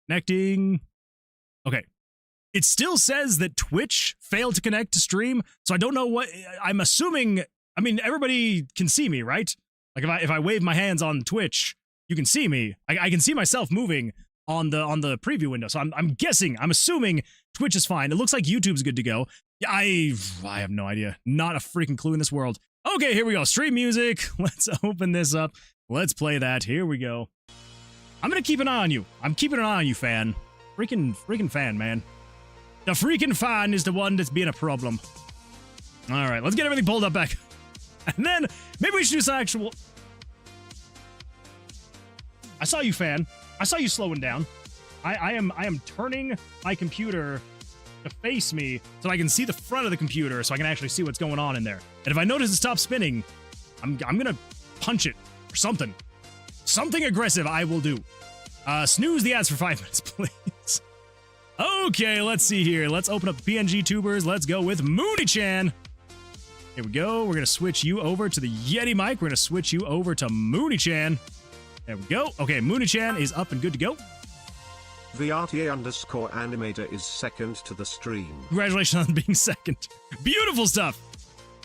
Connecting. Okay. It still says that Twitch failed to connect to stream, so I don't know what... I'm assuming... I mean, everybody can see me, right? Like, if I wave my hands on Twitch, you can see me. I can see myself moving on the preview window, so I'm guessing, I'm assuming Twitch is fine. It looks like YouTube's good to go. I have no idea. Not a freaking clue in this world. Okay, here we go. Stream music. Let's open this up. Let's play that. Here we go. I'm gonna keep an eye on you. I'm keeping an eye on you, fan. Freaking fan, man. The freaking fan is the one that's being a problem. All right, let's get everything pulled up back. And then, maybe we should do some actual... I saw you, fan. I saw you slowing down. I am turning my computer to face me so I can see the front of the computer so I can actually see what's going on in there. And if I notice it stops spinning, I'm gonna punch it or something. Something aggressive I will do. Snooze the ads for 5 minutes, please. Okay, let's see here. Let's open up PNG tubers. Let's go with Mooney-chan. Here we go. We're going to switch you over to the Yeti mic. We're going to switch you over to Mooney-chan. There we go. Okay, Mooney-chan is up and good to go. VRTA_animator is second to the stream. Congratulations on being second. Beautiful stuff.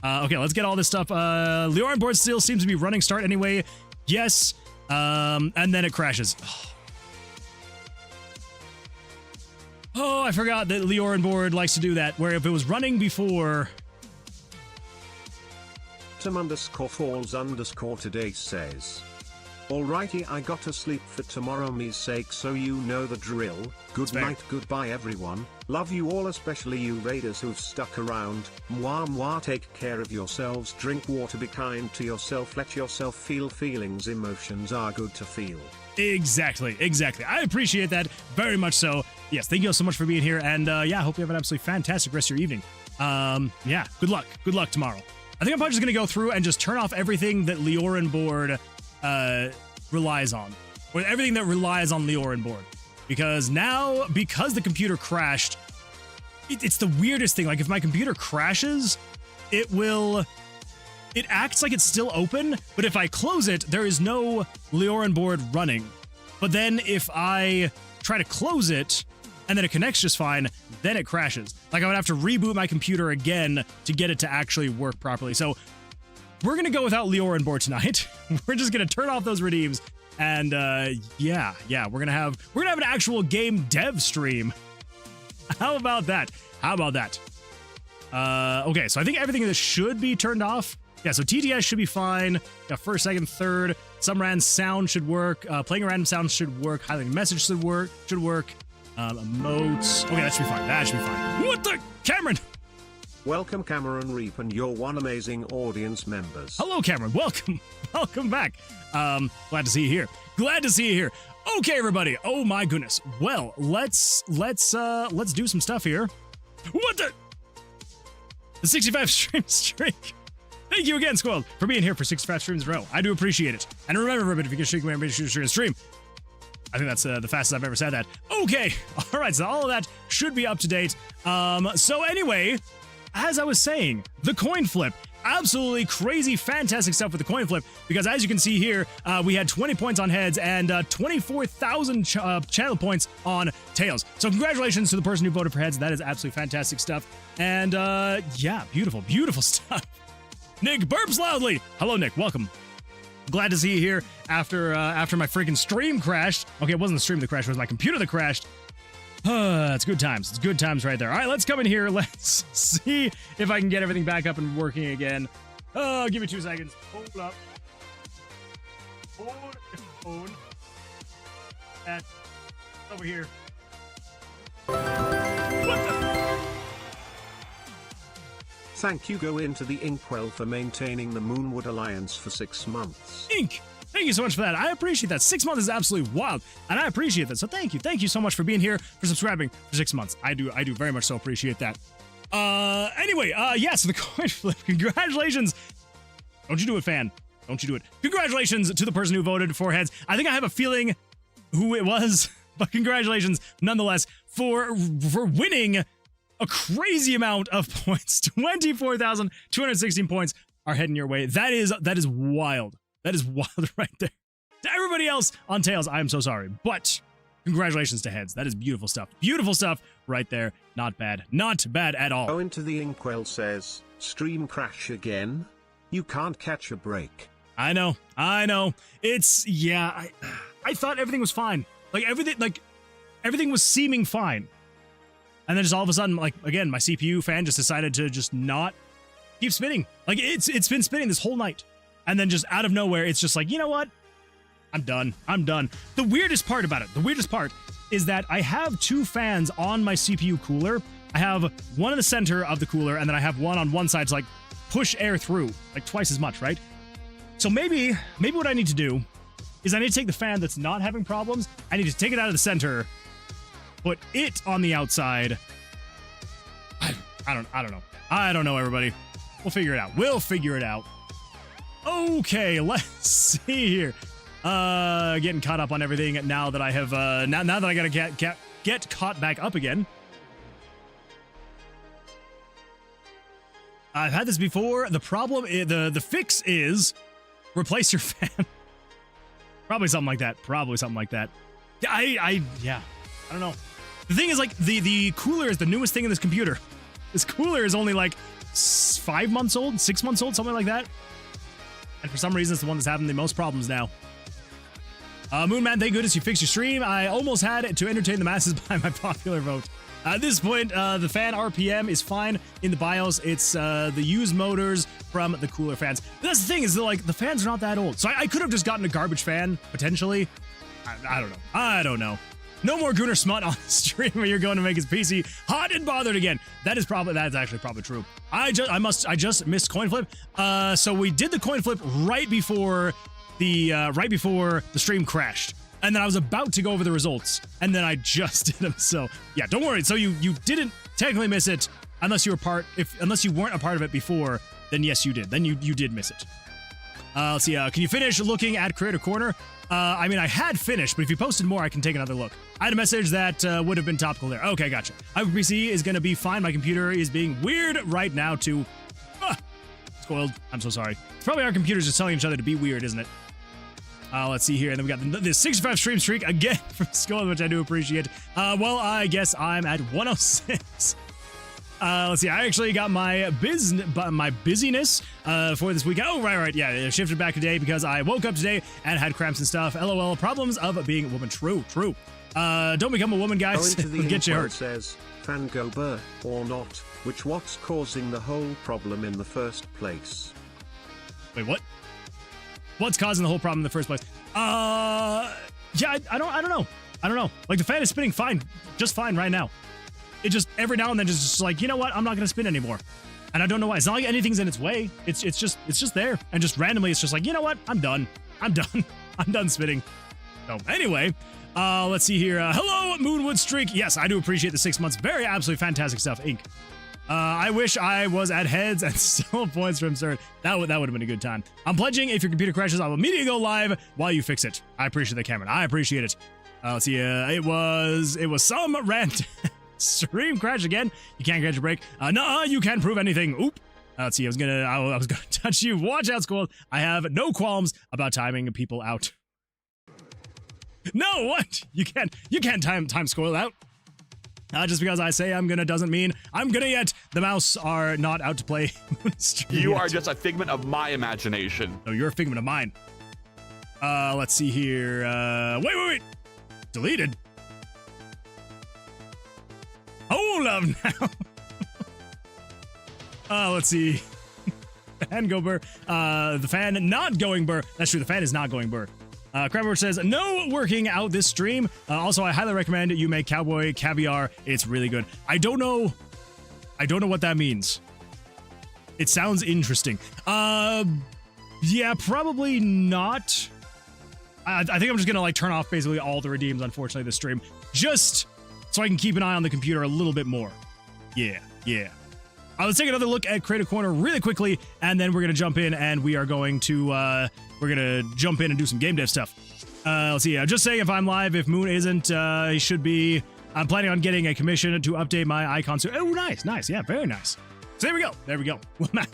Okay, let's get all this stuff. Leorin board still seems to be running start anyway. Yes. And then it crashes. Oh, I forgot that Leorin board likes to do that, where if it was running before... Tom_falls_today says, alrighty, I gotta sleep for tomorrow me's sake, so you know the drill. Good night, goodbye everyone. Love you all, especially you raiders who've stuck around. Mwah mwah, take care of yourselves, drink water, be kind to yourself, let yourself feel feelings, emotions are good to feel. Exactly. I appreciate that very much so. Yes, thank you all so much for being here, and yeah, I hope you have an absolutely fantastic rest of your evening. Yeah, good luck tomorrow. I think I'm probably just gonna go through and just turn off everything that Leorin board relies on, or everything that relies on Leorin board, because now, because the computer crashed, it's the weirdest thing. Like, if my computer crashes, it acts like it's still open, but if I close it, there is no Leorin board running. But then if I try to close it, and then it connects just fine, then it crashes. Like, I would have to reboot my computer again to get it to actually work properly. So we're gonna go without Leorin board tonight. We're just gonna turn off those redeems, and yeah, we're gonna have an actual game dev stream. How about that? Okay, so I think everything that should be turned off. Yeah, so TTS should be fine. Got first, second, third. Some random sound should work. Playing a random sound should work. Highlighting message should work. Emotes. Okay, that should be fine. What the? Cameron! Welcome, Cameron Reap, and your one amazing audience members. Hello, Cameron. Welcome back. Glad to see you here. Okay, everybody. Oh my goodness. Well, let's do some stuff here. What the? The 65 streak. Thank you again, Squad, for being here for 65 streams in a row. I do appreciate it. And remember, everybody, if you can streak, remember to stream. I think that's the fastest I've ever said that. Okay, all right, so all of that should be up to date. So anyway, as I was saying, the coin flip. Absolutely crazy, fantastic stuff with the coin flip, because as you can see here, we had 20 points on heads and 24,000 channel points on tails. So congratulations to the person who voted for heads. That is absolutely fantastic stuff. And yeah, beautiful stuff. Nick burps loudly. Hello, Nick. Welcome. Glad to see you here after my freaking stream crashed. Okay, it wasn't the stream that crashed, it was my computer that crashed. It's good times. It's good times right there. All right, let's come in here. Let's see if I can get everything back up and working again. Give me 2 seconds. Hold up. Hold phone. That's over here. What the? Thank you go into the Inkwell for maintaining the Moonwood Alliance for 6 months. Ink! Thank you so much for that. I appreciate that. 6 months is absolutely wild, and I appreciate that. So thank you. Thank you so much for being here, for subscribing for 6 months. I do very much so appreciate that. Anyway, yeah, so the coin flip. Congratulations. Don't you do it, fan. Don't you do it. Congratulations to the person who voted for heads. I think I have a feeling who it was, but congratulations nonetheless for winning a crazy amount of points. 24,216 points are heading your way. That is wild. That is wild right there. To everybody else on Tails, I am so sorry. But Congratulations to heads. That is beautiful stuff. Beautiful stuff right there. Not bad. Not bad at all. Go into the Inkwell says, stream crash again? You can't catch a break. I know. It's, yeah, I thought everything was fine. Everything was seeming fine. And then just all of a sudden, again, my CPU fan just decided to just not keep spinning. It's been spinning this whole night. And then just out of nowhere, it's just you know what? I'm done. The weirdest part about it, is that I have 2 fans on my CPU cooler. I have one in the center of the cooler, and then I have one on one side to push air through, twice as much, right? So maybe what I need to do is I need to take the fan that's not having problems, I need to take it out of the center, put it on the outside. I don't know, everybody. We'll figure it out. Okay, let's see here. Getting caught up on everything now that I have, now that I gotta get caught back up again. I've had this before. The problem is, the fix is replace your fan. Probably something like that. Yeah, I don't know. The thing is, the cooler is the newest thing in this computer. This cooler is only 5 months old, 6 months old, something like that. And for some reason, it's the one that's having the most problems now. Moonman, thank goodness you fixed your stream. I almost had to entertain the masses by my popular vote. At this point, the fan RPM is fine in the BIOS. It's the used motors from the cooler fans. But that's the thing, is the fans are not that old. So I could have just gotten a garbage fan, potentially. I don't know. No more Gunnar Smut on the stream where you're going to make his PC hot and bothered again. That's actually probably true. I just missed coin flip. So we did the coin flip right before the stream crashed. And then I was about to go over the results, and then I just did them. So yeah, don't worry. So you didn't technically miss it unless you weren't a part of it before. Then yes, you did. Then you did miss it. Let's see. Can you finish looking at Creator Corner? I mean, I had finished, but if you posted more, I can take another look. I had a message that would have been topical there. Okay, gotcha. PC is going to be fine. My computer is being weird right now, too. Spoiled. I'm so sorry. It's probably our computers just telling each other to be weird, isn't it? Let's see here. And then we got the 65 stream streak again from Skull, which I do appreciate. Well, I guess I'm at 106. Let's see. I actually got my busyness for this week. Oh, right. Yeah, it shifted back today because I woke up today and had cramps and stuff. LOL. Problems of being a woman. True. Don't become a woman, guys. It'll get you hurt. Says, Fangober or not, what's causing the whole problem in the first place? Wait, what? What's causing the whole problem in the first place? Yeah, I don't know. The fan is spinning just fine right now. It just every now and then just you know what? I'm not gonna spin anymore, and I don't know why. It's not like anything's in its way. It's just there, and just randomly it's just you know what? I'm done. I'm done spinning. So anyway, let's see here. Hello, Moonwood Streak. Yes, I do appreciate the 6 months. Very absolutely fantastic stuff, Inc. I wish I was at heads and still points from absurd. That would have been a good time. I'm pledging if your computer crashes, I will immediately go live while you fix it. I appreciate that, Cameron. I appreciate it. Let's see. It was some rant. Stream crash again. You can't catch a break. No, you can't prove anything. Oop. Let's see. I was gonna touch you. Watch out, Squall. I have no qualms about timing people out. No, what? You can't time Squall out. Just because I say I'm gonna doesn't mean I'm gonna yet. The mouse are not out to play. You are just a figment of my imagination. No, you're a figment of mine. Let's see here. Wait. Deleted. Hold up now. Let's see. Fan go burr. The fan not going burr. That's true. The fan is not going burr. Crabber says, no working out this stream. Also, I highly recommend you make cowboy caviar. It's really good. I don't know what that means. It sounds interesting. Yeah, probably not. I think I'm just gonna turn off basically all the redeems, unfortunately, this stream. Just so I can keep an eye on the computer a little bit more. Yeah. Let's take another look at Creative Corner really quickly, and then we're gonna jump in and we are going to jump in and do some game dev stuff. Let's see. I'm just saying, if I'm live, if Moon isn't, he should be. I'm planning on getting a commission to update my icon. So, oh, nice. Yeah, very nice. So there we go. Well, now.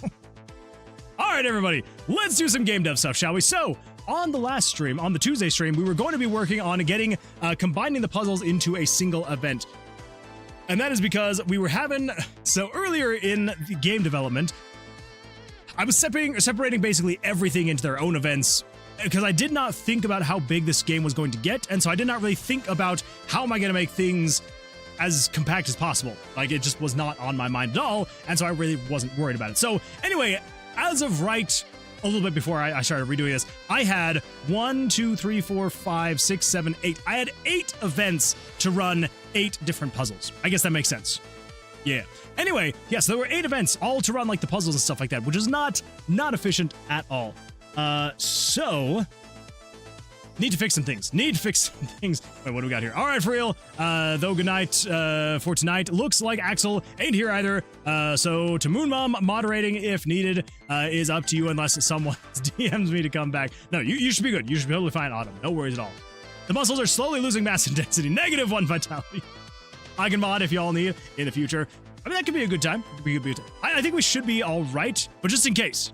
All right, everybody. Let's do some game dev stuff, shall we? So, on the last stream, on the Tuesday stream, we were going to be working on getting, combining the puzzles into a single event. And that is because we were having, so earlier in the game development, I was separating basically everything into their own events because I did not think about how big this game was going to get. And so I did not really think about how am I going to make things as compact as possible. Like, it just was not on my mind at all. And so I really wasn't worried about it. So anyway, as of right a little bit before I started redoing this, I had 1, 2, 3, 4, 5, 6, 7, 8. I had 8 events to run 8 different puzzles. I guess that makes sense. Yeah. Anyway, yes, there were 8 events, all to run like the puzzles and stuff like that, which is not efficient at all. So need to fix some things. Wait, what do we got here? All right, for real. Though good night for tonight. Looks like Axel ain't here either. So to Moon Mom, moderating if needed is up to you unless someone DMs me to come back. No, you should be good. You should be totally fine, Autumn. No worries at all. The muscles are slowly losing mass and density. -1 vitality. I can mod if y'all need in the future. I mean, that could be a good time. I think we should be all right, but just in case.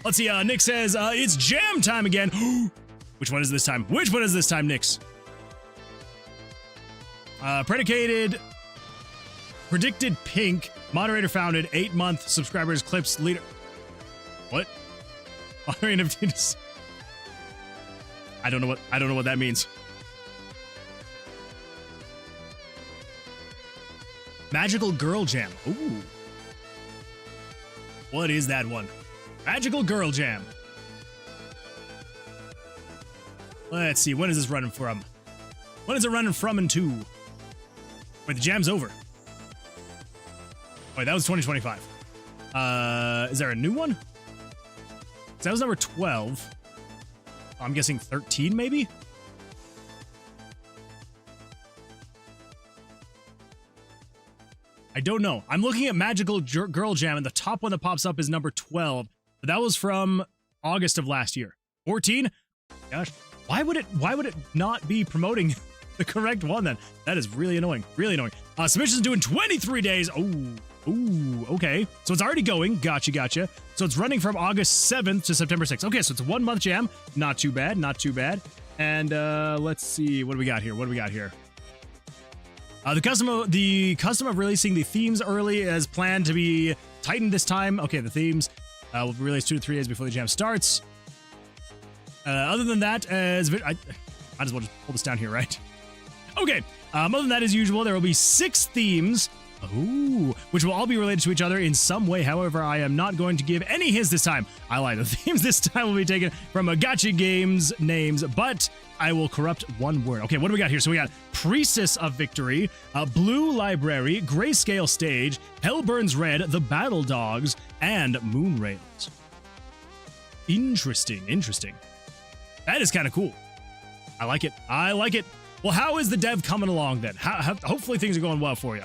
Let's see. Nick says it's jam time again. Which one is this time? Nix? Predicted pink. Moderator founded. 8-month subscribers. Clips leader. What? Moderator of I don't know what that means. Magical Girl Jam. Ooh. What is that one? Magical Girl Jam. Let's see. When is this running from? When is it running from and to? Wait, the jam's over. Wait, that was 2025. Is there a new one? That was number 12. I'm guessing 13, maybe? I don't know. I'm looking at Magical Girl Jam, and the top one that pops up is number 12. But that was from August of last year. 14? Gosh, why would it not be promoting the correct one then? That is really annoying. Submissions due in 23 days. Ooh, okay. So it's already going. Gotcha. So it's running from August 7th to September 6th. Okay, so it's a 1-month jam. Not too bad. And let's see. What do we got here? The custom of releasing the themes early is planned to be tightened this time. Okay, the themes will be released 2 to 3 days before the jam starts. Other than that, I might as well just pull this down here, right? Okay. Other than that, as usual, there will be 6 themes. Ooh, which will all be related to each other in some way. However, I am not going to give any hints this time. I lied. The themes this time will be taken from a gacha games names, but I will corrupt one word. Okay, what do we got here? So we got Priestess of Victory, Blue Library, Grayscale Stage, Hell Burns Red, The Battle Dogs, and Moon Rails. Interesting. That is kind of cool. I like it. Well, how is the dev coming along then? Hopefully things are going well for you.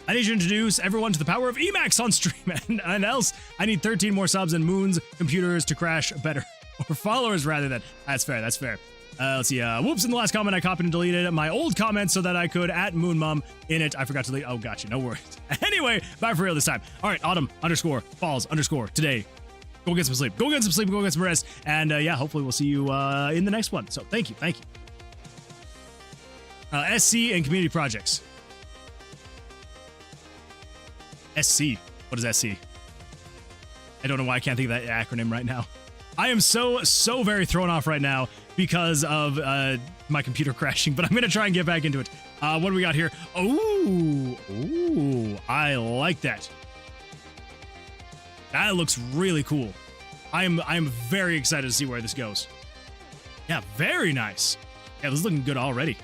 I need to introduce everyone to the power of Emacs on stream, and else I need 13 more subs and Moon's computers to crash better. Or followers, rather than. That's fair. Let's see. Whoops, in the last comment, I copied and deleted my old comment so that I could at Moonmum in it. I forgot to delete. Oh, gotcha. No worries. Anyway, bye for real this time. All right, Autumn_falls_ today. Go get some sleep. Go get some rest. And yeah, hopefully we'll see you in the next one. So thank you. SC and community projects. SC. What is SC? I don't know why I can't think of that acronym right now. I am so very thrown off right now because of my computer crashing, but I'm going to try and get back into it. What do we got here? Ooh, I like that. That looks really cool. I'm very excited to see where this goes. Yeah, very nice. Yeah, this is looking good already.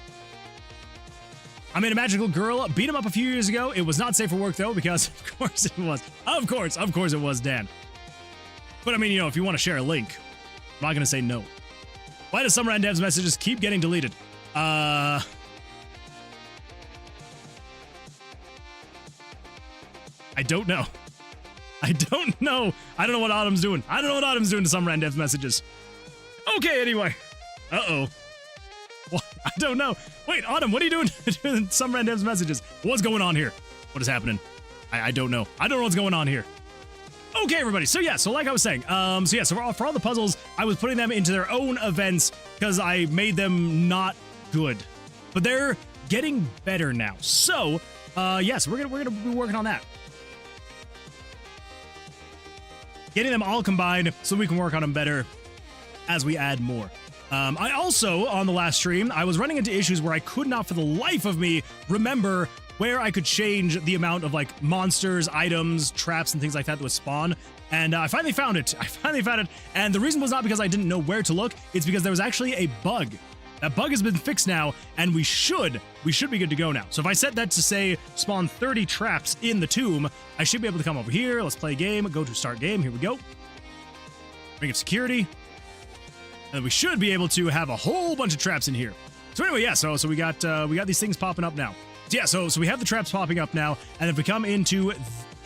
I made a magical girl, beat him up a few years ago. It was not safe for work, though, because of course it was. Of course it was, Dan. But I mean, if you want to share a link, I'm not going to say no. Why does some random devs messages keep getting deleted? I don't know. I don't know what Autumn's doing. To some random devs messages. Okay, anyway. Uh-oh. What? I don't know. Wait, Autumn, what are you doing to some random's messages? What's going on here? What is happening? I don't know. I don't know what's going on here. Okay, everybody. So yeah, so like I was saying, so for all the puzzles, I was putting them into their own events because I made them not good, but they're getting better now. So, yes, we're gonna be working on that, getting them all combined so we can work on them better as we add more. I also, on the last stream, I was running into issues where I could not for the life of me remember where I could change the amount of like monsters, items, traps, and things like that would spawn. And I finally found it. And the reason was not because I didn't know where to look. It's because there was actually a bug. That bug has been fixed now, and we should be good to go now. So if I set that to say spawn 30 traps in the tomb, I should be able to come over here. Let's play a game, go to start game. Here we go. Bring up security. And we should be able to have a whole bunch of traps in here. So anyway, yeah, so we got these things popping up now. So yeah, so we have the traps popping up now, and if we come into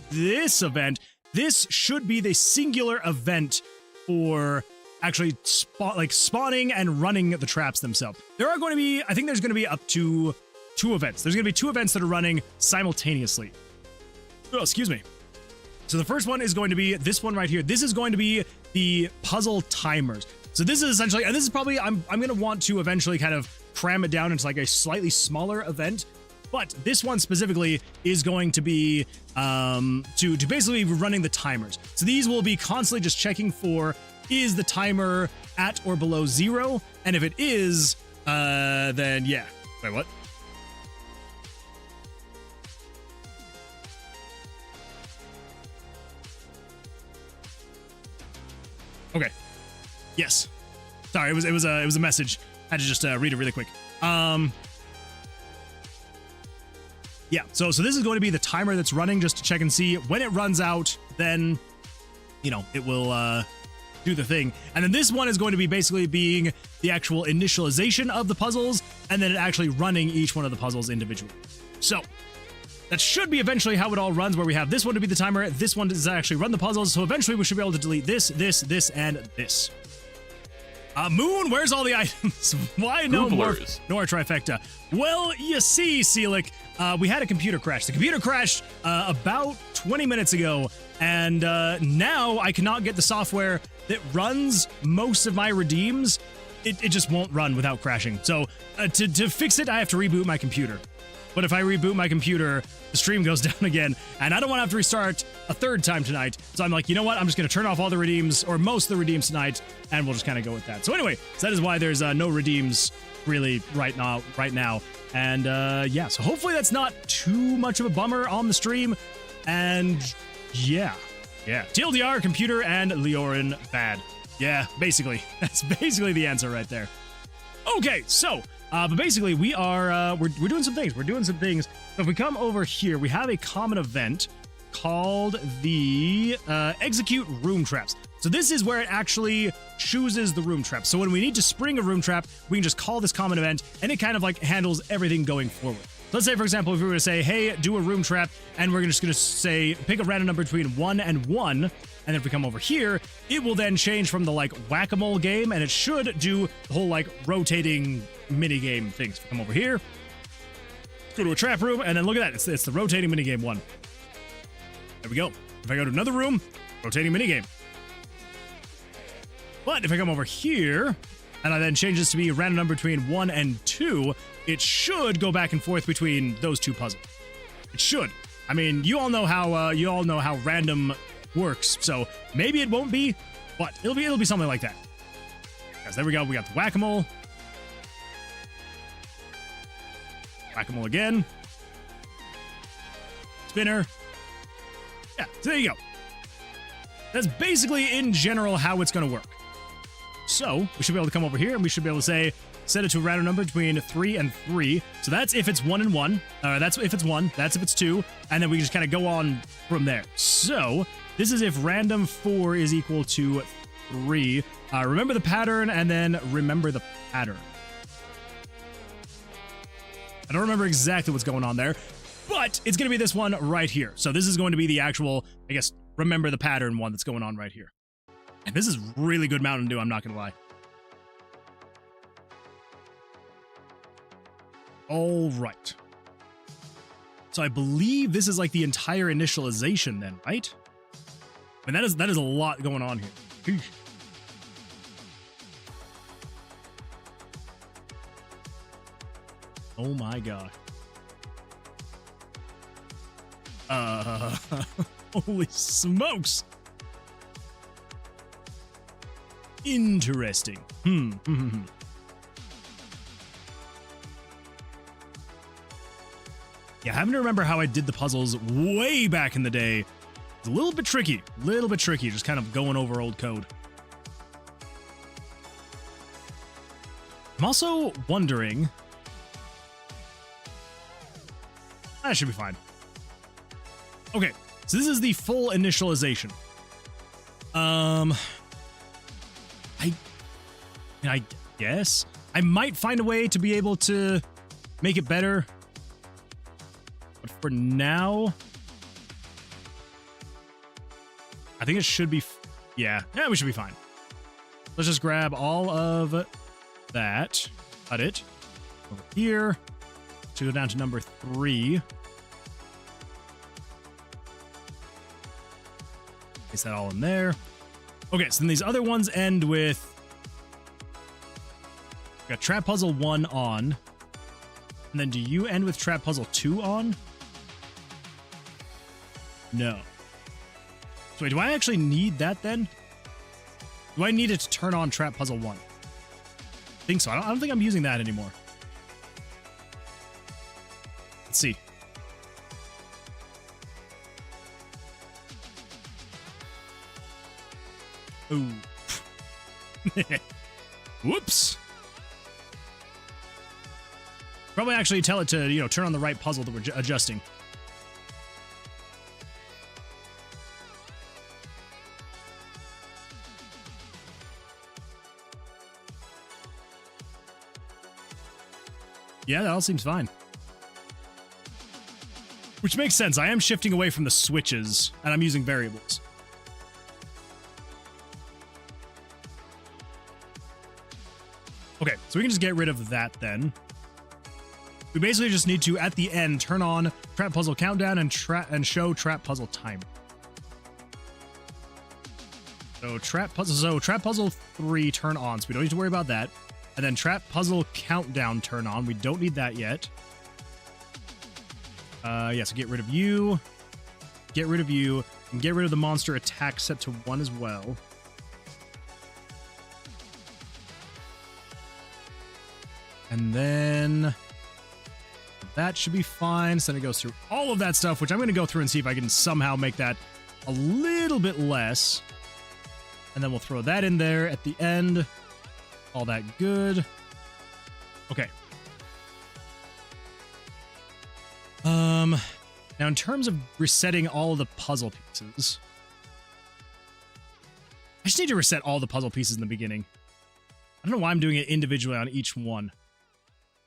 this event, this should be the singular event for actually spawning and running the traps themselves. There are going to be, I think there's going to be up to 2 events. There's going to be 2 events that are running simultaneously. Oh, excuse me. So the first one is going to be this one right here. This is going to be the puzzle timers. So this is essentially, and this is probably, I'm going to want to eventually kind of cram it down into like a slightly smaller event. But this one specifically is going to be to basically be running the timers. So these will be constantly just checking for, is the timer at or below 0? And if it is, then yeah. Wait, what? Okay. Yes. Sorry, it was a message. I had to just read it really quick. Yeah, so this is going to be the timer that's running just to check and see when it runs out, then, you know, it will do the thing. And then this one is going to be basically being the actual initialization of the puzzles, and then it actually running each one of the puzzles individually. So that should be eventually how it all runs, where we have this one to be the timer, this one does actually run the puzzles, so eventually we should be able to delete this, and this. Moon, where's all the items? Why no more nor trifecta? Well, you see, Seelick, we had a computer crash. The computer crashed about 20 minutes ago, and now I cannot get the software that runs most of my redeems. It just won't run without crashing. So to fix it, I have to reboot my computer. But if I reboot my computer, the stream goes down again, and I don't want to have to restart a 3rd time tonight. So I'm like, you know what? I'm just going to turn off all the redeems, or most of the redeems tonight, and we'll just kind of go with that. So anyway, so that is why there's no redeems really right now. And yeah, so hopefully that's not too much of a bummer on the stream. And yeah. TLDR, computer, and Leorin bad. Yeah, basically. That's basically the answer right there. Okay, so but basically we are we're doing some things. So if we come over here, we have a common event called the execute room traps. So this is where it actually chooses the room trap. So when we need to spring a room trap, we can just call this common event, and it kind of like handles everything going forward. So let's say, for example, if we were to say, hey, do a room trap, and we're just going to say, pick a random number between 1 and 1, and then if we come over here, it will then change from the like whack-a-mole game, and it should do the whole like rotating mini game things. Come over here, go to a trap room, and then look at that. It's the rotating mini game 1. There we go. If I go to another room, rotating mini game. But if I come over here, and I then change this to be a random number between 1 and 2, it should go back and forth between those 2 puzzles. It should. I mean, you all know how random works, so maybe it won't be, but it'll be something like that. Guys, there we go. We got the whack-a-mole. Whack-a-mole again. Spinner. Yeah, so there you go. That's basically, in general, how it's going to work. So we should be able to come over here, and we should be able to say, set it to a random number between 3 and 3. So that's if it's 1 and 1. That's if it's 1. That's if it's 2. And then we just kind of go on from there. So this is if random 4 is equal to 3. Remember the pattern, and then remember the pattern. I don't remember exactly what's going on there, but it's going to be this one right here. So this is going to be the actual, I guess, remember the pattern one that's going on right here. And this is really good Mountain Dew, I'm not going to lie. All right. So I believe this is like the entire initialization then, right? I mean, that is a lot going on here. Eesh. Oh my god. Holy smokes. Interesting. Yeah, having to remember how I did the puzzles way back in the day. It's a little bit tricky, just kind of going over old code. I'm also wondering... That should be fine. Okay, so this is the full initialization. I guess I might find a way to be able to make it better. But for now, I think it should be, yeah, we should be fine. Let's just grab all of that, cut it over here to go down to number 3. Place that all in there. Okay, so then these other ones end with, we got Trap Puzzle 1 on. And then do you end with Trap Puzzle 2 on? No. So wait, do I actually need that then? Do I need it to turn on Trap Puzzle 1? I think so. I don't think I'm using that anymore. Let's see. Ooh. Whoops. Probably actually tell it to, you know, turn on the right puzzle that we're adjusting. Yeah, that all seems fine. Which makes sense. I am shifting away from the switches, and I'm using variables. Okay, so we can just get rid of that then. We basically just need to, at the end, turn on Trap Puzzle Countdown and show Trap Puzzle Timer. So Trap Puzzle 3 turn on, so we don't need to worry about that. And then Trap Puzzle Countdown turn on. We don't need that yet. Yeah, so get rid of you. Get rid of you. And get rid of the monster attack set to 1 as well. And then that should be fine. So then it goes through all of that stuff, which I'm going to go through and see if I can somehow make that a little bit less. And then we'll throw that in there at the end. All that good. Okay. Now in terms of resetting all of the puzzle pieces, I just need to reset all the puzzle pieces in the beginning. I don't know why I'm doing it individually on each one.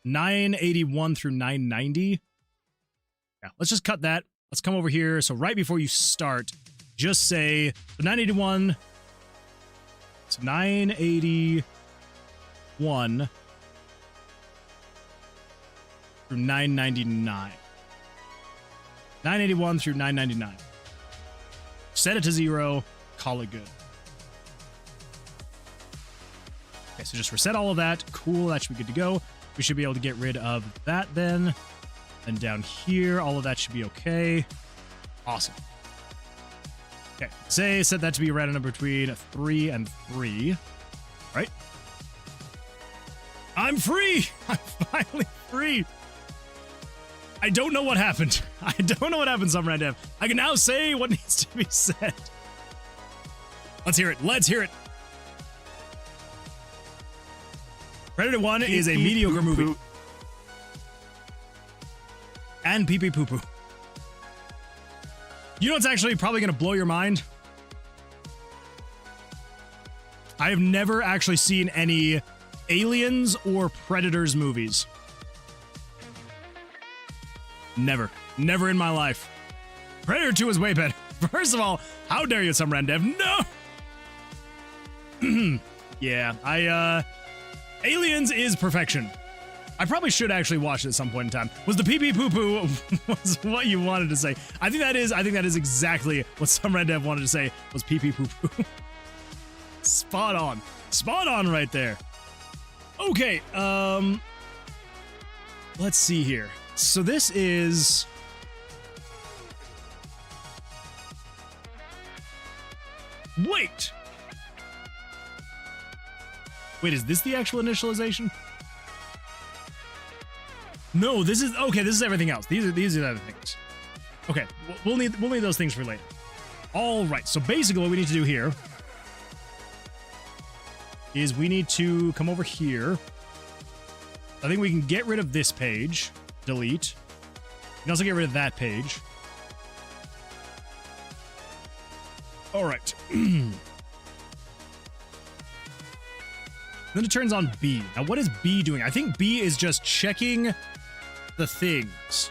981 through 990. Yeah, let's just cut that. Let's come over here. So right before you start, just say 981. So 981 through 999. 981 through 999. Set it to 0. Call it good. Okay, so just reset all of that. Cool, that should be good to go. We should be able to get rid of that then. And down here, all of that should be okay. Awesome. Okay, set that to be a random number between 3 and 3. Right? I'm free! I'm finally free! I don't know what happened. I don't know what happened, some random. I can now say what needs to be said. Let's hear it. Let's hear it. Predator 1 is a mediocre movie. And pee pee poo poo. You know what's actually probably going to blow your mind? I have never actually seen any Aliens or Predators movies. Never. Never in my life. Predator 2 is way better. First of all, how dare you, some random? No! Yeah, Aliens is perfection. I probably should actually watch it at some point in time. Was the pee pee poo poo was what you wanted to say? I think that is exactly what some Red Dev wanted to say was pee pee poo poo. Spot on right there. Okay, let's see here. So this is Wait, is this the actual initialization? No, this is okay. This is everything else. These are the other things. Okay, we'll need those things for later. All right. So basically, what we need to do here is we need to come over here. I think we can get rid of this page. Delete. We can also get rid of that page. All right. Then it turns on B. Now, what is B doing? I think B is just checking the things.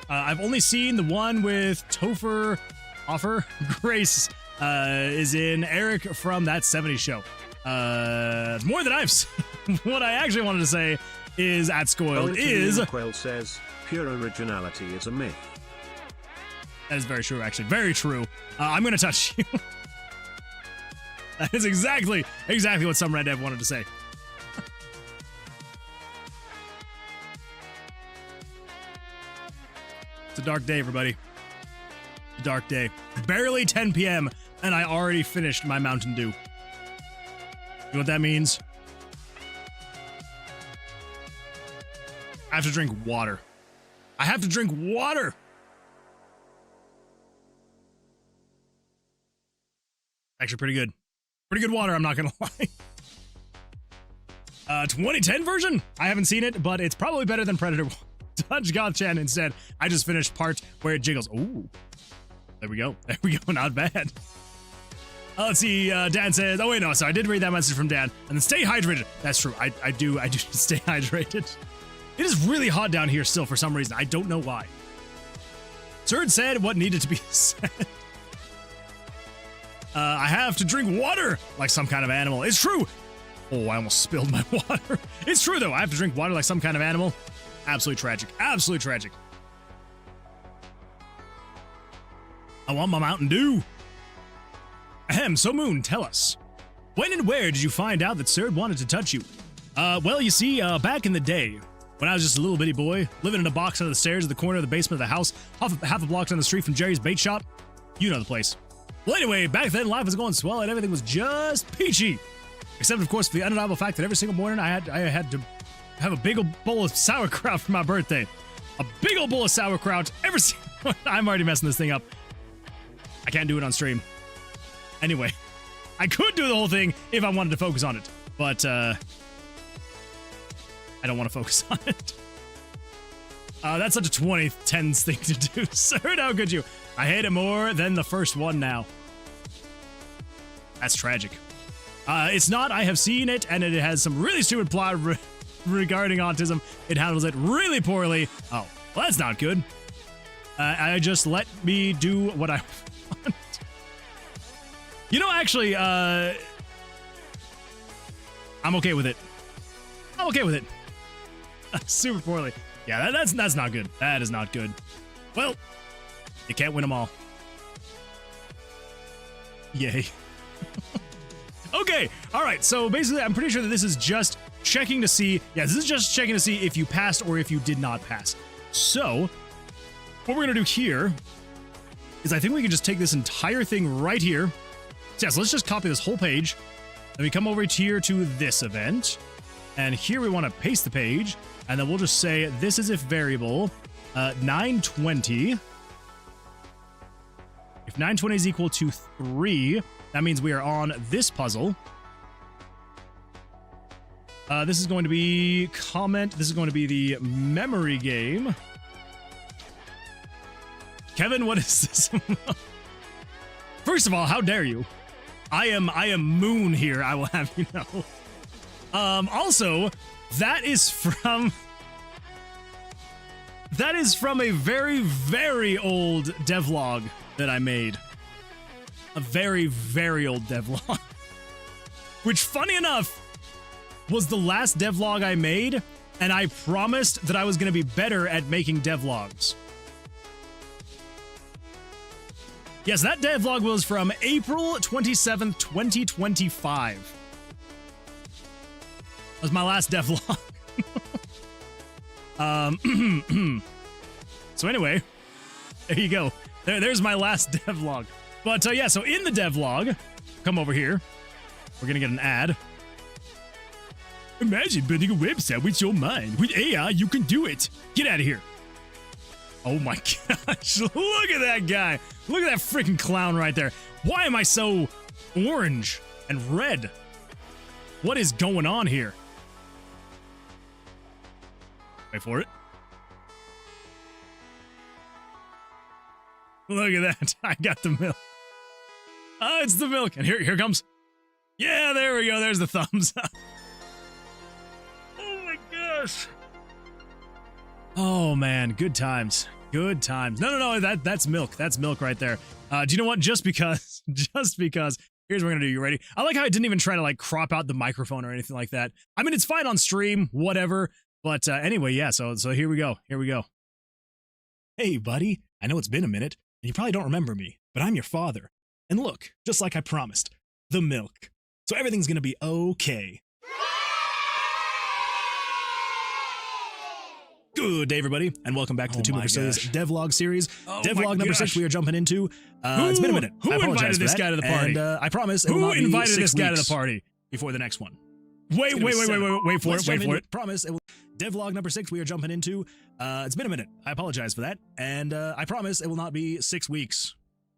I've only seen the one with Topher, Grace is in Eric from That 70s Show. It's more than I've seen. What I actually wanted to say is at Scoiled is... Quail says, pure originality is a myth. That is very true, actually. Very true. I'm going to touch you. That is exactly what some Red Dev wanted to say. It's a dark day, everybody. It's a dark day. Barely 10 p.m. and I already finished my Mountain Dew. You know what that means? I have to drink water. I have to drink water! Actually, pretty good. Pretty good water, I'm not gonna lie. 2010 version? I haven't seen it, but it's probably better than Predator. Touch Gothchan instead. I just finished part where it jiggles. Ooh. There we go. There we go. Not bad. Let's see. Dan says, oh wait, no, so I did read that message from Dan. And then stay hydrated. That's true. I do stay hydrated. It is really hot down here still for some reason. I don't know why. Surd said what needed to be said. I have to drink water like some kind of animal. It's true. Oh, I almost spilled my water. It's true, though. I have to drink water like some kind of animal. Absolutely tragic. Absolutely tragic. I want my Mountain Dew. Ahem, so Moon, tell us. When and where did you find out that Surd wanted to touch you? Well, you see, back in the day, when I was just a little bitty boy, living in a box under the stairs at the corner of the basement of the house, half a block down the street from Jerry's bait shop. You know the place. Well, anyway, back then life was going swell and everything was just peachy. Except, of course, for the undeniable fact that every single morning I had to have a big old bowl of sauerkraut for my birthday. A big old bowl of sauerkraut every single morning. I'm already messing this thing up. I can't do it on stream. Anyway, I could do the whole thing if I wanted to focus on it, but I don't want to focus on it. That's such a 2010s thing to do. Sir, how could you? I hate it more than the first one now. That's tragic. It's not. I have seen it, and it has some really stupid plot regarding autism. It handles it really poorly. Oh, well, that's not good. I just let me do what I want. You know, actually, I'm okay with it. I'm okay with it. Super poorly. Yeah, that's not good. That is not good. Well, you can't win them all. Yay. Okay, all right, so basically I'm pretty sure that this is just checking to see, this is just checking to see if you passed or if you did not pass. So, what we're gonna do here is I think we can just take this entire thing right here. So yes, let's just copy this whole page. Then we come over here to this event, and here we wanna paste the page, and then we'll just say this is if variable, 920. If 920 is equal to 3, that means we are on this puzzle. This is going to be comment. This is going to be the memory game. Kevin, what is this? First of all, how dare you? I am Moon here, I will have you know. Also, that is from a very, very old devlog that I made. A very, very old devlog. Which, funny enough, was the last devlog I made, and I promised that I was going to be better at making devlogs. Yes, that devlog was from April 27th, 2025. That was my last devlog. So anyway, there you go. There's my last devlog. But yeah, so in the devlog, come over here. We're going to get an ad. Imagine building a website with your mind. With AI, you can do it. Get out of here. Oh my gosh, look at that guy. Look at that freaking clown right there. Why am I so orange and red? What is going on here? Wait for it. Look at that. I got the milk. Oh, it's the milk. And here it comes. Yeah, there we go. There's the thumbs up. Oh my gosh. Oh man, good times. Good times. No, that's milk. That's milk right there. Do you know what? Just because, here's what we're gonna do. You ready? I like how I didn't even try to like crop out the microphone or anything like that. I mean, it's fine on stream, whatever. But anyway, yeah, so here we go. Here we go. Hey, buddy. I know it's been a minute, and you probably don't remember me, but I'm your father. And look, just like I promised, the milk. So everything's gonna be okay. Good day, everybody, and welcome back to the Tomb of Vercilias devlog series. Devlog number 6 we are jumping into. It's been a minute. Who invited this guy to the party? And I promise it will not be 6 weeks. Who invited this guy to the party before the next one? Wait for it. Promise it will. Devlog number 6 we are jumping into. It's been a minute. I apologize for that. And I promise it will not be 6 weeks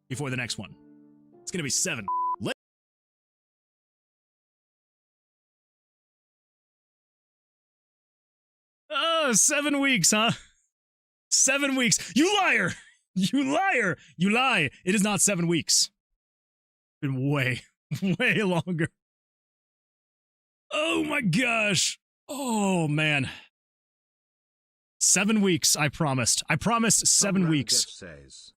before the next one. It's gonna be 7. 7 weeks, huh? 7 weeks. You liar! You liar! You lie! It is not 7 weeks. It's been way longer. Oh my gosh. Oh man. 7 weeks, I promised. I promised 7 weeks. Says,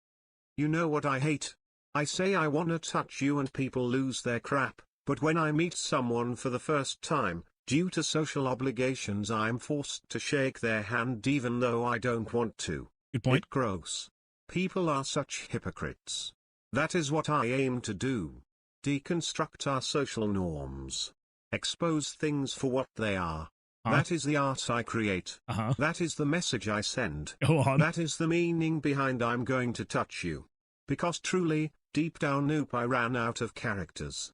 you know what I hate? I say I wanna touch you and people lose their crap, but when I meet someone for the first time, due to social obligations I'm forced to shake their hand even though I don't want to. Good point. It's gross. People are such hypocrites. That is what I aim to do. Deconstruct our social norms. Expose things for what they are. That is the art I create. That is the message I send. Go on. That is the meaning behind I'm going to touch you. Because truly, deep down nope I ran out of characters.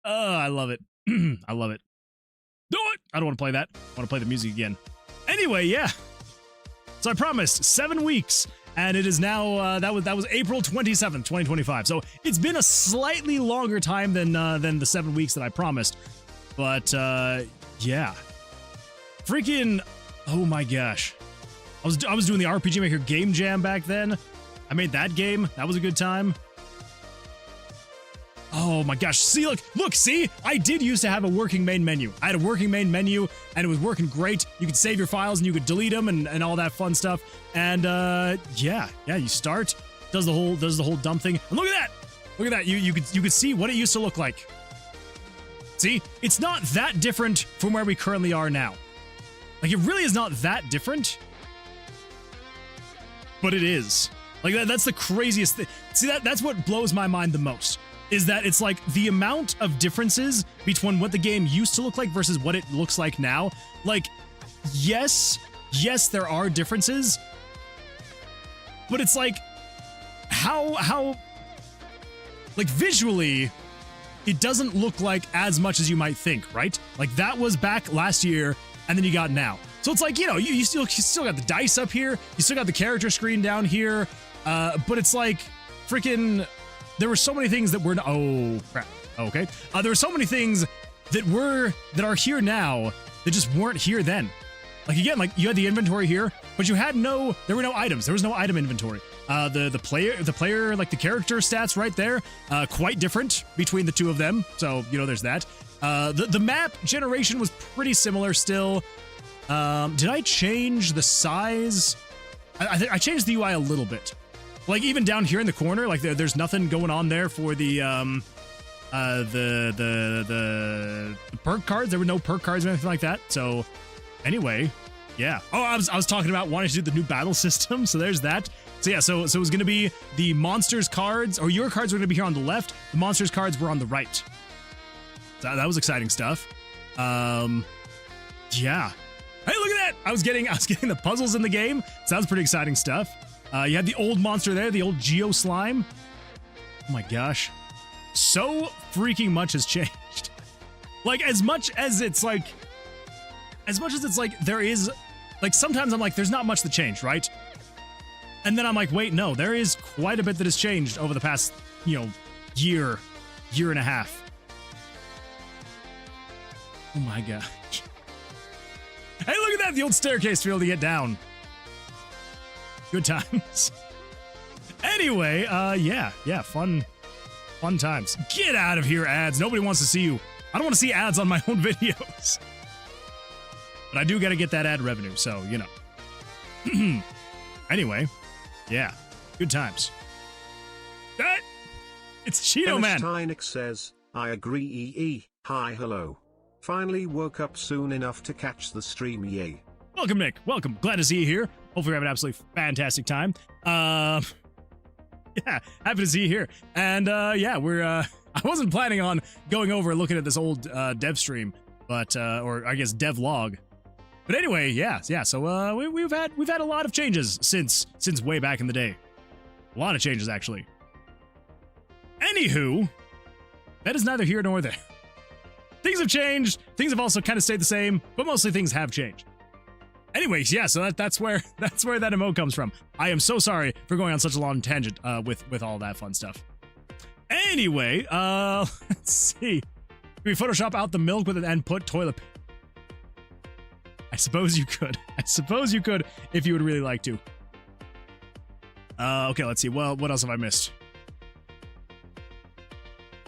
Oh, I love it. I love it. Do it! I don't want to play that. I want to play the music again. Anyway, yeah. So I promised 7 weeks, and it is now, that was April 27th, 2025. So it's been a slightly longer time than the 7 weeks that I promised. But, yeah. Freaking, oh my gosh. I was doing the RPG Maker Game Jam back then. I made that game. That was a good time. Oh my gosh, see, look, see? I did used to have a working main menu. I had a working main menu, and it was working great. You could save your files, and you could delete them, and all that fun stuff. And, yeah, you start, does the whole dump thing. And look at that! You could see what it used to look like. See? It's not that different from where we currently are now. Like, it really is not that different. But it is. Like, that's the craziest thing. See, that's what blows my mind the most. Is that it's like the amount of differences between what the game used to look like versus what it looks like now. Like, yes, there are differences, but it's like, how, like visually, it doesn't look like as much as you might think, right? Like that was back last year, and then you got now. So it's like, you know, you still got the dice up here, you still got the character screen down here, but it's like, freaking... There were so many things that were... Oh, crap. Okay. There were so many things that are here now that just weren't here then. Like, again, like, you had the inventory here, but there were no items. There was no item inventory. The player, like, the character stats right there, quite different between the two of them. So, you know, there's that. The map generation was pretty similar still. Did I change the size? I think I changed the UI a little bit. Like, even down here in the corner, like, there's nothing going on there for the the perk cards. There were no perk cards or anything like that. So anyway, yeah. Oh, I was talking about wanting to do the new battle system. So there's that. So yeah, so it was going to be the monsters cards, or your cards were going to be here on the left. The monsters cards were on the right. So that was exciting stuff. Yeah. Hey, look at that! I was getting the puzzles in the game. Sounds pretty exciting stuff. You had the old monster there, the old Geo Slime. Oh my gosh. So freaking much has changed. Like, as much as it's like there is, like, sometimes I'm like, there's not much that changed, right? And then I'm like, wait, no, there is quite a bit that has changed over the past, year and a half. Oh my gosh. Hey, look at that, the old staircase field to get down. Good times. Anyway, yeah, fun times. Get out of here, ads. Nobody wants to see you. I don't want to see ads on my own videos. But I do got to get that ad revenue, so, Anyway, yeah, good times. It's Cheeto Man. Tynick says, I agree EE, hi hello. Finally woke up soon enough to catch the stream, yay. Welcome, Nick. Welcome. Glad to see you here. Hopefully you're having an absolutely fantastic time. Yeah, happy to see you here. And yeah, we're I wasn't planning on going over and looking at this old dev stream, but or I guess dev log. But anyway, yeah. So we've had a lot of changes since way back in the day. A lot of changes actually. Anywho, that is neither here nor there. Things have changed. Things have also kind of stayed the same, but mostly things have changed. Anyways, yeah, so that's where that emote comes from. I am so sorry for going on such a long tangent with all that fun stuff. Anyway, let's see. Can we Photoshop out the milk with it and put toilet paper? I suppose you could. I suppose you could if you would really like to. Okay, let's see. Well, what else have I missed?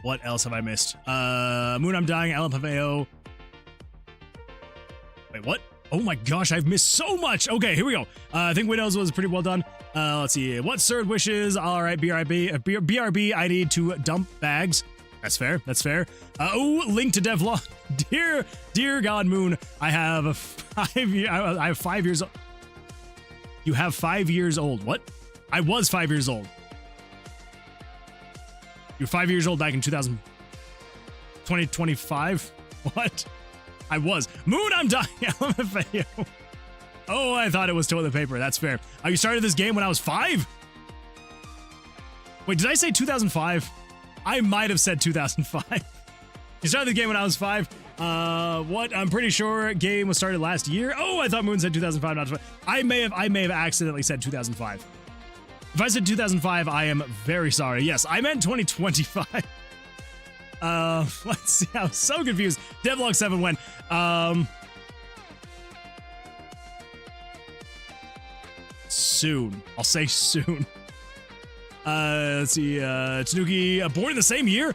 What else have I missed? Moon, I'm dying. LMFAO. Wait, what? Oh my gosh, I've missed so much. Okay, here we go. I think Windows was pretty well done. Let's see. What Sir wishes? All right, BRB. I need to dump bags. That's fair. That's fair. Oh, link to devlog. Dear God, Moon, I have 5 years. I have 5 years. You have 5 years old. What? I was 5 years old. You're 5 years old back in 2025? What? I was. Moon, I'm dying. LMFAO. Oh, I thought it was toilet paper. That's fair. You started this game when I was 5? Wait, did I say 2005? I might have said 2005. You started the game when I was 5. What? I'm pretty sure game was started last year. Oh, I thought Moon said 2005. Not 5. I may have accidentally said 2005. If I said 2005, I am very sorry. Yes, I meant 2025. Let's see. I was so confused. Devlog 7 when. Soon. I'll say soon. Let's see. Tanuki, born in the same year?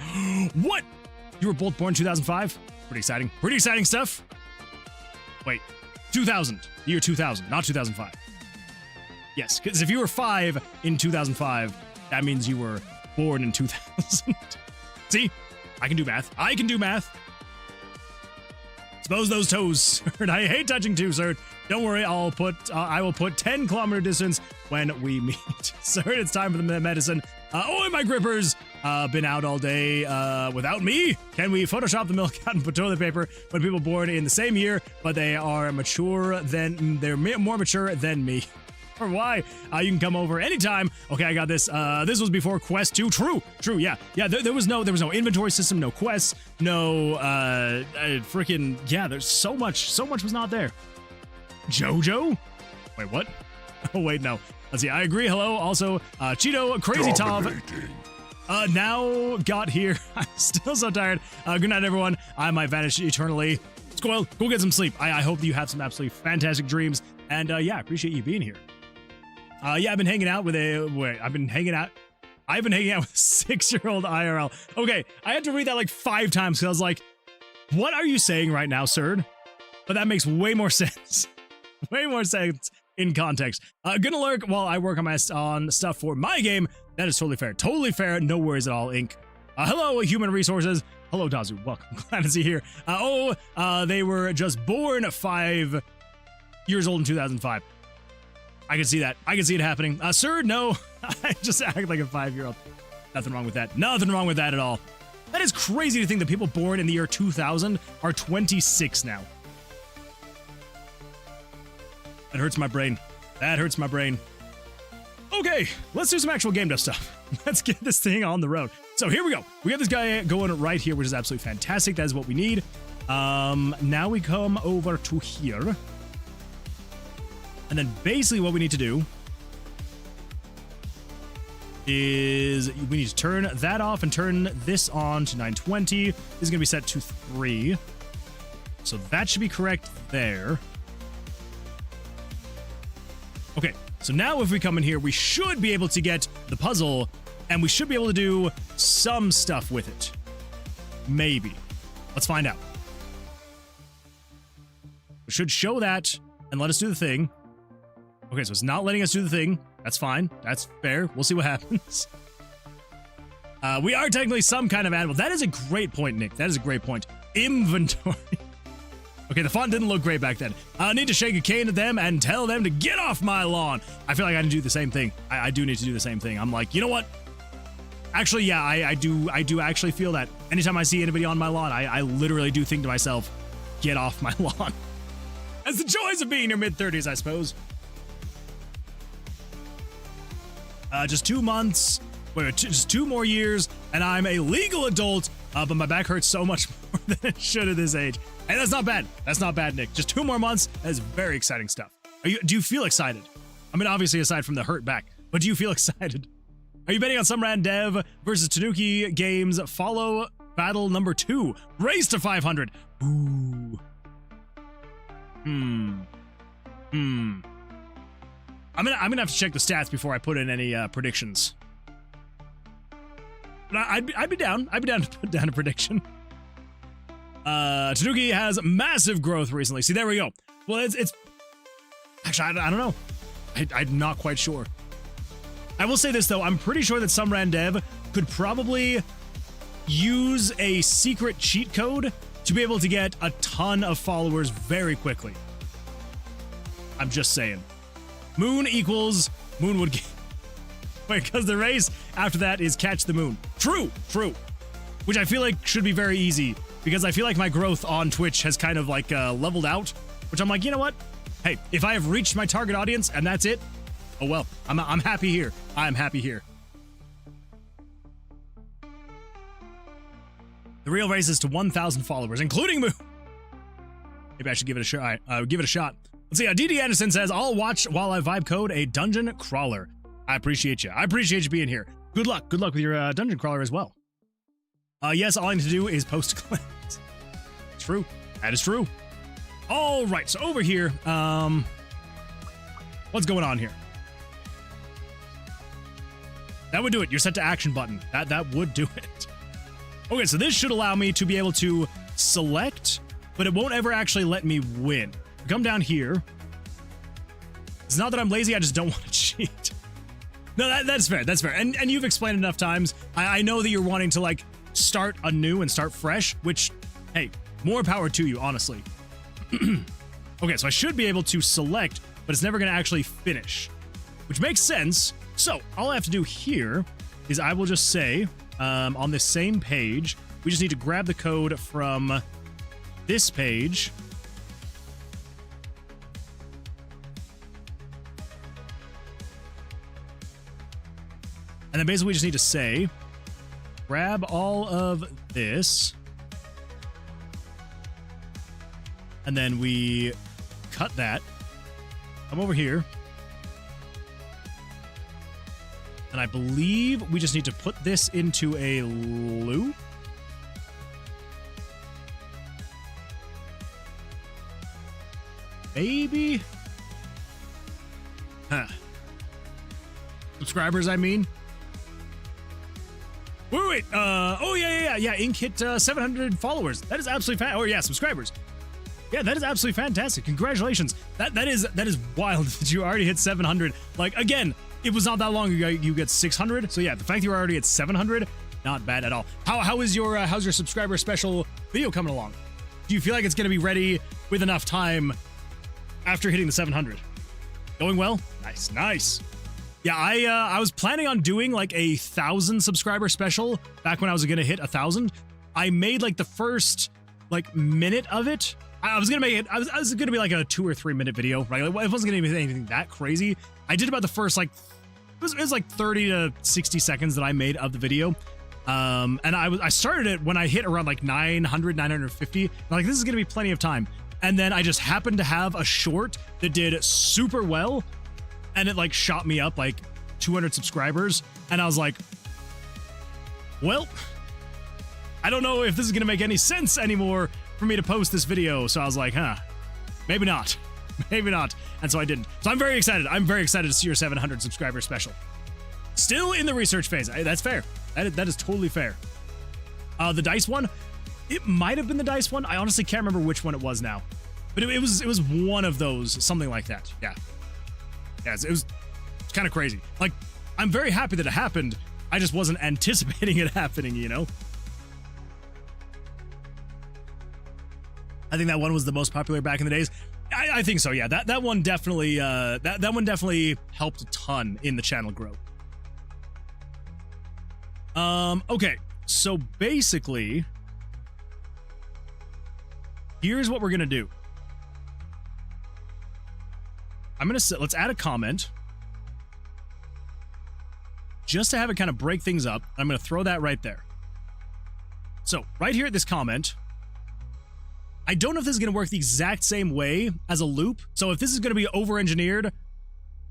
What? You were both born 2005? Pretty exciting. Pretty exciting stuff. Wait. 2000. The year 2000, not 2005. Yes, because if you were 5 in 2005, that means you were born in 2000. See? I can do math. I can do math. Suppose those toes, sir. I hate touching too, sir. Don't worry, I will put 10 kilometer distance when we meet. Sir, it's time for the medicine. Oh, and my grippers. Been out all day without me. Can we Photoshop the milk out and put toilet paper when people born in the same year, but they're more mature than me? Or why? You can come over anytime. Okay, I got this. This was before Quest 2. True. Yeah. There was no inventory system, no quests, no freaking yeah. There's so much was not there. Jojo? Wait, what? Oh wait, no. Let's see. I agree. Hello. Also, Cheeto, Crazy Tav. Now got here. I'm still so tired. Good night, everyone. I might vanish eternally. Squirrel, go get some sleep. I hope that you have some absolutely fantastic dreams. And yeah, I appreciate you being here. Yeah, I've been hanging out with a 6-year-old IRL. Okay, I had to read that like 5 times because I was like, what are you saying right now, sir? But that makes way more sense. Way more sense in context. Gonna lurk while I work on stuff for my game. That is totally fair. Totally fair. No worries at all, Inc. Hello, human resources. Hello, Dazu. Welcome. Glad to see you here. They were just born 5 years old in 2005. I can see that. I can see it happening. Sir, no. I just act like a 5-year-old. Nothing wrong with that. Nothing wrong with that at all. That is crazy to think that people born in the year 2000 are 26 now. That hurts my brain. That hurts my brain. Okay, let's do some actual game dev stuff. Let's get this thing on the road. So here we go. We got this guy going right here, which is absolutely fantastic. That is what we need. Now we come over to here. And then basically what we need to do is we need to turn that off and turn this on to 920. This is going to be set to 3. So that should be correct there. Okay, so now if we come in here, we should be able to get the puzzle, and we should be able to do some stuff with it. Maybe. Let's find out. We should show that and let us do the thing. Okay, so it's not letting us do the thing. That's fine. That's fair. We'll see what happens. We are technically some kind of animal. That is a great point, Nick. That is a great point. Inventory. Okay, the font didn't look great back then. I need to shake a cane at them and tell them to get off my lawn. I feel like I need to do the same thing. I do need to do the same thing. I'm like, you know what? Actually, yeah, I do actually feel that. Anytime I see anybody on my lawn, I literally do think to myself, get off my lawn. That's the joys of being in your mid-30s, I suppose. Just 2 months, just 2 more years, and I'm a legal adult, but my back hurts so much more than it should at this age. And that's not bad. That's not bad, Nick. Just 2 more months. That is very exciting stuff. Do you feel excited? I mean, obviously, aside from the hurt back, but do you feel excited? Are you betting on some random dev versus Tanuki Games Follow Battle number 2? Race to 500. Ooh. I'm gonna have to check the stats before I put in any predictions. But I'd be down. I'd be down to put down a prediction. Tanuki has massive growth recently. See, there we go. Well, it's actually, I don't know. I'm not quite sure. I will say this, though. I'm pretty sure that some random dev could probably use a secret cheat code to be able to get a ton of followers very quickly. I'm just saying. Moon equals Moonwood. Wait, because the race after that is catch the moon. True. Which I feel like should be very easy, because I feel like my growth on Twitch has kind of like leveled out, which I'm like, you know what? Hey, if I have reached my target audience and that's it, oh well, I'm happy here. I'm happy here. The real race is to 1,000 followers, including Moon. Maybe I should give it a shot. Let's see. DD Anderson says, "I'll watch while I vibe code a dungeon crawler." I appreciate you. I appreciate you being here. Good luck. Good luck with your dungeon crawler as well. Yes, all I need to do is post claims. True. That is true. All right. So over here, what's going on here? That would do it. You're set to action button. That would do it. Okay, so this should allow me to be able to select, but it won't ever actually let me win. Come down here. It's not that I'm lazy, I just don't want to cheat. No, that's fair. That's fair. And you've explained enough times. I know that you're wanting to like start anew and start fresh, which, hey, more power to you, honestly. Okay, so I should be able to select, but it's never going to actually finish, which makes sense. So all I have to do here is I will just say, on this same page, we just need to grab the code from this page. And then basically we just need to say, grab all of this. And then we cut that. Come over here. And I believe we just need to put this into a loop. Maybe? Huh. Subscribers, I mean. Wait. Oh, yeah. Ink hit 700 followers. That is absolutely fantastic. Oh, yeah, subscribers. Yeah, that is absolutely fantastic. Congratulations. That is wild that you already hit 700. Like, again, it was not that long ago you get 600. So, yeah, the fact that you're already at 700, Not bad at all. How is your how's your subscriber special video coming along? Do you feel like it's going to be ready with enough time after hitting the 700? Going well? Nice, nice. Yeah, I was planning on doing like 1,000 subscriber special back when I was going to hit 1,000. I made like the first like minute of it. I was going to make it, I was going to be like a 2 or 3 minute video, right? Like, it wasn't going to be anything that crazy. I did about the first like, it was like 30 to 60 seconds that I made of the video. And I started it when I hit around like 900, 950. I'm like, this is going to be plenty of time. And then I just happened to have a short that did super well. And it like shot me up like 200 subscribers. And I was like, well, I don't know if this is going to make any sense anymore for me to post this video. So I was like, maybe not. Maybe not. And so I didn't. So I'm very excited. I'm very excited to see your 700 subscriber special. Still in the research phase. That's fair. That is totally fair. The dice one, it might have been the dice one. I honestly can't remember which one it was now. But it was one of those, something like that. Yeah. Yeah, it was kind of crazy. Like, I'm very happy that it happened. I just wasn't anticipating it happening, you know? I think that one was the most popular back in the days. I think so, yeah. That one definitely that one definitely helped a ton in the channel growth. Okay. So basically, here's what we're gonna do. Let's add a comment just to have it kind of break things up. I'm going to throw that right there. So right here at this comment, I don't know if this is going to work the exact same way as a loop. So if this is going to be over-engineered,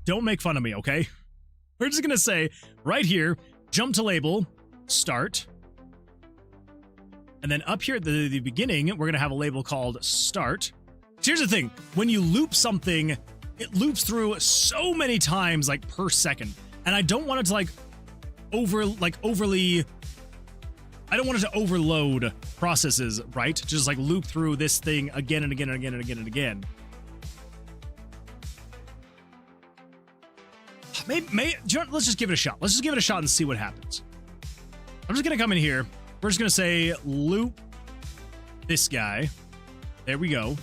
don't make fun of me, okay? We're just going to say right here, jump to label, start. And then up here at the beginning, we're going to have a label called start. Here's the thing. When you loop something, it loops through so many times, like per second. And I don't want it to overly, I don't want it to overload processes, right? Just like loop through this thing again and again and again and again and again. Let's just give it a shot. Let's just give it a shot and see what happens. I'm just going to come in here. We're just going to say loop this guy. There we go.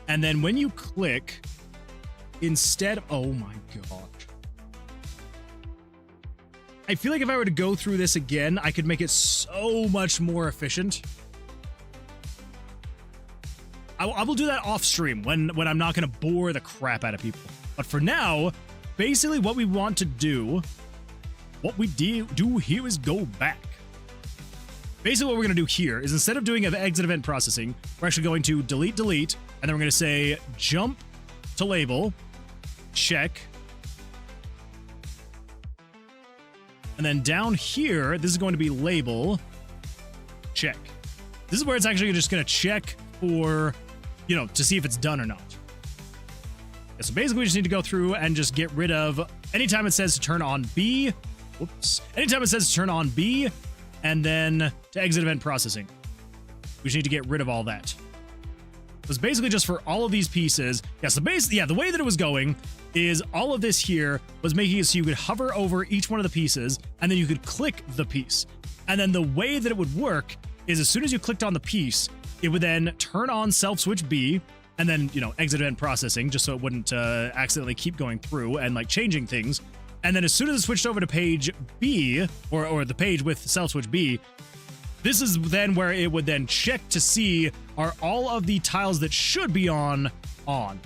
And then when you click, instead of, oh my gosh. I feel like if I were to go through this again, I could make it so much more efficient. I will do that off stream when I'm not going to bore the crap out of people. But for now, basically what we want to do, what we do here is go back. Basically what we're going to do here is instead of doing an exit event processing, we're actually going to delete, and then we're going to say jump to label, check. And then down here, this is going to be label, check. This is where it's actually just going to check for, you know, to see if it's done or not. Yeah, so basically we just need to go through and just get rid of anytime it says to turn on B. Whoops. Anytime it says to turn on B, and then to exit event processing. We just need to get rid of all that. It was basically just for all of these pieces. Yeah, so basically, yeah, the way that it was going is all of this here was making it so you could hover over each one of the pieces, and then you could click the piece. And then the way that it would work is as soon as you clicked on the piece, it would then turn on self-switch B, and then, you know, exit event processing, just so it wouldn't accidentally keep going through and, like, changing things. And then as soon as it switched over to page B, or the page with self-switch B, this is then where it would then check to see, are all of the tiles that should be on? And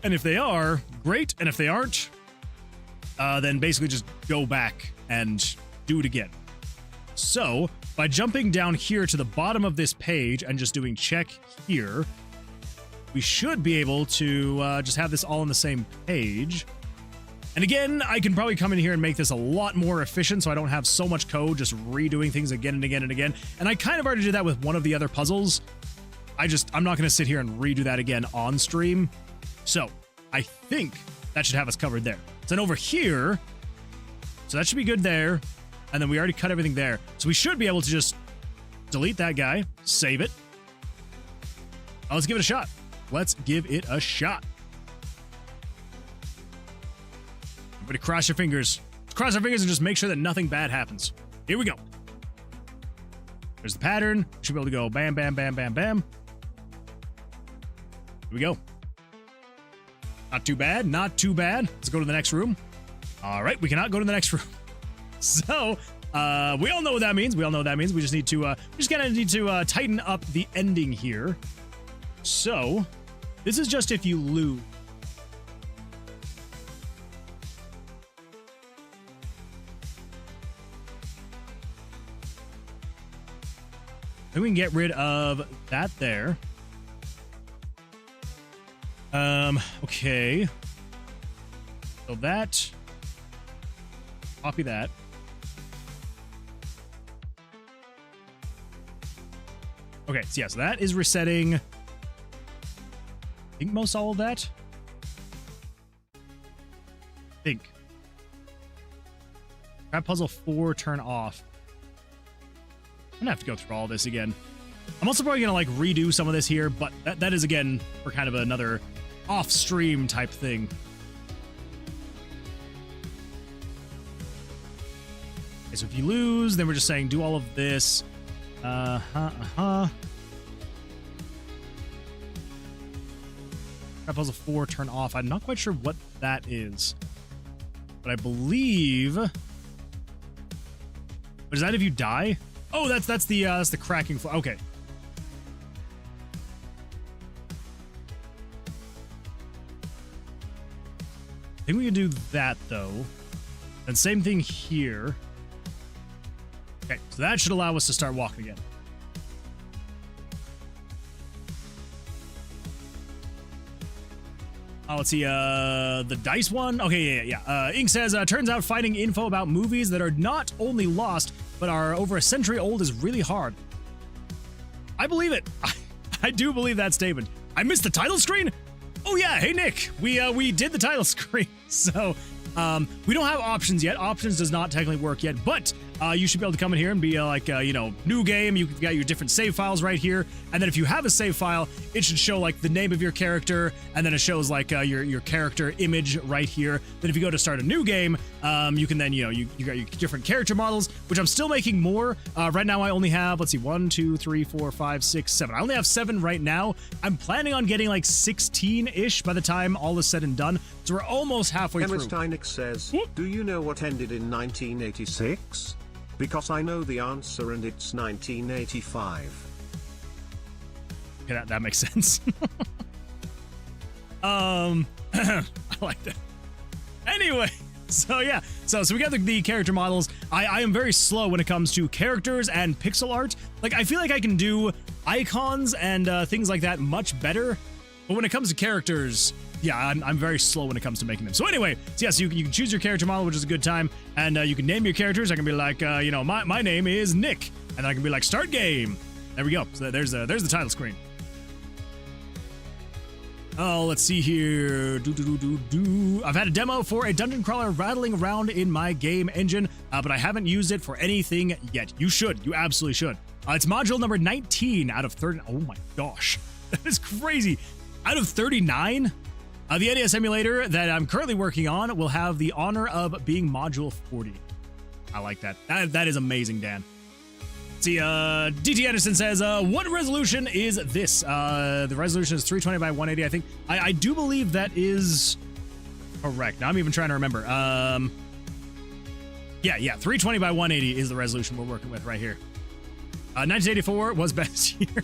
if they are, great. And if they aren't, then basically just go back and do it again. So by jumping down here to the bottom of this page and just doing check here, we should be able to just have this all on the same page. And again, I can probably come in here and make this a lot more efficient so I don't have so much code just redoing things again and again and again. And I kind of already did that with one of the other puzzles. I'm not going to sit here and redo that again on stream. So I think that should have us covered there. So then over here, so that should be good there. And then we already cut everything there. So we should be able to just delete that guy, save it. Oh, let's give it a shot. Let's give it a shot. Everybody cross your fingers. cross our fingers and just make sure that nothing bad happens. Here we go. There's the pattern. Should be able to go bam, bam, bam, bam, bam. Here we go. Not too bad. Not too bad. Let's go to the next room. All right, we cannot go to the next room. So, we all know what that means. We all know what that means. We just need to, tighten up the ending here. So, this is just if you lose. Then we can get rid of that there. Okay. So that, copy that. Okay, so yeah, so that is resetting, I think most all of that. I think. Trap puzzle 4 turn off. I'm gonna have to go through all this again. I'm also probably gonna like redo some of this here, but that is again for kind of another off-stream type thing. Okay, so if you lose, then we're just saying do all of this. Trap puzzle 4 turn off. I'm not quite sure what that is, but I believe. But is that if you die? Oh, that's the cracking floor. Okay. I think we can do that though. And same thing here. Okay, so that should allow us to start walking again. Oh, let's see, the dice one? Okay, yeah. Ink says, turns out finding info about movies that are not only lost, but are over a century old is really hard. I believe it. I do believe that statement. I missed the title screen? Oh yeah, hey Nick, we did the title screen. So, we don't have options yet. Options does not technically work yet, but you should be able to come in here and be like, new game. You've got your different save files right here. And then if you have a save file, it should show like the name of your character. And then it shows like your character image right here. Then if you go to start a new game, you can then, you got your different character models, which I'm still making more. Right now I only have, let's see, 1, 2, 3, 4, 5, 6, 7. I only have 7 right now. I'm planning on getting like 16-ish by the time all is said and done. So we're almost halfway through. Steinik says, do you know what ended in 1986? Because I know the answer and it's 1985. Okay, that makes sense. I like that. Anyway, so yeah, so we got the character models. I am very slow when it comes to characters and pixel art. Like, I feel like I can do icons and things like that much better, but when it comes to characters, yeah, I'm very slow when it comes to making them. So anyway, so yeah, so you can choose your character model, which is a good time, and you can name your characters. I can be like, my name is Nick, and I can be like, start game. There we go. So there's the title screen. Oh, let's see here. I've had a demo for a dungeon crawler rattling around in my game engine, but I haven't used it for anything yet. You should. You absolutely should. It's module number 19 out of 30. Oh my gosh, that is crazy. Out of 39. The NES emulator that I'm currently working on will have the honor of being module 40. I like that. That is amazing, Dan. See, DT Anderson says, what resolution is this? The resolution is 320 by 180, I think. I do believe that is correct. Now I'm even trying to remember. Yeah, 320 by 180 is the resolution we're working with right here. 1984 was best year.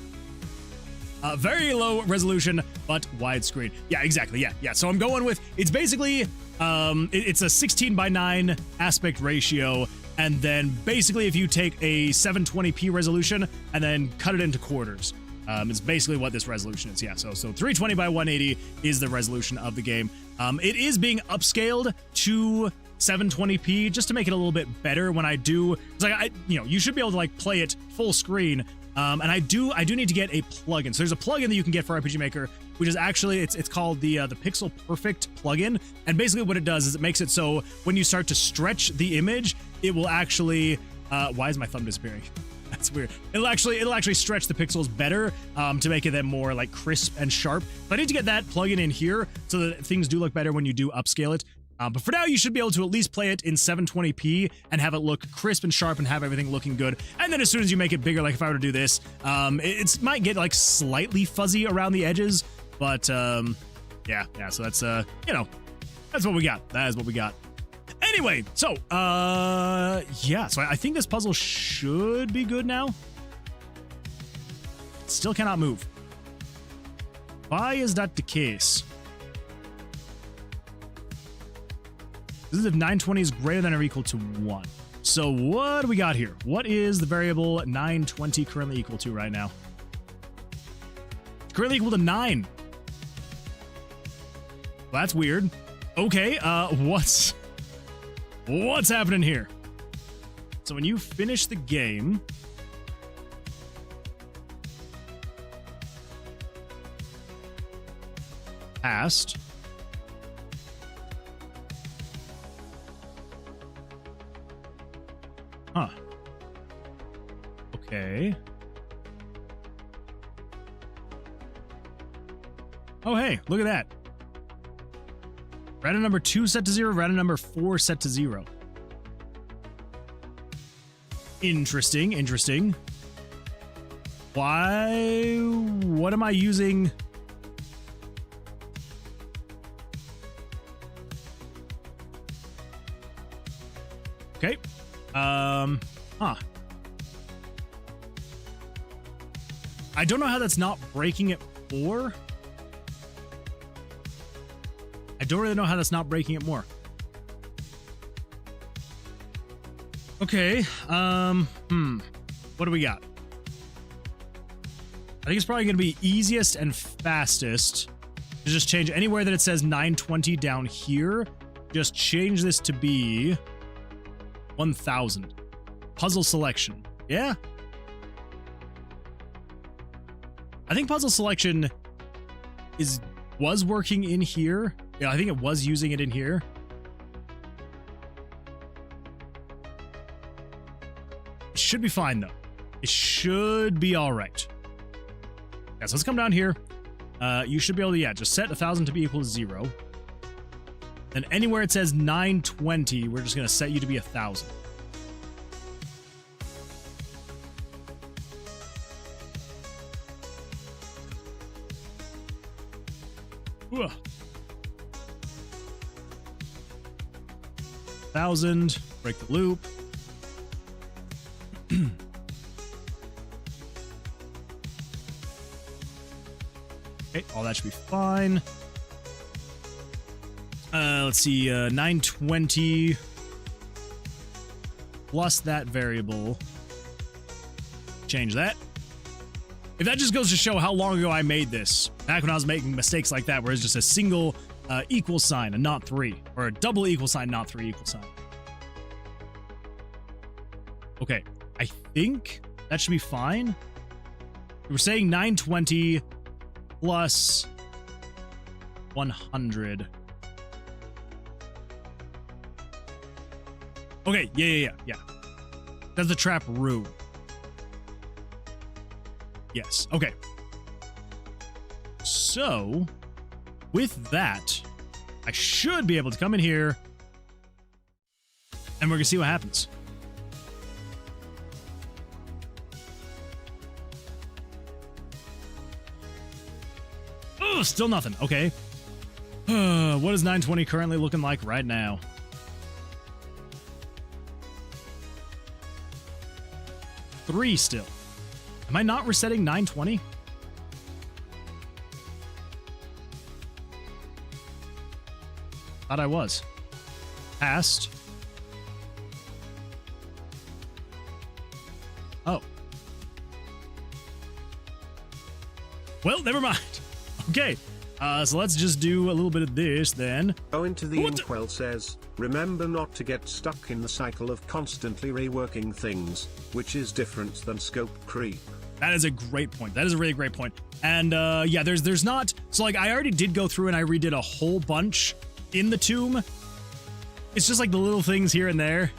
Very low resolution, but widescreen. Yeah, exactly. Yeah. So I'm going with, it's basically, it's a 16 by 9 aspect ratio. And then basically if you take a 720p resolution and then cut it into quarters, it's basically what this resolution is. Yeah. So 320 by 180 is the resolution of the game. It is being upscaled to 720p just to make it a little bit better when I do. It's like, you should be able to like play it full screen. And I do need to get a plugin. So there's a plugin that you can get for RPG Maker, which is actually, it's called the Pixel Perfect plugin. And basically what it does is it makes it so when you start to stretch the image, it will actually, why is my thumb disappearing? That's weird. It'll actually stretch the pixels better to make it then more like crisp and sharp. But I need to get that plugin in here so that things do look better when you do upscale it. But for now, you should be able to at least play it in 720p and have it look crisp and sharp and have everything looking good. And then as soon as you make it bigger, like if I were to do this, it might get like slightly fuzzy around the edges. But yeah. So that's that's what we got. That is what we got. Anyway, so yeah. So I think this puzzle should be good now. Still cannot move. Why is that the case? This is if 920 is greater than or equal to 1. So what do we got here? What is the variable 920 currently equal to right now? It's currently equal to 9. Well, that's weird. Okay, what's happening here? So when you finish the game, past, huh. Okay. Oh, hey, look at that. Random number 2 set to 0, random number 4 set to 0. Interesting. Why? What am I using? Okay. Huh. I don't know how that's not breaking it 4. I don't really know how that's not breaking it more. Okay. What do we got? I think it's probably going to be easiest and fastest to just change anywhere that it says 920 down here. Just change this to be 1000. Puzzle selection. Yeah. I think puzzle selection was working in here. Yeah, I think it was using it in here. It should be fine, though. It should be all right. Yeah, so let's come down here. You should be able to, yeah, just set 1000 to be equal to 0. Then anywhere it says 920, we're just going to set you to be 1000. Ugh. 1000, break the loop. Okay, all that should be fine. Let's see, 920 plus that variable. Change that. If that just goes to show how long ago I made this, back when I was making mistakes like that, where it's just a single equal sign and not 3, or a double equal sign, not 3 equal sign. Okay, I think that should be fine. We're saying 920 plus 100. Okay, yeah. That's the trap room. Yes, okay. So, with that, I should be able to come in here, and we're gonna see what happens. Oh, still nothing. Okay. What is 920 currently looking like right now? Three still. Am I not resetting 920? Thought I was. Past. Oh. Well, never mind. Okay. So let's just do a little bit of this then. Go into the inkwell says, remember not to get stuck in the cycle of constantly reworking things, which is different than scope creep. That is a great point. That is a really great point. And yeah, there's not, so like I already did go through and I redid a whole bunch in the tomb. It's just like the little things here and there.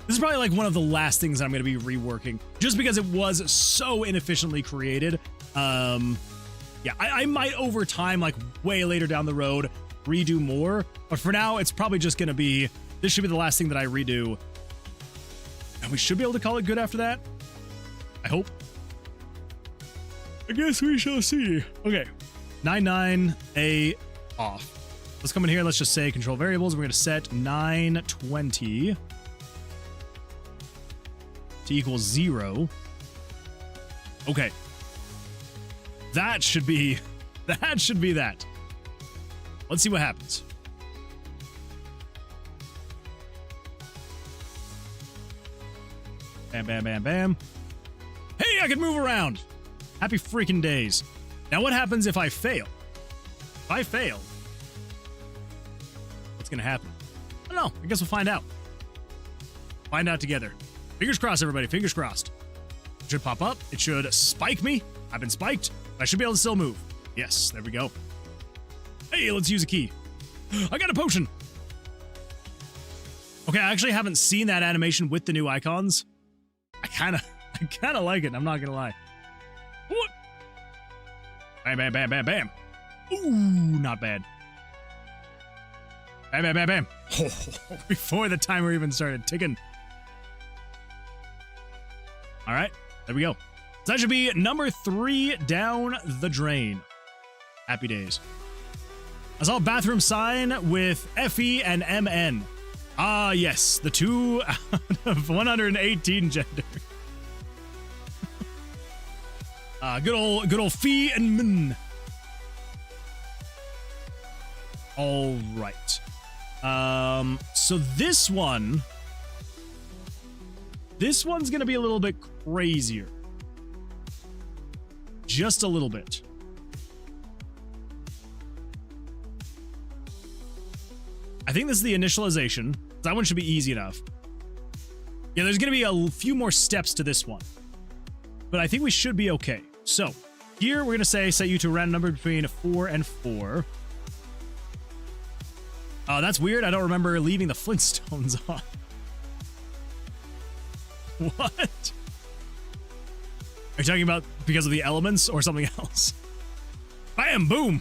This is probably like one of the last things I'm going to be reworking, just because it was so inefficiently created. Yeah, I might over time, like way later down the road, redo more. But for now, it's probably just going to be, this should be the last thing that I redo. And we should be able to call it good after that. I hope. I guess we shall see. Okay. 99A off. Let's come in here. Let's just say control variables. We're going to set 920 to equal 0. Okay. That should be that. Let's see what happens. Bam, bam, bam, bam. Hey, I can move around. Happy freaking days. Now what happens if I fail? If I fail, what's going to happen? I don't know. I guess we'll find out. Find out together. Fingers crossed, everybody. Fingers crossed. It should pop up. It should spike me. I've been spiked. I should be able to still move. Yes, there we go. Hey, let's use a key. I got a potion. Okay, I actually haven't seen that animation with the new icons. I kind of like it. I'm not gonna lie. What? Bam, bam, bam, bam, bam. Ooh, not bad. Bam, bam, bam, bam. Oh, before the timer even started ticking. All right, there we go. So that should be number 3 down the drain. Happy days. I saw a bathroom sign with FE and MN. Ah, yes, the 2 out of 118 gender. Good old Fee and Min. All right. So this one's gonna be a little bit crazier. Just a little bit. I think this is the initialization. That one should be easy enough. Yeah, there's going to be a few more steps to this one. But I think we should be okay. So, here we're going to say set you to a random number between 4 and 4. That's weird. I don't remember leaving the Flintstones on. What? Are you talking about because of the elements or something else? Bam! Boom!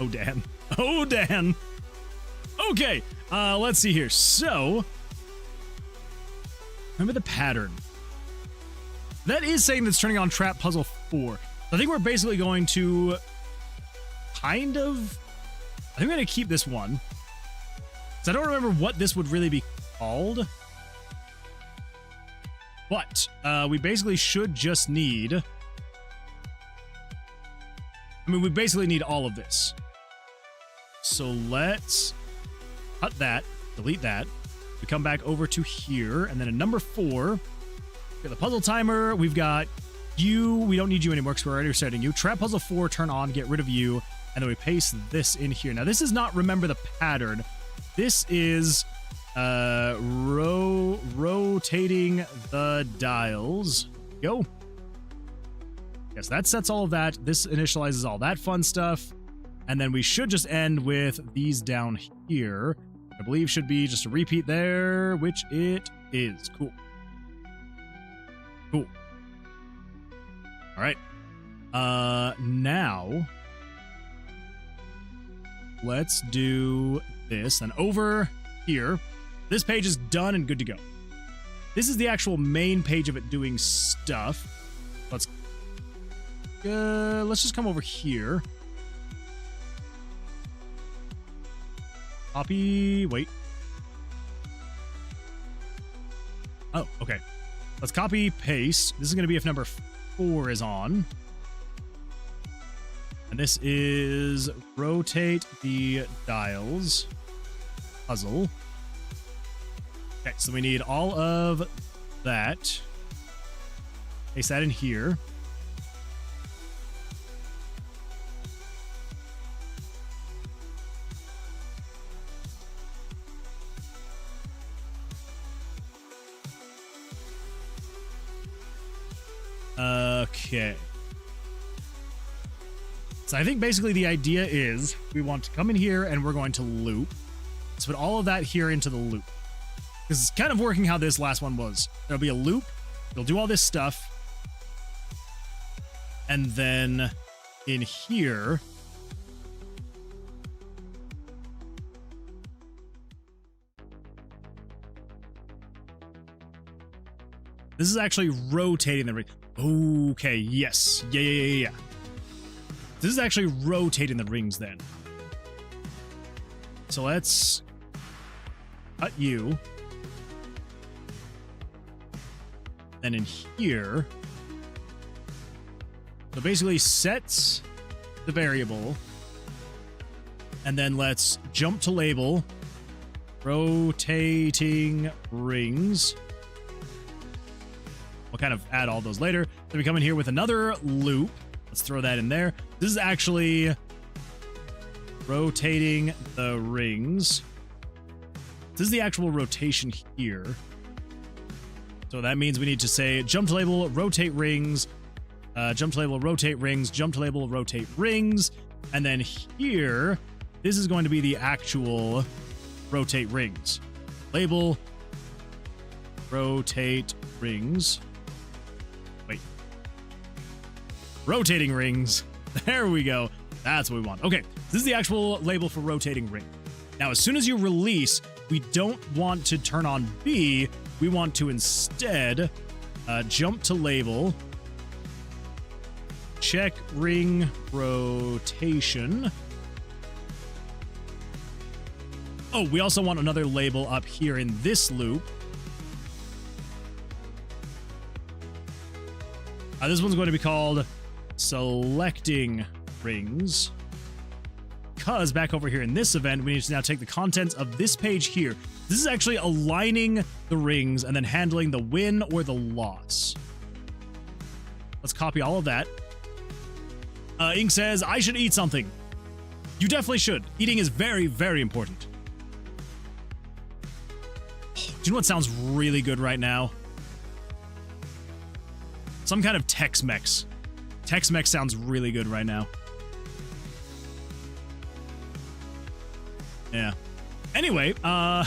Oh, Dan. Oh, Dan. Okay, let's see here. So, remember the pattern. That is saying that's turning on Trap Puzzle 4. I think we're basically going to I think we're going to keep this one. So I don't remember what this would really be called. But we basically should just need... we basically need all of this. So let's cut that, delete that. We come back over to here, and then at number 4, we got the puzzle timer. We've got you. We don't need you anymore because we're already setting you. Trap Puzzle 4, turn on, get rid of you, and then we paste this in here. Now, this is not remember the pattern. This is rotating the dials. Go. Yes, that sets all of that. This initializes all that fun stuff. And then we should just end with these down here. I believe should be just a repeat there, which it is. Cool. Cool. All right. Now, let's do this. And over here, this page is done and good to go. This is the actual main page of it doing stuff. Let's just come over here. Copy, wait. Oh, okay. Let's copy, paste. This is going to be if number 4 is on. And this is rotate the dials puzzle. Okay, so we need all of that. Paste that in here. Okay. So I think basically the idea is we want to come in here and we're going to loop. Let's put all of that here into the loop. This is kind of working how this last one was. There'll be a loop. It'll do all this stuff. And then in here, this is actually rotating the ring. Okay, yes. Yeah. This is actually rotating the rings then. So let's cut you. Then in here, so basically sets the variable, and then let's jump to label, rotating rings. We'll kind of add all those later. Then we come in here with another loop. Let's throw that in there. This is actually rotating the rings. This is the actual rotation here. So that means we need to say jump to label, rotate rings, jump to label, rotate rings, jump to label, rotate rings. And then here, this is going to be the actual rotate rings. Label, rotate rings. Wait. Rotating rings. There we go. That's what we want. Okay, this is the actual label for rotating ring. Now, as soon as you release, we don't want to turn on B. We want to instead jump to label, check ring rotation. Oh, we also want another label up here in this loop. This one's going to be called selecting rings. Because back over here in this event, we need to now take the contents of this page here. This is actually aligning the rings and then handling the win or the loss. Let's copy all of that. Ink says, I should eat something. You definitely should. Eating is very, very important. Do you know what sounds really good right now? Some kind of Tex-Mex. Tex-Mex sounds really good right now. Yeah. Anyway, yeah,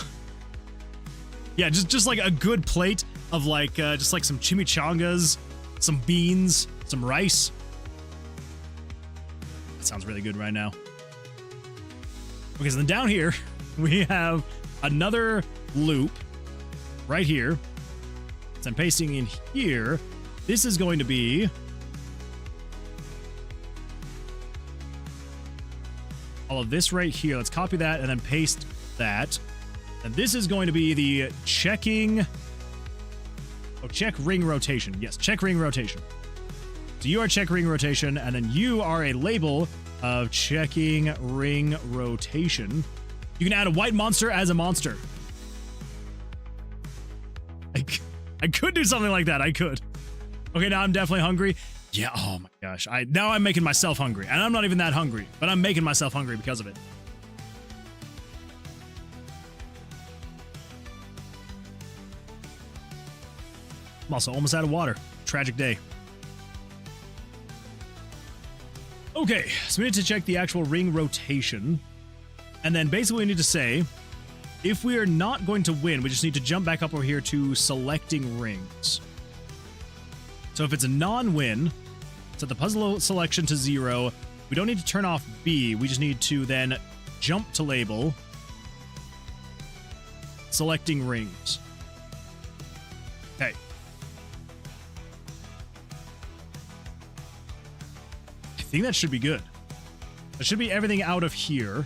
just like a good plate of like, just like some chimichangas, some beans, some rice. That sounds really good right now. Okay, so then down here, we have another loop right here. So I'm pasting in here. This is going to be all of this right here. Let's copy that and then paste that. And this is going to be the checking. Oh, check ring rotation. Yes, check ring rotation. So you are check ring rotation, and then you are a label of checking ring rotation. You can add a white monster as a monster. I could do something like that. I could. Okay, now I'm definitely hungry. Yeah, oh my gosh. Now I'm making myself hungry. And I'm not even that hungry, but I'm making myself hungry because of it. I'm also almost out of water. Tragic day. Okay, so we need to check the actual ring rotation. And then basically we need to say, if we are not going to win, we just need to jump back up over here to selecting rings. So if it's a non-win, set the puzzle selection to 0. We don't need to turn off B. We just need to then jump to label, selecting rings. Okay. I think that should be good. That should be everything out of here.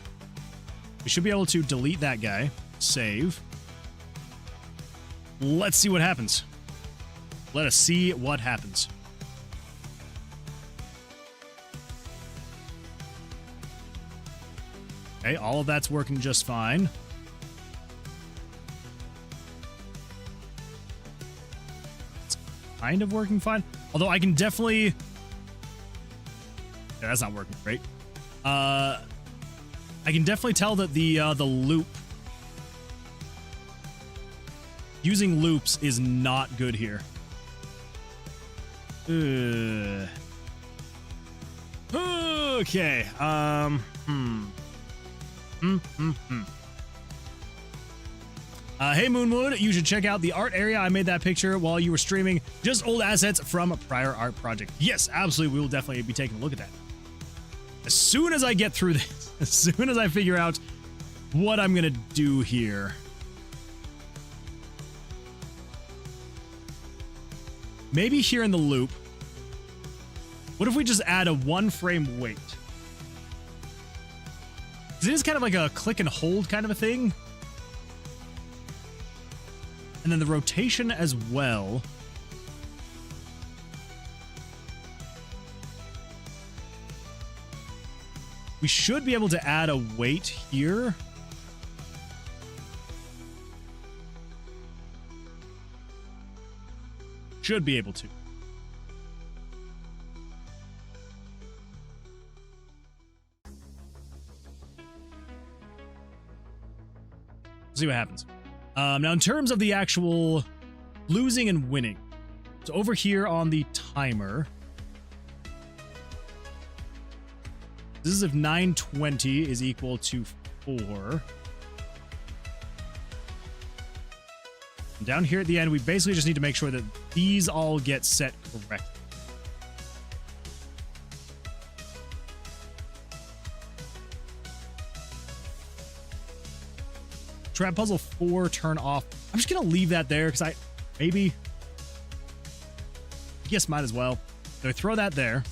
We should be able to delete that guy. Save. Let's see what happens. Let us see what happens. Okay, all of that's working just fine. It's kind of working fine. Although I can definitely... Yeah, that's not working great. I can definitely tell that the loop... Using loops is not good here. Okay. Hey Moonwood, you should check out the art area. I made that picture while you were streaming. Just old assets from a prior art project. Yes, absolutely. We will definitely be taking a look at that. As soon as I get through this, as soon as I figure out what I'm going to do here. Maybe here in the loop. What if we just add a 1 frame wait? It is kind of like a click and hold kind of a thing. And then the rotation as well. We should be able to add a wait here. Should be able to. See what happens. Now, in terms of the actual losing and winning, so over here on the timer, this is if 920 is equal to 4. And down here at the end, we basically just need to make sure that these all get set correctly. Trap puzzle 4 turn off. I'm just gonna leave that there because yes, might as well. So throw that there.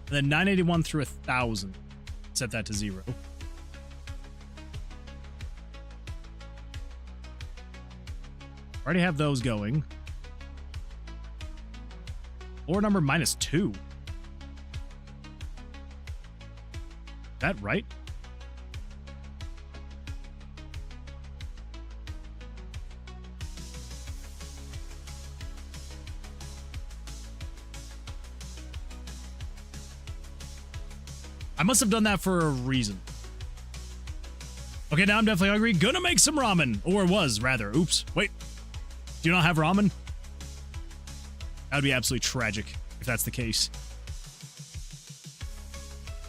And then 981 through 1,000. Set that to 0. Already have those going. Floor number -2. Is that right? I must have done that for a reason. Okay, now I'm definitely hungry. Gonna make some ramen. Or was, rather. Oops. Wait. Do you not have ramen? That would be absolutely tragic if that's the case.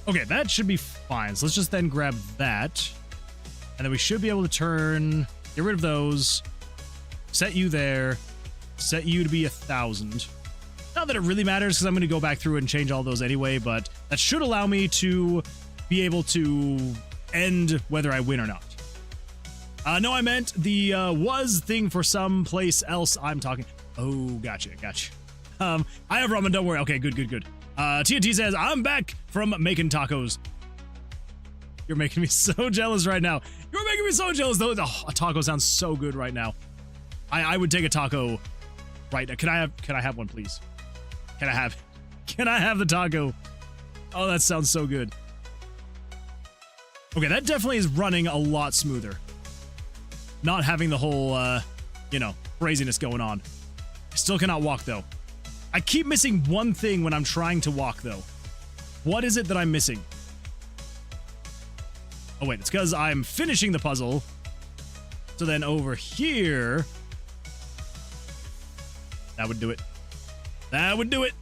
Okay, that should be fine. So let's just then grab that. And then we should be able to get rid of those. Set you there. Set you to be 1,000. Not that it really matters because I'm going to go back through and change all those anyway, but that should allow me to be able to end whether I win or not. No, I meant the was thing for some place else I'm talking. Oh, gotcha. I have ramen, don't worry. Okay, good. TNT says, I'm back from making tacos. You're making me so jealous right now. You're making me so jealous, though. Oh, a taco sounds so good right now. I would take a taco right now. Can I have one, please? Can I have the taco? Oh, that sounds so good. Okay, that definitely is running a lot smoother. Not having the whole, craziness going on. I still cannot walk, though. I keep missing one thing when I'm trying to walk, though. What is it that I'm missing? Oh, wait, it's because I'm finishing the puzzle. So then over here... That would do it.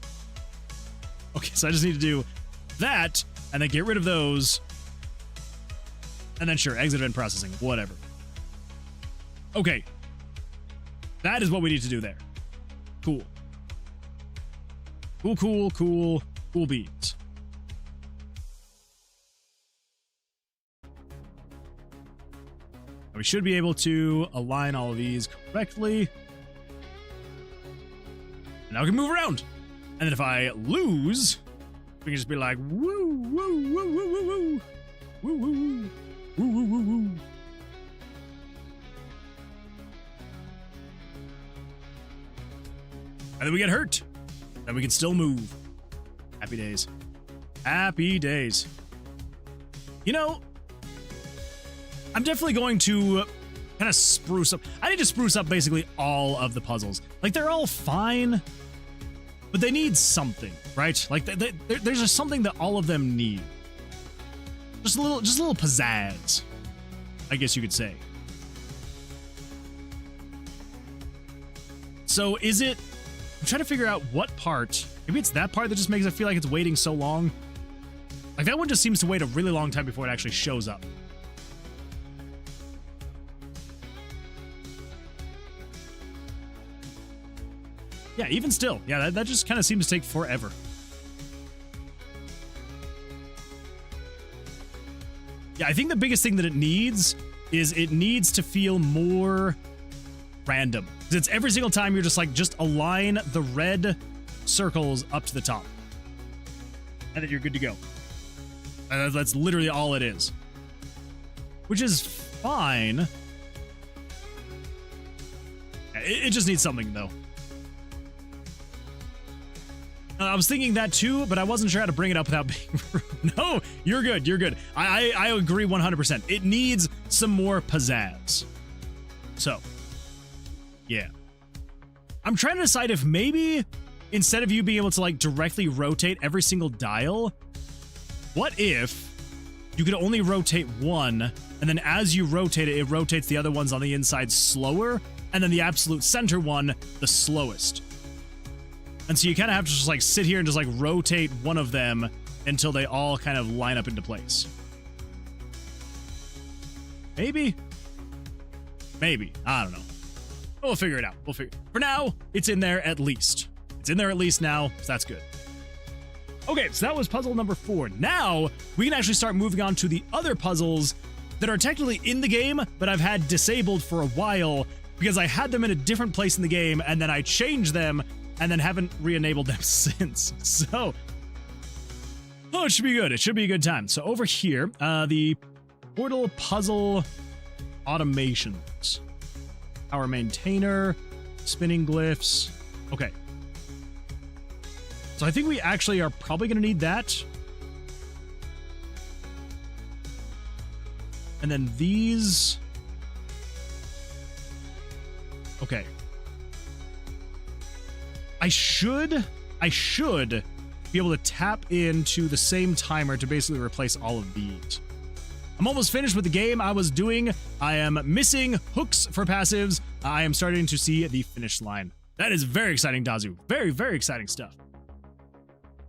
Okay, so I just need to do that, and then get rid of those. And then sure, exit event processing, whatever. Okay. That is what we need to do there. Cool. Cool beans. We should be able to align all of these correctly. And now we can move around. And then if I lose, we can just be like, woo, woo, woo, woo, woo, woo. Woo, woo, woo. Woo, woo, woo, woo. And then we get hurt. Then we can still move. Happy days. Happy days. You know, I'm definitely going to kind of spruce up. I need to spruce up basically all of the puzzles. Like, they're all fine, but they need something, right? Like, there's just something that all of them need. Just a little pizzazz, I guess you could say. So is it... I'm trying to figure out what part... Maybe it's that part that just makes it feel like it's waiting so long. Like, that one just seems to wait a really long time before it actually shows up. Yeah, even still. Yeah, that just kind of seems to take forever. Yeah, I think the biggest thing that it needs is it needs to feel more random. Because it's every single time you're just align the red circles up to the top. And then you're good to go. And that's literally all it is. Which is fine. It just needs something, though. I was thinking that too, but I wasn't sure how to bring it up without being rude. No, you're good. You're good. I agree 100%. It needs some more pizzazz. So, yeah. I'm trying to decide if maybe instead of you being able to like directly rotate every single dial, what if you could only rotate one, and then as you rotate it, it rotates the other ones on the inside slower, and then the absolute center one, the slowest. And so you kind of have to just like sit here and just like rotate one of them until they all kind of line up into place. Maybe. I don't know. We'll figure it out. For now, it's in there at least. It's in there at least now, so that's good. Okay, so that was puzzle number 4. Now, we can actually start moving on to the other puzzles that are technically in the game, but I've had disabled for a while because I had them in a different place in the game, and then I changed them, and then haven't re-enabled them since. So, it should be good. It should be a good time. So over here, the portal puzzle automations. Power maintainer, spinning glyphs. Okay. So I think we actually are probably going to need that. And then these. Okay. I should be able to tap into the same timer to basically replace all of these. I'm almost finished with the game I was doing. I am missing hooks for passives. I am starting to see the finish line. That is very exciting, Dazu. Very, very exciting stuff.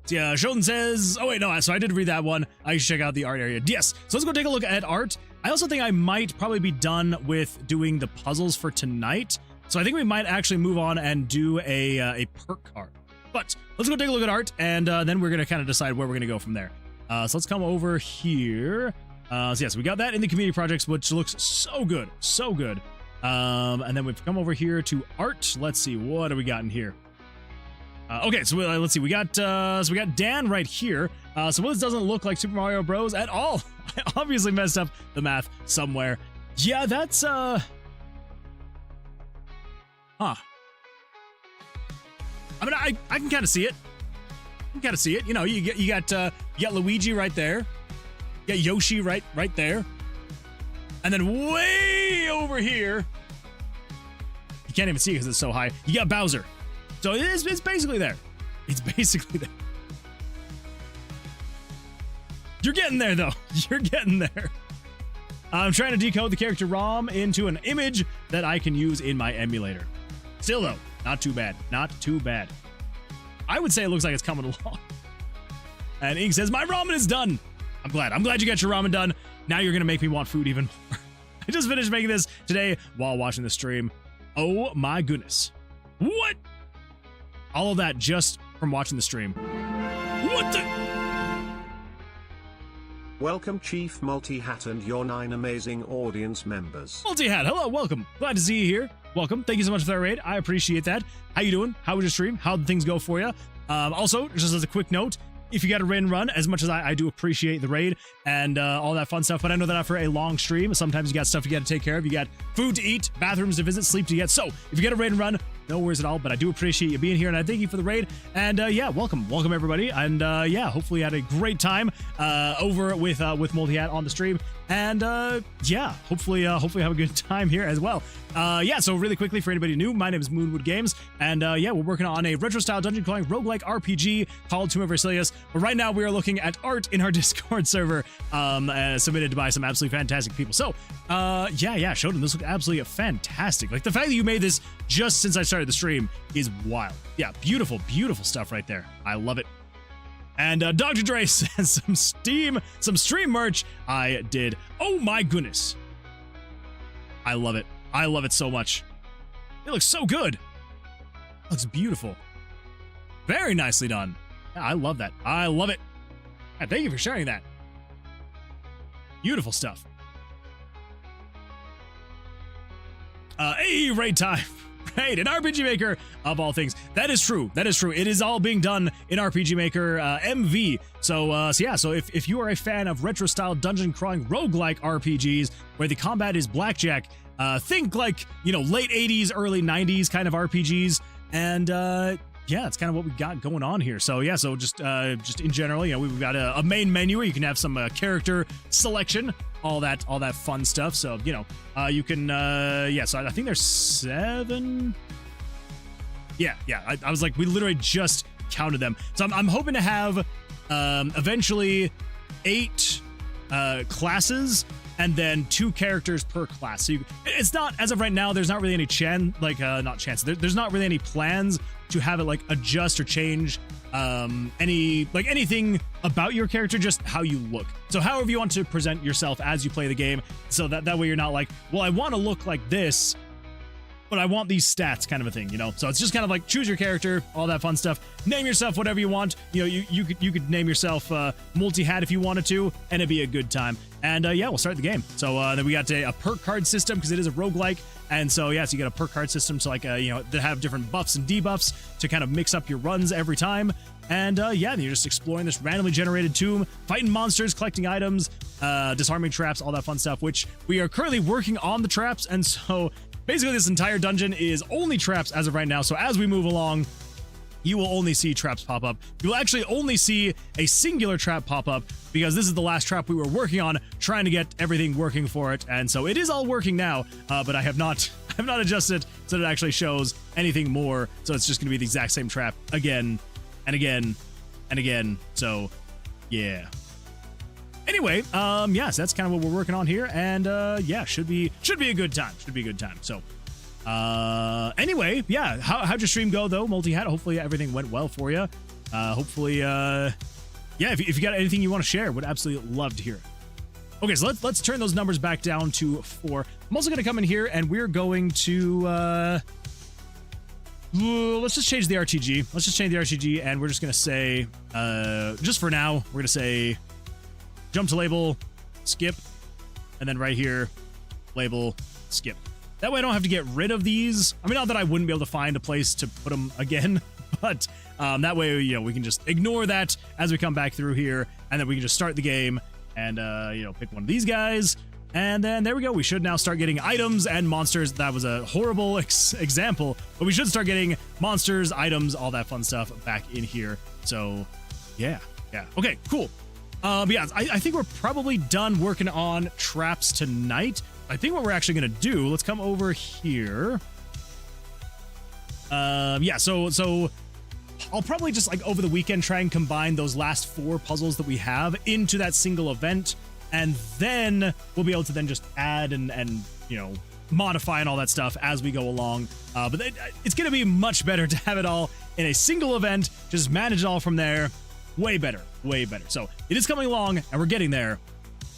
So yeah, Shoten says, oh wait, no, so I did read that one. I should check out the art area. Yes, so let's go take a look at art. I also think I might probably be done with doing the puzzles for tonight. So I think we might actually move on and do a perk card. But let's go take a look at art, and then we're going to kind of decide where we're going to go from there. So let's come over here. So yes, we got that in the community projects, which looks so good, so good. And then we've come over here to art. Let's see, what do we got in here? Okay, so let's see. We got Dan right here. So this doesn't look like Super Mario Bros. At all. I obviously messed up the math somewhere. Yeah, that's Huh. I mean, I can kind of see it. You know, you got Luigi right there. You got Yoshi right there. And then way over here, you can't even see it because it's so high. You got Bowser. So it's basically there. It's basically there. You're getting there, though. You're getting there. I'm trying to decode the character ROM into an image that I can use in my emulator. Still, though, not too bad. Not too bad. I would say it looks like it's coming along. And Ink says, my ramen is done. I'm glad you got your ramen done. Now you're going to make me want food even more. I just finished making this today while watching the stream. Oh my goodness. What? All of that just from watching the stream. What the? Welcome Chief Multi-Hat and your 9 amazing audience members. Multi-Hat, hello, welcome. Glad to see you here. Welcome. Thank you so much for that raid. I appreciate that. How you doing? How was your stream? How'd things go for you? Also, just as a quick note, if you got a raid and run, as much as I do appreciate the raid and all that fun stuff, but I know that after a long stream, sometimes you got stuff you got to take care of. You got food to eat, bathrooms to visit, sleep to get. So if you get a raid and run, no worries at all, but I do appreciate you being here, and I thank you for the raid. And yeah, welcome everybody. And yeah, hopefully you had a great time over with Multi-Hat on the stream. And yeah, hopefully have a good time here as well. Yeah, so really quickly for anybody new, my name is Moonwood Games, and yeah, we're working on a retro-style dungeon crawling roguelike RPG called Tomb of Vercilias. But right now we are looking at art in our Discord server, submitted by some absolutely fantastic people. So yeah, Shoten, this looked absolutely fantastic. Like the fact that you made this just since I started the stream is wild. Yeah, beautiful stuff right there. I love it. And Dr. Dre says some stream merch. I did. Oh my goodness. I love it. I love it so much. It looks so good. Looks beautiful. Very nicely done. Yeah, I love that. I love it. Yeah, thank you for sharing that. Beautiful stuff. Hey, raid time. Right, an RPG Maker of all things. That is true. That is true. It is all being done in RPG Maker MV. So if you are a fan of retro-style dungeon crawling roguelike RPGs where the combat is blackjack, think like, late 80s, early 90s kind of RPGs. And yeah, it's kind of what we got going on here. So yeah, so just in general, we've got a main menu where you can have some character selection, all that fun stuff. So you can so I think there's 7. Yeah, I was like, we literally just counted them. So I'm hoping to have eventually 8 classes and then 2 characters per class. So it's not, as of right now, there's not really any there's not really any plans to have it like adjust or change anything about your character, just how you look. So however you want to present yourself as you play the game, so that way you're not like, well, I want to look like this, but I want these stats, kind of a thing, So it's just kind of like choose your character, all that fun stuff. Name yourself whatever you want. You could name yourself Multi-Hat if you wanted to, and it'd be a good time. And yeah, we'll start the game. So then we got a perk card system because it is a roguelike. And so yeah, so you got a perk card system to to have different buffs and debuffs to kind of mix up your runs every time. And yeah, you're just exploring this randomly generated tomb, fighting monsters, collecting items, disarming traps, all that fun stuff, which we are currently working on the traps. And so basically this entire dungeon is only traps as of right now. So as we move along, you will only see traps pop up. You will actually only see a singular trap pop up because this is the last trap we were working on, trying to get everything working for it. And so it is all working now, but I have not adjusted so that it actually shows anything more. So it's just going to be the exact same trap again and again and again. So yeah. Anyway, yes, that's kind of what we're working on here. And yeah, should be a good time. Should be a good time. So anyway, yeah, how'd your stream go though, Multi-Hat? Hopefully everything went well for you. Hopefully, yeah, if you got anything you want to share, would absolutely love to hear it. Okay, so let's turn those numbers back down to 4. I'm also going to come in here and we're going to, let's just change the RTG. Let's just change the RTG and we're just going to say, just for now, we're going to say jump to label, skip, and then right here, label, skip. That way I don't have to get rid of these. I mean, not that I wouldn't be able to find a place to put them again, but that way, we can just ignore that as we come back through here, and then we can just start the game and, pick one of these guys. And then there we go. We should now start getting items and monsters. That was a horrible example, but we should start getting monsters, items, all that fun stuff back in here. So yeah. Okay, cool. But yeah, I think we're probably done working on traps tonight. I think what we're actually going to do, let's come over here. Yeah, so I'll probably just over the weekend try and combine those last 4 puzzles that we have into that single event. And then we'll be able to then just add and modify and all that stuff as we go along. But it's going to be much better to have it all in a single event, just manage it all from there. Way better. So it is coming along and we're getting there,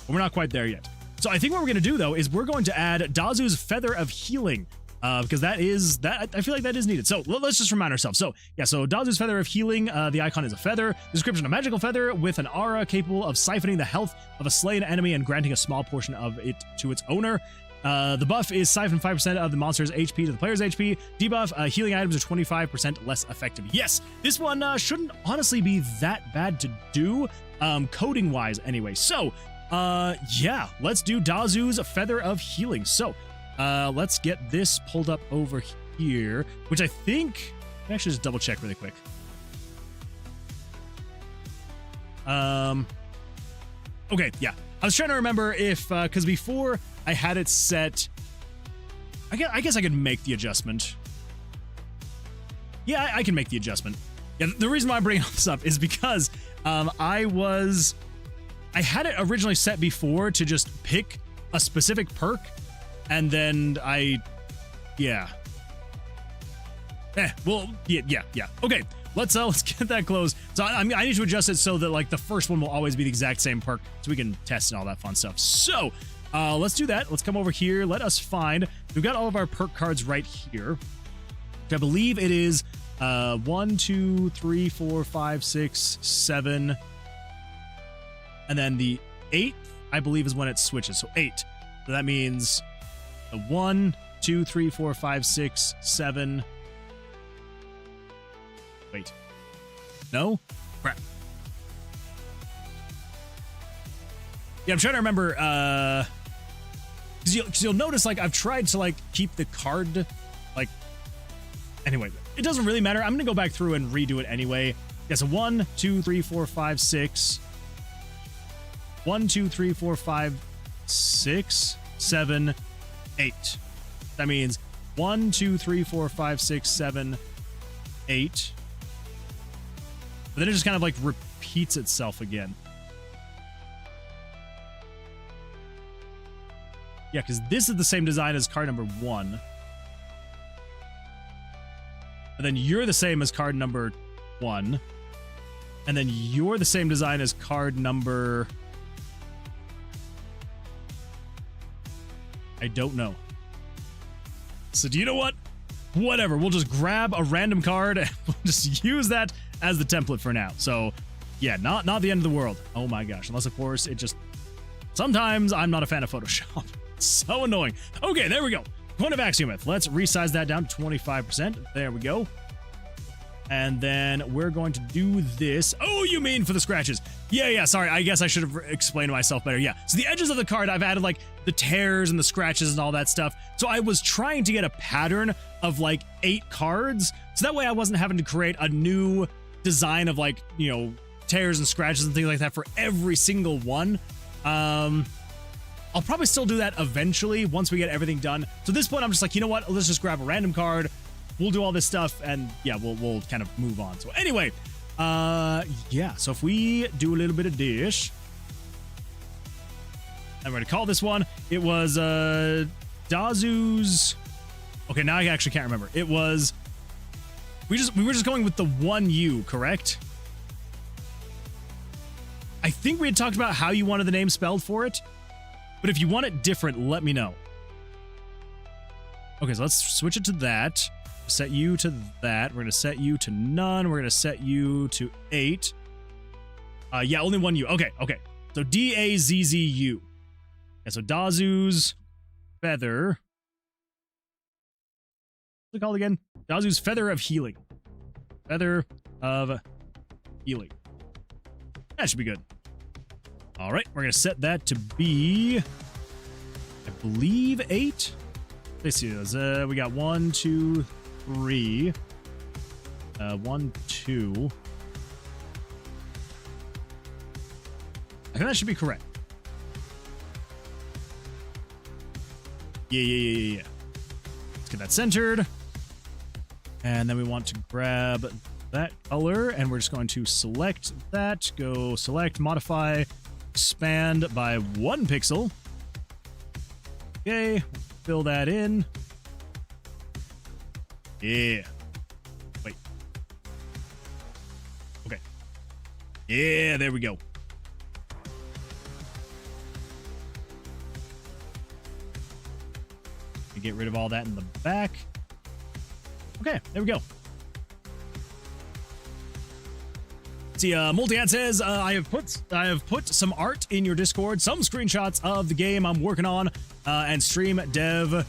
but we're not quite there yet. So I think what we're going to do, though, is we're going to add Dazu's Feather of Healing, because I feel like that is needed. So let's just remind ourselves. So yeah, so Dazu's Feather of Healing, the icon is a feather. Description: a magical feather with an aura capable of siphoning the health of a slain enemy and granting a small portion of it to its owner. The buff is siphon 5% of the monster's HP to the player's HP. Debuff: healing items are 25% less effective. Yes, this one shouldn't honestly be that bad to do, coding wise anyway. So yeah, let's do Dazu's Feather of Healing. So let's get this pulled up over here, which I think, let me actually just double check really quick. Okay, yeah, I was trying to remember if, because before I had it set, I guess I could make the adjustment. Yeah, I can make the adjustment. Yeah, the reason why I'm bringing all this up is because I had it originally set before to just pick a specific perk, and then yeah. Okay, let's get that closed. So I need to adjust it so that the first one will always be the exact same perk, so we can test and all that fun stuff. So let's do that. Let's come over here. Let us find. We've got all of our perk cards right here. I believe it is 1, 2, 3, 4, 5, 6, 7. And then the 8th, I believe, is when it switches. So 8. So that means the 1, 2, 3, 4, 5, 6, 7. Wait. No? Crap. Yeah, I'm trying to remember, because you'll notice, like, I've tried to, like, keep the card, like, anyway, it doesn't really matter. I'm gonna go back through and redo it anyway. Yeah, so 1, 2, 3, 4, 5, 6. 1, 2, 3, 4, 5, 6, 7, 8. That means 1, 2, 3, 4, 5, 6, 7, 8. But then it just kind of, like, repeats itself again. Yeah, because this is the same design as card number 1. And then you're the same as card number 1. And then you're the same design as card number... I don't know. So do you know what? Whatever. We'll just grab a random card and we'll just use that as the template for now. So yeah, not the end of the world. Oh my gosh. Unless, of course, it just... Sometimes I'm not a fan of Photoshop. So annoying. Okay, there we go. Point of Axiomath. Let's resize that down to 25%. There we go. And then we're going to do this. Oh, you mean for the scratches? Yeah, sorry. I guess I should have explained myself better. Yeah. So the edges of the card, I've added like the tears and the scratches and all that stuff. So I was trying to get a pattern of like 8 cards. So that way I wasn't having to create a new design of like, you know, tears and scratches and things like that for every single one. I'll probably still do that eventually once we get everything done. So at this point, I'm just like, you know what? Let's just grab a random card. We'll do all this stuff, and yeah, we'll kind of move on. So anyway, yeah. So if we do a little bit of dish, I'm going to call this one. It was Dazu's. Okay, now I actually can't remember. It was. We were just going with the 1U, correct? I think we had talked about how you wanted the name spelled for it. But if you want it different, let me know. Okay, so let's switch it to that. Set you to that. We're going to set you to none. We're going to set you to 8. Yeah, only 1U. Okay. So D-A-Z-Z-U. Yeah, so Dazu's Feather. What's it called again? Dazu's Feather of Healing. Feather of Healing. That should be good. All right, we're going to set that to be, I believe, 8. Let's see. We got 1, 2, 3. 1, 2. I think that should be correct. Yeah. Let's get that centered. And then we want to grab that color, and we're just going to select that. Go select, modify, expand by 1 pixel. Okay, fill that in. Yeah. Wait. Okay. Yeah, there we go. Get rid of all that in the back. Okay, there we go. See, Multiad says, I have put some art in your Discord, some screenshots of the game I'm working on, and stream dev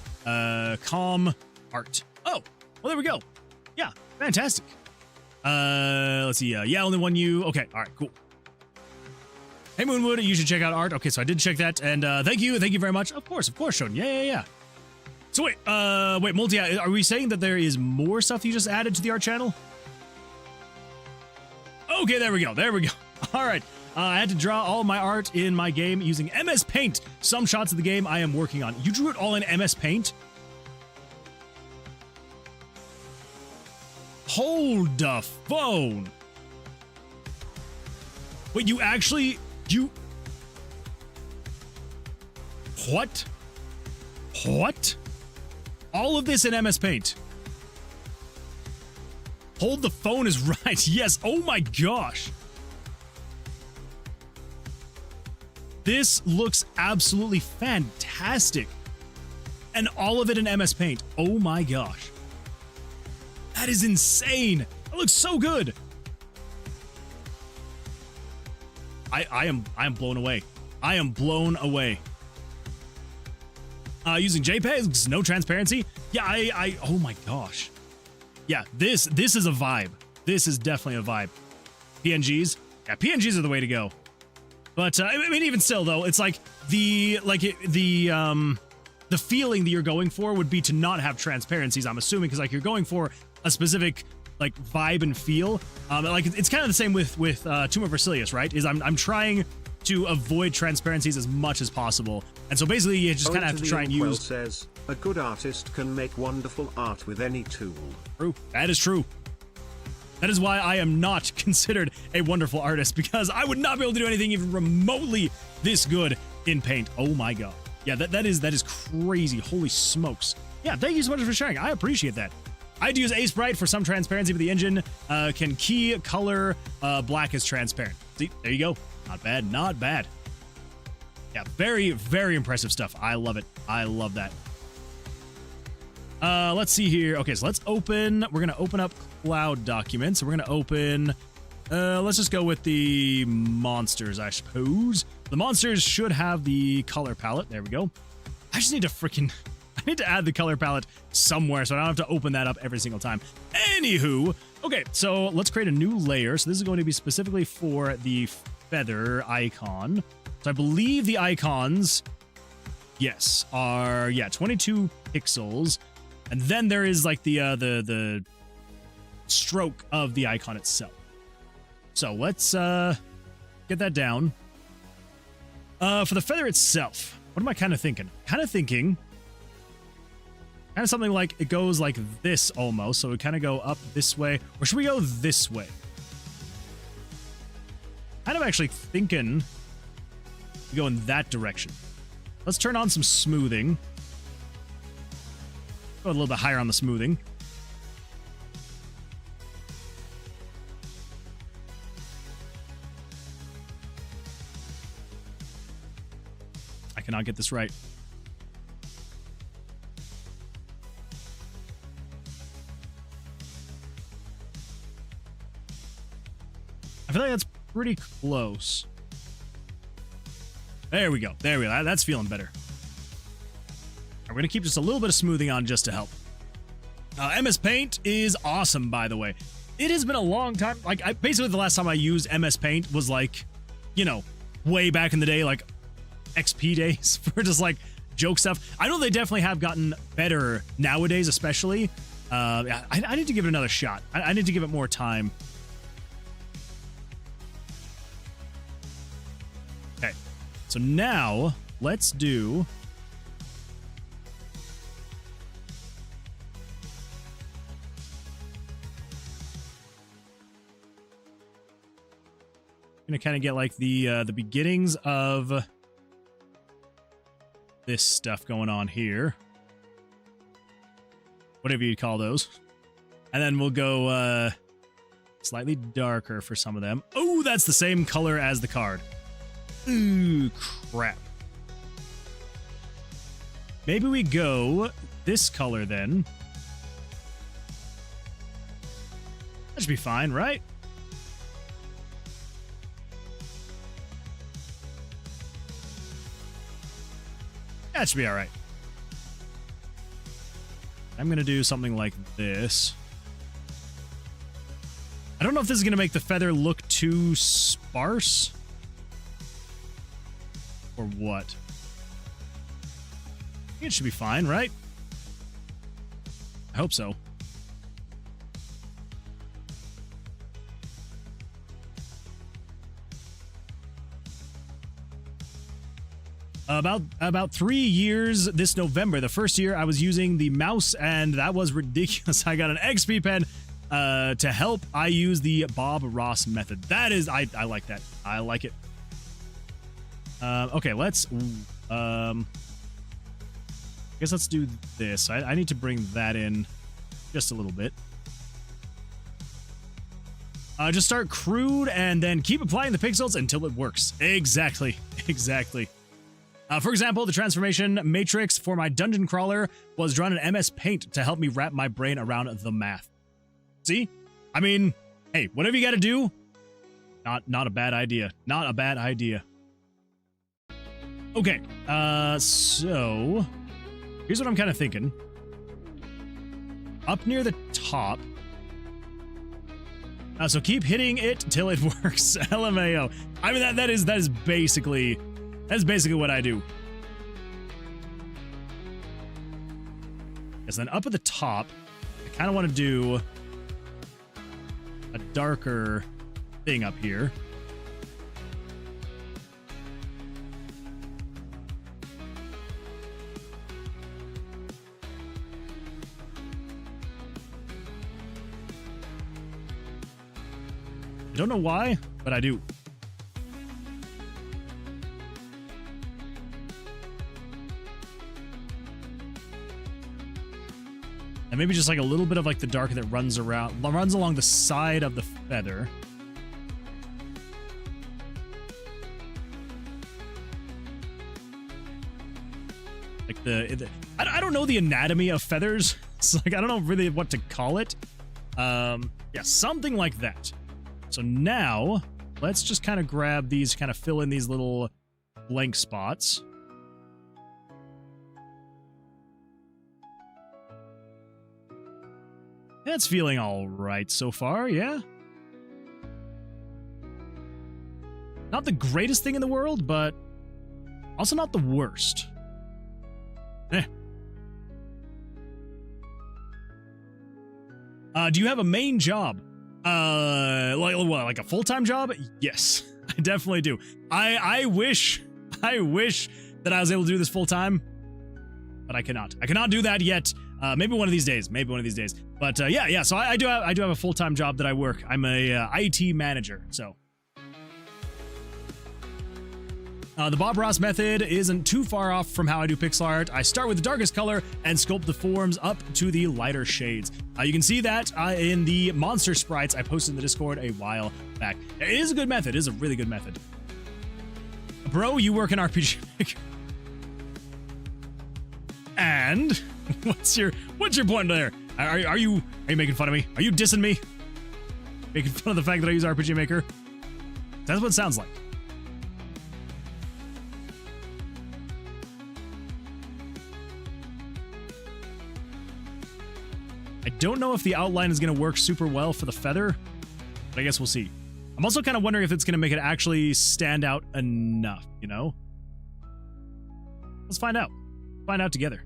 com art. Oh, well, there we go. Yeah, fantastic. Let's see. Yeah, only 1U. Okay, all right, cool. Hey, Moonwood, you should check out art. Okay, so I did check that, and thank you very much. Of course, Shonen. Yeah. So wait, Multiad, are we saying that there is more stuff you just added to the art channel? Okay, there we go. All right. I had to draw all my art in my game using MS Paint. Some shots of the game I am working on. You drew it all in MS Paint? Hold the phone. Wait, What? All of this in MS Paint? Hold the phone is right. Yes. Oh my gosh. This looks absolutely fantastic. And all of it in MS Paint. Oh my gosh. That is insane. That looks so good. I am blown away. I am blown away. Using JPEGs, no transparency. Yeah, I oh my gosh. Yeah, this is a vibe. This is definitely a vibe. PNGs. Yeah, PNGs are the way to go. But I mean, even still though, it's like the feeling that you're going for would be to not have transparencies, I'm assuming, because like you're going for a specific like vibe and feel. Like it's kind of the same with Tomb of Vercilias, right? Is I'm trying to avoid transparencies as much as possible, and so basically you just kind of have to try and use. Says a good artist can make wonderful art with any tool. True. That is true. That is why I am not considered a wonderful artist, because I would not be able to do anything even remotely this good in Paint. Oh my god. Yeah, that is crazy. Holy smokes. Yeah, thank you so much for sharing. I appreciate that. I had to use Ace Bright for some transparency, but the engine can key color black as transparent. See, there you go. Not bad, not bad. Yeah, very, very impressive stuff. I love it. I love that. Let's see here. Okay, so we're going to open up Cloud Documents. We're going to open, let's just go with the monsters, I suppose. The monsters should have the color palette. There we go. I just need to add the color palette somewhere so I don't have to open that up every single time. Anywho, okay, so let's create a new layer. So this is going to be specifically for the feather icon. So I believe the icons, yes, are, 22 pixels. And then there is like the stroke of the icon itself. So let's get that down. For the feather itself, what am I kind of thinking? Kind of something like it goes like this almost. So we kind of go up this way, or should we go this way? Kind of actually thinking we go in that direction. Let's turn on some smoothing. Go a little bit higher on the smoothing. I cannot get this right. I feel like that's pretty close. There we go. There we go. That's feeling better. We're going to keep just a little bit of smoothing on just to help. MS Paint is awesome, by the way. It has been a long time. Like, basically the last time I used MS Paint was like, you know, way back in the day, like XP days for just like joke stuff. I know they definitely have gotten better nowadays, especially. I need to give it another shot. I need to give it more time. Okay. So now let's do... Gonna kind of get like the beginnings of this stuff going on here, whatever you call those, and then we'll go slightly darker for some of them. Oh, that's the same color as the card. Ooh, crap. Maybe we go this color then. That should be fine, right? That should be all right. I'm going to do something like this. I don't know if this is going to make the feather look too sparse or what. I think it should be fine, right? I hope so. About 3 years this November. The first year I was using the mouse, and that was ridiculous. I got an XP pen to help. I use the Bob Ross method. That is, I like that. I like it. Okay, let's. I guess let's do this. I need to bring that in just a little bit. Just start crude and then keep applying the pixels until it works. Exactly. Exactly. For example, the transformation matrix for my dungeon crawler was drawn in MS Paint to help me wrap my brain around the math. See? I mean, hey, whatever you got to do, not a bad idea. Not a bad idea. Okay, so here's what I'm kind of thinking. Up near the top. So keep hitting it till it works. LMAO. I mean, that is basically what I do. Yes, then up at the top, I kind of want to do a darker thing up here. I don't know why, but I do. And maybe just like a little bit of like the dark that runs along the side of the feather. Like I don't know the anatomy of feathers. It's like, I don't know really what to call it. Yeah, something like that. So now, let's just kind of grab these, kind of fill in these little blank spots. That's feeling all right so far, yeah? Not the greatest thing in the world, but also not the worst. Do you have a main job? Like a full-time job? Yes, I definitely do. I wish that I was able to do this full-time, but I cannot. I cannot do that yet. Maybe one of these days. But yeah. So I do have a full-time job that I work. I'm a IT manager. So the Bob Ross method isn't too far off from how I do pixel art. I start with the darkest color and sculpt the forms up to the lighter shades. You can see that in the monster sprites I posted in the Discord a while back. It is a good method. It is a really good method. Bro, you work in RPG Maker. And what's your point there? Are you making fun of me? Are you dissing me? Making fun of the fact that I use RPG Maker? That's what it sounds like. I don't know if the outline is going to work super well for the feather, but I guess we'll see. I'm also kind of wondering if it's going to make it actually stand out enough, you know? Let's find out. Find out together.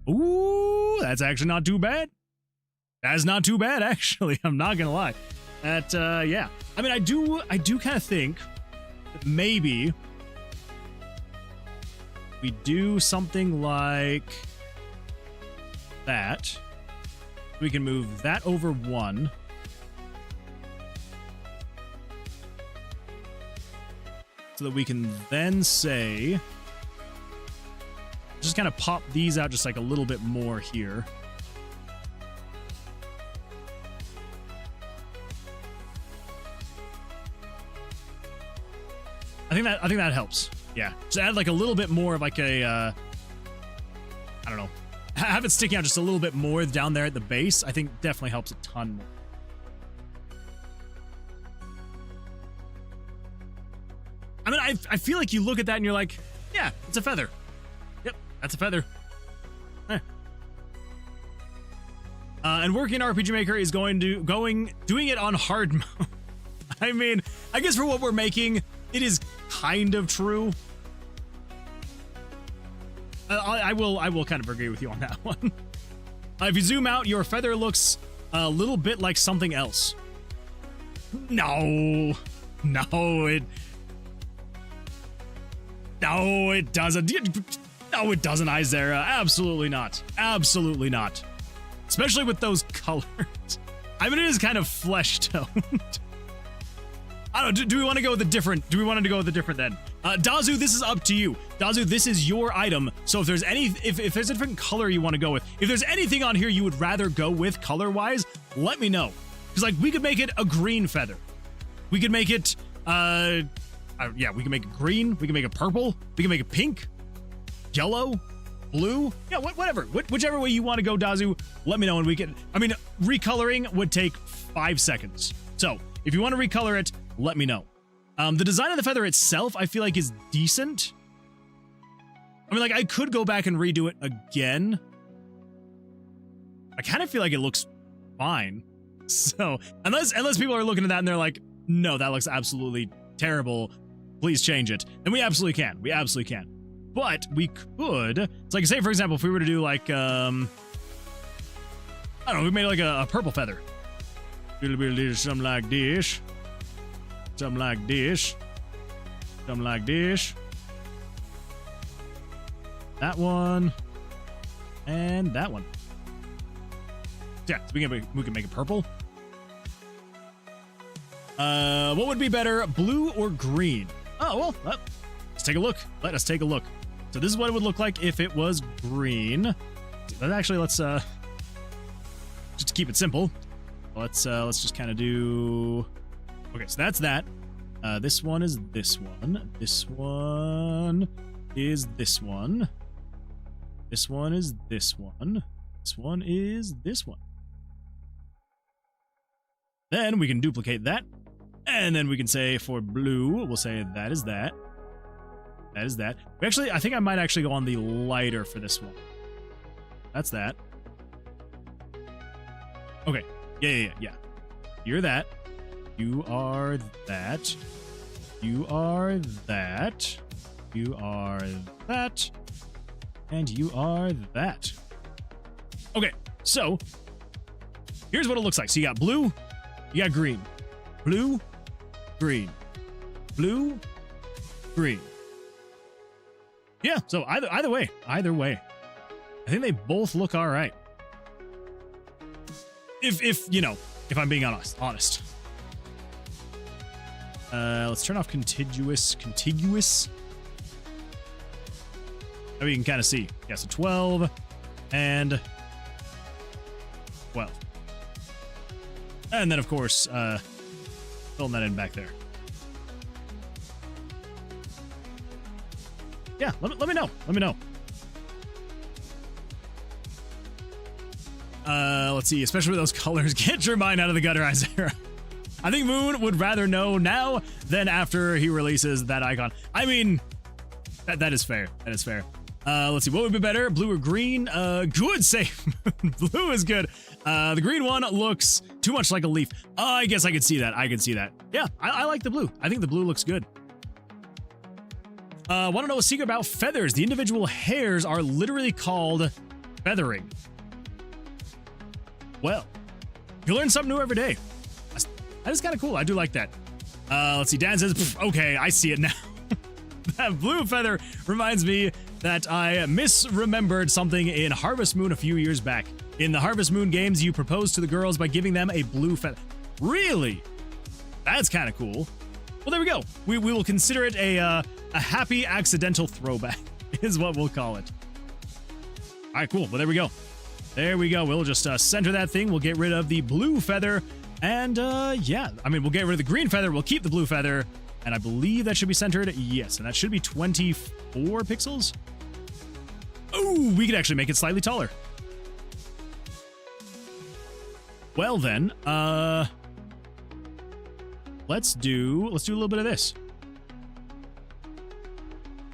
Ooh, that's actually not too bad. That's not too bad, actually. I'm not going to lie. Yeah. I mean, I do kind of think that maybe we do something like that. We can move that over one. So that we can then say, just kind of pop these out just like a little bit more here. I think that helps. Yeah. Just add like a little bit more of like a I don't know. Have it sticking out just a little bit more down there at the base. I think definitely helps a ton more. I mean, I feel like you look at that and you're like, yeah, it's a feather. Yep, that's a feather. And working RPG Maker is doing it on hard mode. I mean, I guess for what we're making, it is kind of true. I will kind of agree with you on that one. If you zoom out, your feather looks a little bit like something else. No, it doesn't. No, it doesn't, Izera. Absolutely not. Absolutely not. Especially with those colors. I mean, it is kind of flesh toned. I don't know. Do we want to go with a different? Do we want to go with a different then? Dazu, this is up to you. Dazu, this is your item. So if there's if there's a different color you want to go with, if there's anything on here you would rather go with color-wise, let me know. Because like we could make it a green feather. We could make it yeah, we can make it green. We can make it purple. We can make it pink, yellow. blue. Yeah, whatever. Whichever way you want to go, Dazu, let me know and we can. I mean, recoloring would take 5 seconds. So if you want to recolor it, let me know. The design of the feather itself, I feel like is decent. I mean, like, I could go back and redo it again. I kind of feel like it looks fine. So unless people are looking at that and they're like, no, that looks absolutely terrible, please change it. And we absolutely can. We absolutely can. But we could, it's like, say, for example, if we were to do like, I don't know, we made like a purple feather. Something like this. Something like this. Something like this. That one. And that one. Yeah, so we can make it purple. What would be better, blue or green? Oh, well, let's take a look. Let us take a look. So this is what it would look like if it was green. But actually, let's just to keep it simple, let's just kind of do. Okay, so that's that. This one is this one. This one is this one. This one is this one. This one is this one. Then we can duplicate that. And then we can say for blue, we'll say that is that. That is that. We actually, I think I might actually go on the lighter for this one. That's that. Okay. Yeah. You're that. You are that. You are that. You are that. And you are that. Okay, so here's what it looks like. So you got blue, you got green. Blue, green. Blue, green. Yeah, so either way. I think they both look all right. If you know, if I'm being honest. Let's turn off contiguous. That we can kind of see. Yeah, so 12 and 12. And then, of course, filling that in back there. Yeah, let me know. Let me know. Let's see, especially with those colors. Get your mind out of the gutter, Isaiah. I think Moon would rather know now than after he releases that icon. I mean, that is fair. That is fair. Let's see, what would be better, blue or green? Good save. Blue is good. The green one looks too much like a leaf. I guess I could see that. Yeah, I like the blue. I think the blue looks good. Want to know a secret about feathers? The individual hairs are literally called feathering. Well, you learn something new every day. That is kind of cool. I do like that. Let's see, Dan says, okay, I see it now. That blue feather reminds me that I misremembered something in Harvest Moon a few years back. In the Harvest Moon games, you propose to the girls by giving them a blue feather. Really? That's kind of cool. Well, there we go. We will consider it a happy accidental throwback, is what we'll call it. All right, cool. Well, there we go. There we go. We'll just center that thing. We'll get rid of the blue feather. And yeah, I mean, we'll get rid of the green feather. We'll keep the blue feather. And I believe that should be centered. Yes, and that should be 24 pixels. Oh, we could actually make it slightly taller. Well then, let's do a little bit of this.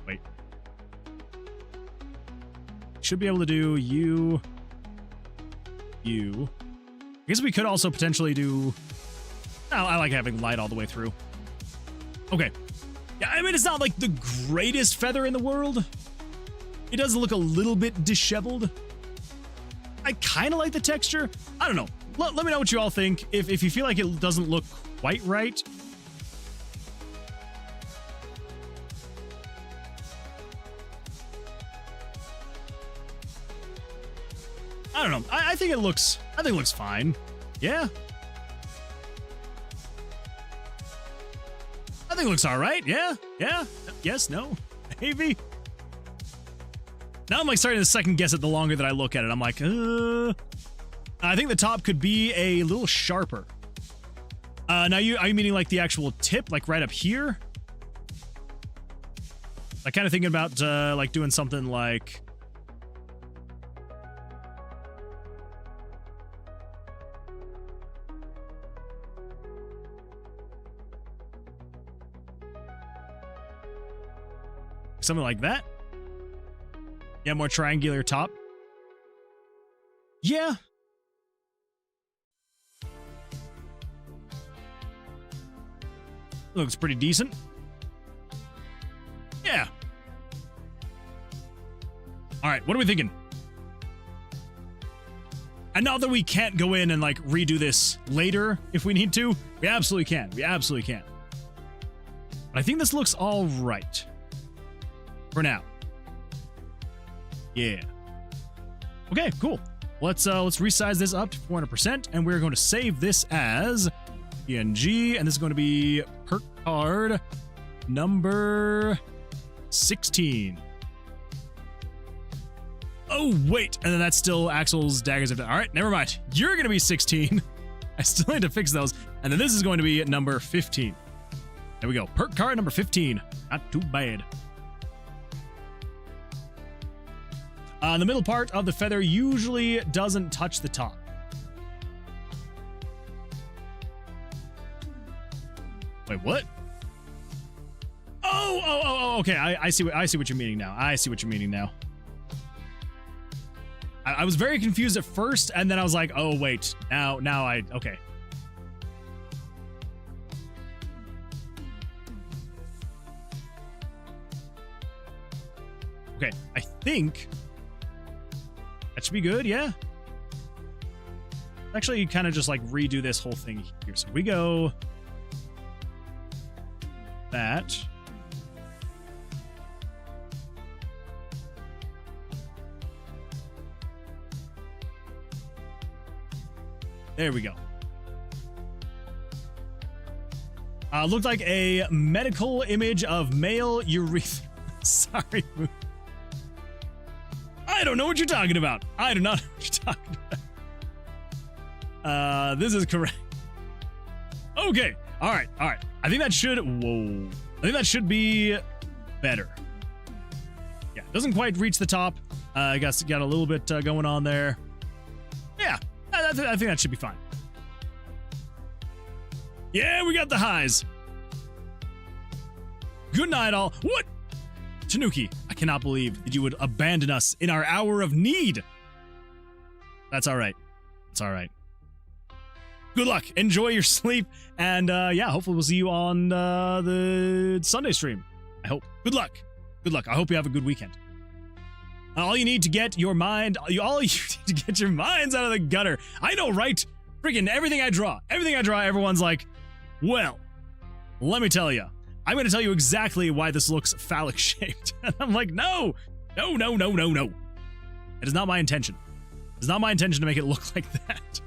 Wait. Should be able to do you. I guess we could also potentially do. Oh, I like having light all the way through. Okay. Yeah, I mean, it's not like the greatest feather in the world. It does look a little bit disheveled. I kind of like the texture. I don't know. Let me know what you all think. If you feel like it doesn't look quite right. I don't know. I think it looks fine. Yeah. I think it looks all right. Yeah. Yes, no, maybe. Now I'm like starting to second guess it the longer that I look at it. I'm like, I think the top could be a little sharper. Now are you meaning like the actual tip, like right up here? Like kind of thinking about like doing something like Something like that. Yeah, more triangular top. Yeah. Looks pretty decent. Yeah. All right, what are we thinking? And not that we can't go in and like redo this later if we need to. We absolutely can. We absolutely can. But I think this looks all right. For now. Yeah. Okay, cool. Let's resize this up to 400%, and we're going to save this as PNG, and this is going to be perk card number 16. Oh, wait, and then that's still Axel's daggers. All right, never mind. You're going to be 16. I still need to fix those. And then this is going to be number 15. There we go. Perk card number 15. Not too bad. The middle part of the feather usually doesn't touch the top. Wait, what? Oh, okay. I see what you're meaning now. I see what you're meaning now. I was very confused at first, and then I was like, oh, wait. Now okay. Okay, I think that should be good, yeah. Actually, kind of just like redo this whole thing here. So we go that. There we go. Looked like a medical image of male urethra. Sorry. I don't know what you're talking about. I do not know what you're talking about. This is correct. Okay. All right. I think that should... Whoa. I think that should be better. Yeah. Doesn't quite reach the top. I guess got a little bit going on there. Yeah. I think that should be fine. Yeah, we got the highs. Good night, all. What? Tanuki, I cannot believe that you would abandon us in our hour of need. That's all right. It's all right. Good luck. Enjoy your sleep. And yeah, hopefully we'll see you on the Sunday stream. I hope. Good luck. Good luck. I hope you have a good weekend. All you need to get your mind, all you need to get your minds out of the gutter. I know, right? Freaking everything I draw, everyone's like, well, let me tell you. I'm going to tell you exactly why this looks phallic shaped. And I'm like, no. It is not my intention. It is not my intention to make it look like that.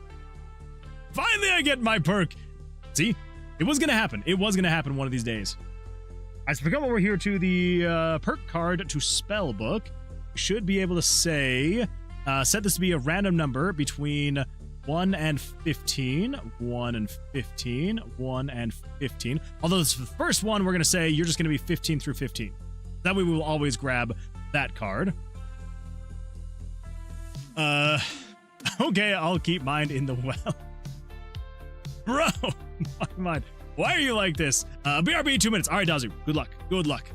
Finally, I get my perk. See, it was going to happen. It was going to happen one of these days. As we come over here to the perk card to spell book, we should be able to say, set this to be a random number between 1 and 15, 1 and 15, 1 and 15. Although this is the first one, we're going to say you're just going to be 15 through 15. That way we will always grab that card. Okay, I'll keep mine in the well. Bro, my mind. Why are you like this? BRB 2 minutes. All right, Dazu. Good luck. Good luck.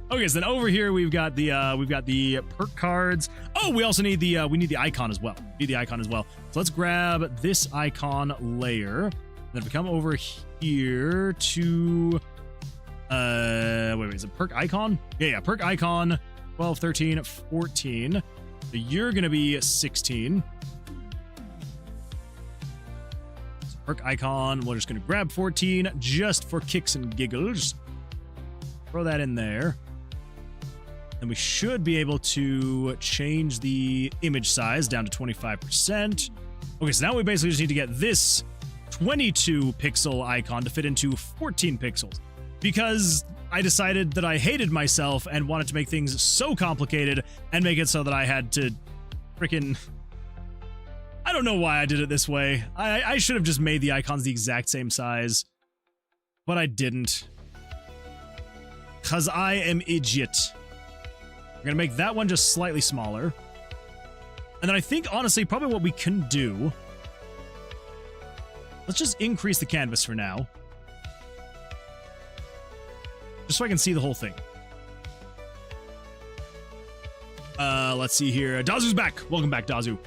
Okay, so then over here we've got the perk cards. Oh, we also need the we need the icon as well. So let's grab this icon layer. Then we come over here to wait, is it perk icon? Yeah, perk icon 12, 13, 14. So you're gonna be 16. So perk icon, we're just gonna grab 14 just for kicks and giggles. Throw that in there. And we should be able to change the image size down to 25%. Okay, so now we basically just need to get this 22 pixel icon to fit into 14 pixels. Because I decided that I hated myself and wanted to make things so complicated and make it so that I had to freaking... I don't know why I did it this way. I should have just made the icons the exact same size. But I didn't. Because I am idiot. We're going to make that one just slightly smaller. And then I think, honestly, probably what we can do... Let's just increase the canvas for now. just so I can see the whole thing. Let's see here. Dazu's back. Welcome back, Dazu.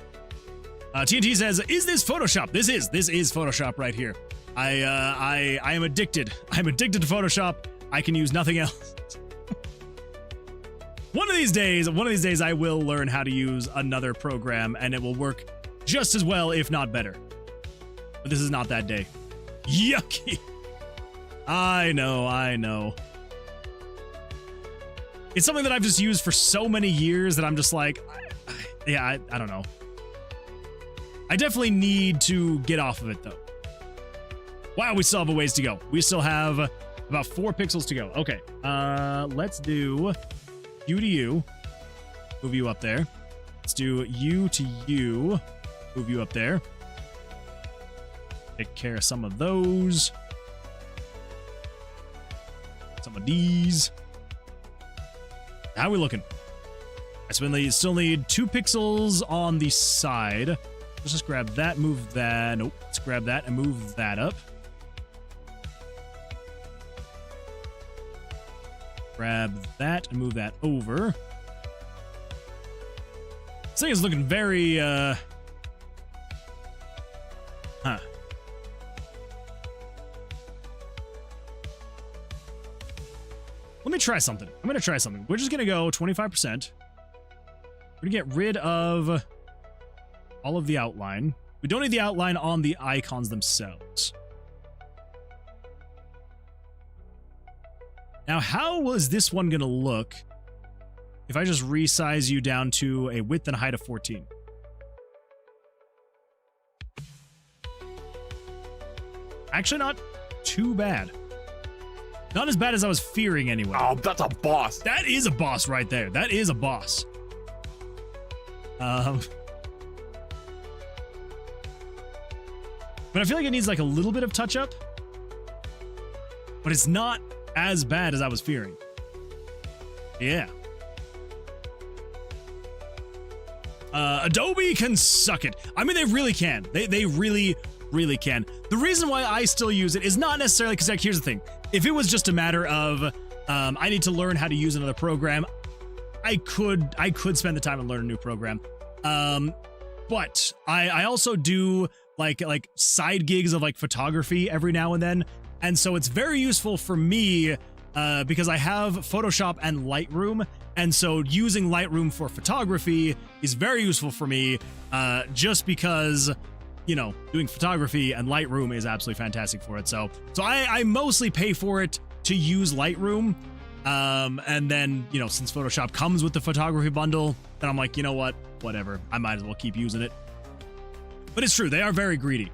TNT says, "Is this Photoshop?" This is Photoshop right here. I am addicted. I'm addicted to Photoshop. I can use nothing else. One of these days, I will learn how to use another program, and it will work just as well, if not better. But this is not that day. Yucky. I know. It's something that I've just used for so many years that I'm just like, I don't know. I definitely need to get off of it, though. Wow, we still have a ways to go. We still have about 4 pixels to go. Okay, let's do you to you. Move you up there. Let's do you to you. Move you up there. Take care of some of those. Some of these. How are we looking? I still need 2 pixels on the side. Let's just grab that, move that. Nope. Let's grab that and move that up. Grab that and move that over. This thing is looking very, Let me try something. I'm going to try something. We're just going to go 25%. We're going to get rid of all of the outline. We don't need the outline on the icons themselves. Now, how is this one going to look if I just resize you down to a width and height of 14? Actually, not too bad. Not as bad as I was fearing anyway. Oh, that's a boss. That is a boss right there. That is a boss. But I feel like it needs like a little bit of touch up. But it's not as bad as I was fearing. Yeah. Adobe can suck it. I mean, they really can. They really, really can. The reason why I still use it is not necessarily because, like, here's the thing. If it was just a matter of I need to learn how to use another program, I could spend the time and learn a new program. But I also do like side gigs of like photography every now and then. And so it's very useful for me because I have Photoshop and Lightroom. And so using Lightroom for photography is very useful for me just because, you know, doing photography and Lightroom is absolutely fantastic for it. So I mostly pay for it to use Lightroom. And then, you know, since Photoshop comes with the photography bundle, then I'm like, you know what? Whatever. I might as well keep using it. But it's true. They are very greedy.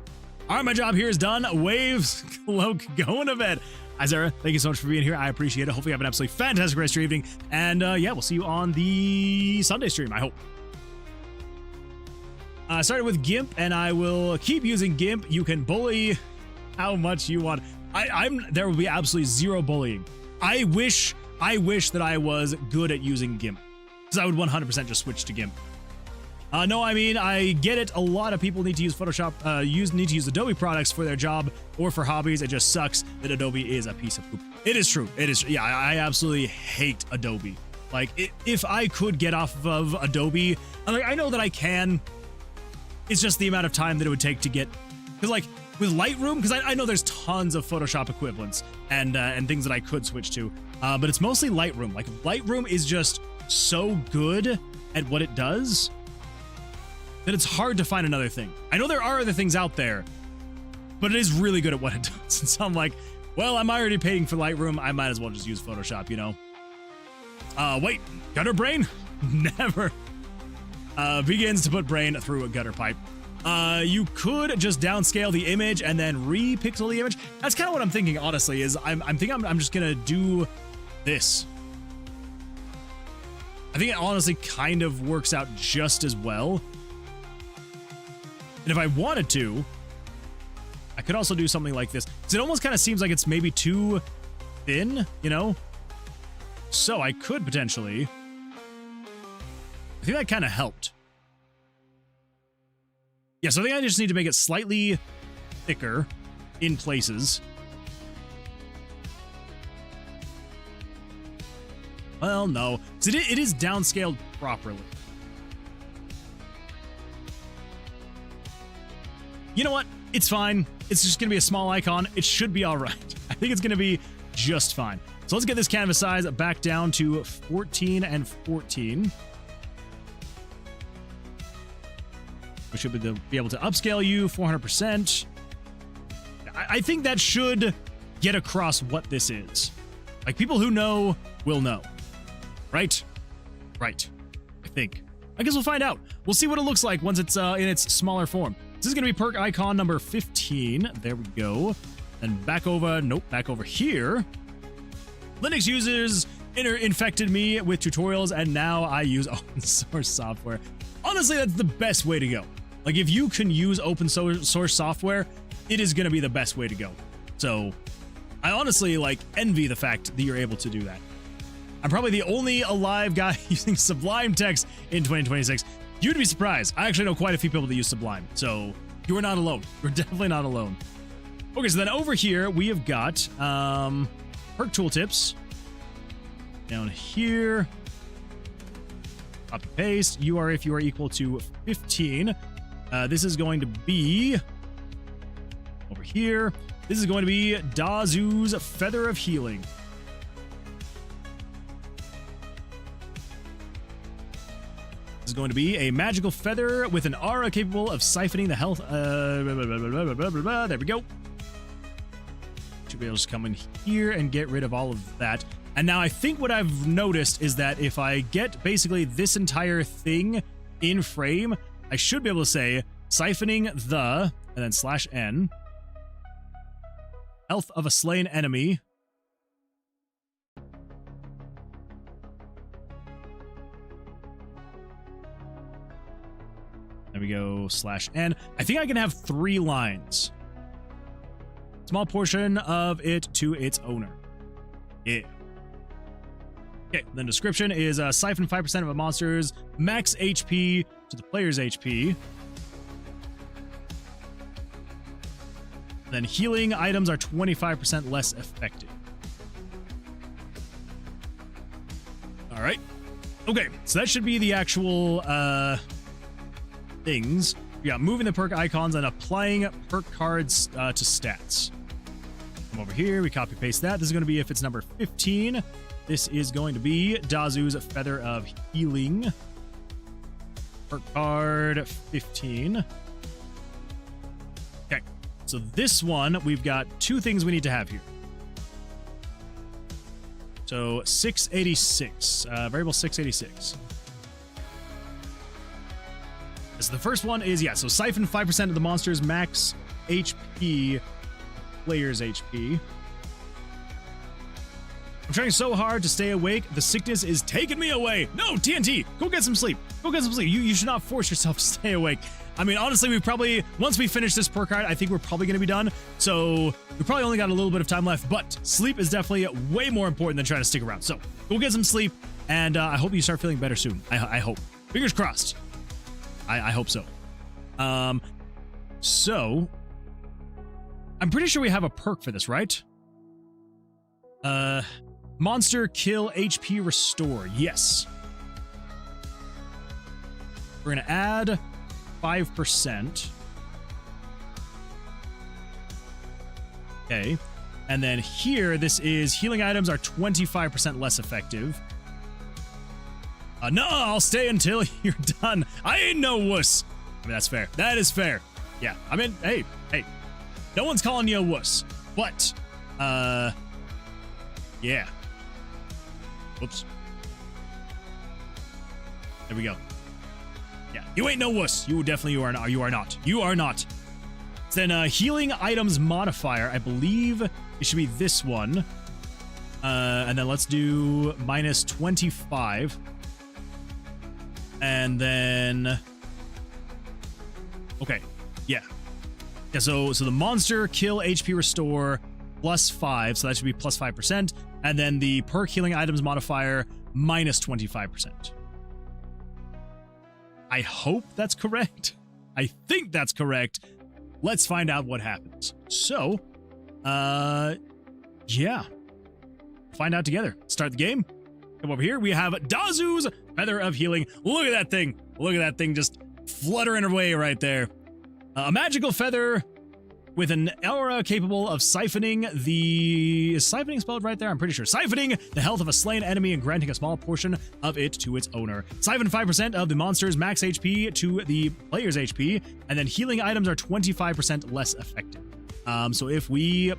All right, my job here is done. Waves, Cloak, going to bed. Hi, Sarah. Thank you so much for being here. I appreciate it. Hopefully you have an absolutely fantastic rest of your evening. And yeah, we'll see you on the Sunday stream, I hope. I started with GIMP, and I will keep using GIMP. You can bully how much you want. There will be absolutely zero bullying. I wish that I was good at using GIMP, because I would 100% just switch to GIMP. No, I mean, I get it. A lot of people need to use Photoshop, need to use Adobe products for their job or for hobbies. It just sucks that Adobe is a piece of poop. It is true. It is. Yeah, I absolutely hate Adobe. Like, if I could get off of Adobe, I know that I can. It's just the amount of time that it would take to get, because like with Lightroom, because I know there's tons of Photoshop equivalents and things that I could switch to, but it's mostly Lightroom. Like, Lightroom is just so good at what it does that it's hard to find another thing. I know there are other things out there, but it is really good at what it does. And so I'm like, well, I'm already paying for Lightroom. I might as well just use Photoshop, you know? Wait, gutter brain? Never. Begins to put brain through a gutter pipe. You could just downscale the image and then re-pixel the image. That's kind of what I'm thinking, honestly, is I'm just gonna do this. I think it honestly kind of works out just as well. And if I wanted to, I could also do something like this. Because it almost kind of seems like it's maybe too thin, you know? So I could potentially... I think that kind of helped. Yeah, so I think I just need to make it slightly thicker in places. Well, no. So it is downscaled properly. You know what? It's fine. It's just going to be a small icon. It should be all right. I think it's going to be just fine. So let's get this canvas size back down to 14 and 14. We should be able to upscale you 400%. I think that should get across what this is. Like, people who know will know. Right? Right. I think. I guess we'll find out. We'll see what it looks like once it's in its smaller form. This is going to be perk icon number 15. There we go. And back over, nope, back over here. Linux users infected me with tutorials, and now I use open source software. Honestly, that's the best way to go. Like, if you can use open source software, it is going to be the best way to go. So, I honestly, like, envy the fact that you're able to do that. I'm probably the only alive guy using Sublime text in 2026. You'd be surprised. I actually know quite a few people that use Sublime, so you are not alone. You're definitely not alone. Okay, so then over here, we have got perk tooltips. Down here. Copy paste. You are if you are equal to 15. This is going to be over here. This is going to be Dazu's Feather of Healing. This is going to be a magical feather with an aura capable of siphoning the health. There we go. Should be able to just come in here and get rid of all of that. And now I think what I've noticed is that if I get basically this entire thing in frame, I should be able to say siphoning the, and then /n, health of a slain enemy. There we go, /n. I think I can have 3 lines. Small portion of it to its owner. Yeah. Okay, then description is siphon 5% of a monster's max HP to the player's HP. Then healing items are 25% less effective. All right. Okay, so that should be the actual things. We got moving the perk icons and applying perk cards to stats. Come over here, we copy paste that. This is going to be if it's number 15. This is going to be Dazu's Feather of Healing. Perk card 15. Okay, so this one, we've got 2 things we need to have here. So 686, variable 686. So the first one is, so siphon 5% of the monster's max HP, player's HP. I'm trying so hard to stay awake. The sickness is taking me away. No, TNT, go get some sleep. Go get some sleep. You should not force yourself to stay awake. I mean, honestly, once we finish this perk card, I think we're probably going to be done. So we probably only got a little bit of time left, but sleep is definitely way more important than trying to stick around. So go get some sleep, and I hope you start feeling better soon. I hope. Fingers crossed. I hope so. So I'm pretty sure we have a perk for this, right? Monster kill HP restore. Yes. We're going to add 5%. Okay. And then here, this is healing items are 25% less effective. No, I'll stay until you're done. I ain't no wuss. I mean, that's fair. That is fair. Yeah. I mean, hey. No one's calling you a wuss. But, yeah. Whoops. There we go. Yeah. You ain't no wuss. You are not. You are not. So then, healing items modifier. I believe it should be this one. And then let's do minus 25. And then, okay, yeah, so the monster kill HP restore plus 5, so that should be plus 5%, and then the perk healing items modifier minus 25%. I hope that's correct. I think that's correct. Let's find out what happens. So, yeah, find out together. Start the game. Come over here. We have Dazu's Feather of Healing. Look at that thing. Look at that thing just fluttering away right there. A magical feather with an aura capable of siphoning the... Is siphoning spelled right there? I'm pretty sure. Siphoning the health of a slain enemy and granting a small portion of it to its owner. Siphon 5% of the monster's max HP to the player's HP, and then healing items are 25% less effective. So if we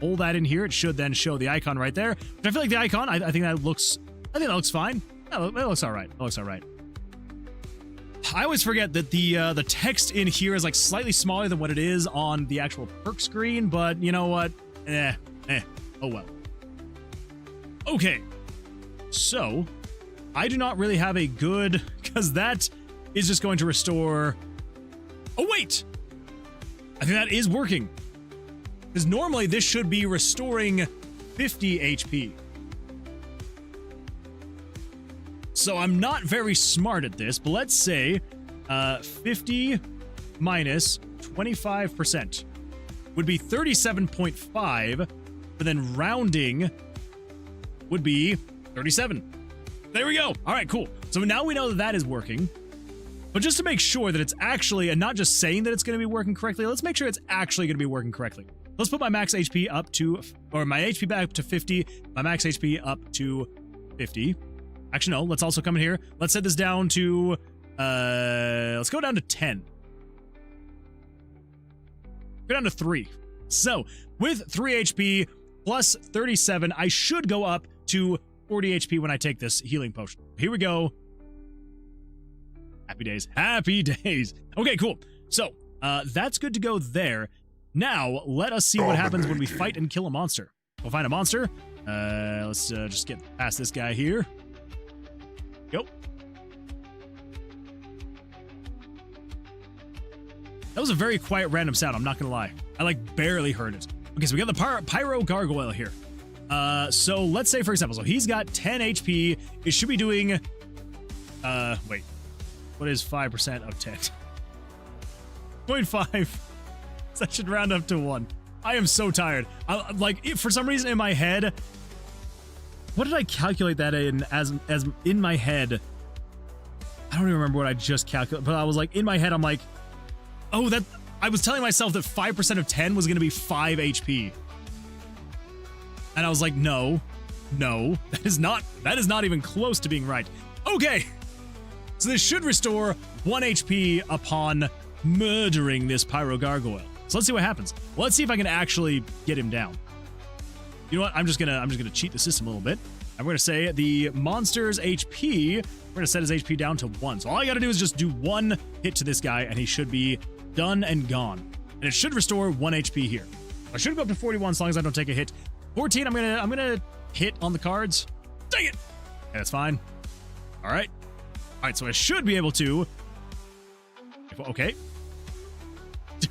pull that in here, it should then show the icon right there. But I feel like the icon, I think that looks fine. That looks all right. That looks all right. I always forget that the text in here is like slightly smaller than what it is on the actual perk screen, but you know what? Oh well. Okay, so I do not really have a good, because that is just going to restore. Oh wait, I think that is working, because normally this should be restoring 50 HP. So I'm not very smart at this, but let's say 50 minus 25% would be 37.5, but then rounding would be 37. There we go. All right, cool. So now we know that that is working. But just to make sure that it's actually, and not just saying that it's going to be working correctly, let's make sure it's actually going to be working correctly. Let's put my max HP up to, or my HP back up to 50, my max HP up to 50. Actually, no, let's also come in here. Let's set this down to, let's go down to 10. Go down to 3. So, with 3 HP plus 37, I should go up to 40 HP when I take this healing potion. Here we go. Happy days. Happy days. Okay, cool. So, that's good to go there. Now, let us see what happens when we fight and kill a monster. We'll find a monster. Let's just get past this guy here. Yep. That was a very quiet random sound, I'm not gonna lie. I like barely heard it. Okay, so we got the Pyro Gargoyle here. So let's say, for example, so he's got 10 HP. It should be doing, wait. What is 5% of 10? 0.5. So that should round up to 1. I am so tired. For some reason in my head, what did I calculate that in as in my head? I don't even remember what I just calculated, but I was like, in my head, I'm like, oh, that I was telling myself that 5% of 10 was going to be 5 HP. And I was like, no, that is not even close to being right. Okay. So this should restore 1 HP upon murdering this Pyro Gargoyle. So let's see what happens. Well, let's see if I can actually get him down. You know what? I'm just gonna cheat the system a little bit. I'm gonna say the monster's HP. We're gonna set his HP down to 1. So all I gotta do is just do 1 hit to this guy, and he should be done and gone. And it should restore 1 HP here. I should go up to 41 as long as I don't take a hit. 14. I'm gonna hit on the cards. Dang it! Okay, that's fine. All right. All right. So I should be able to. Okay.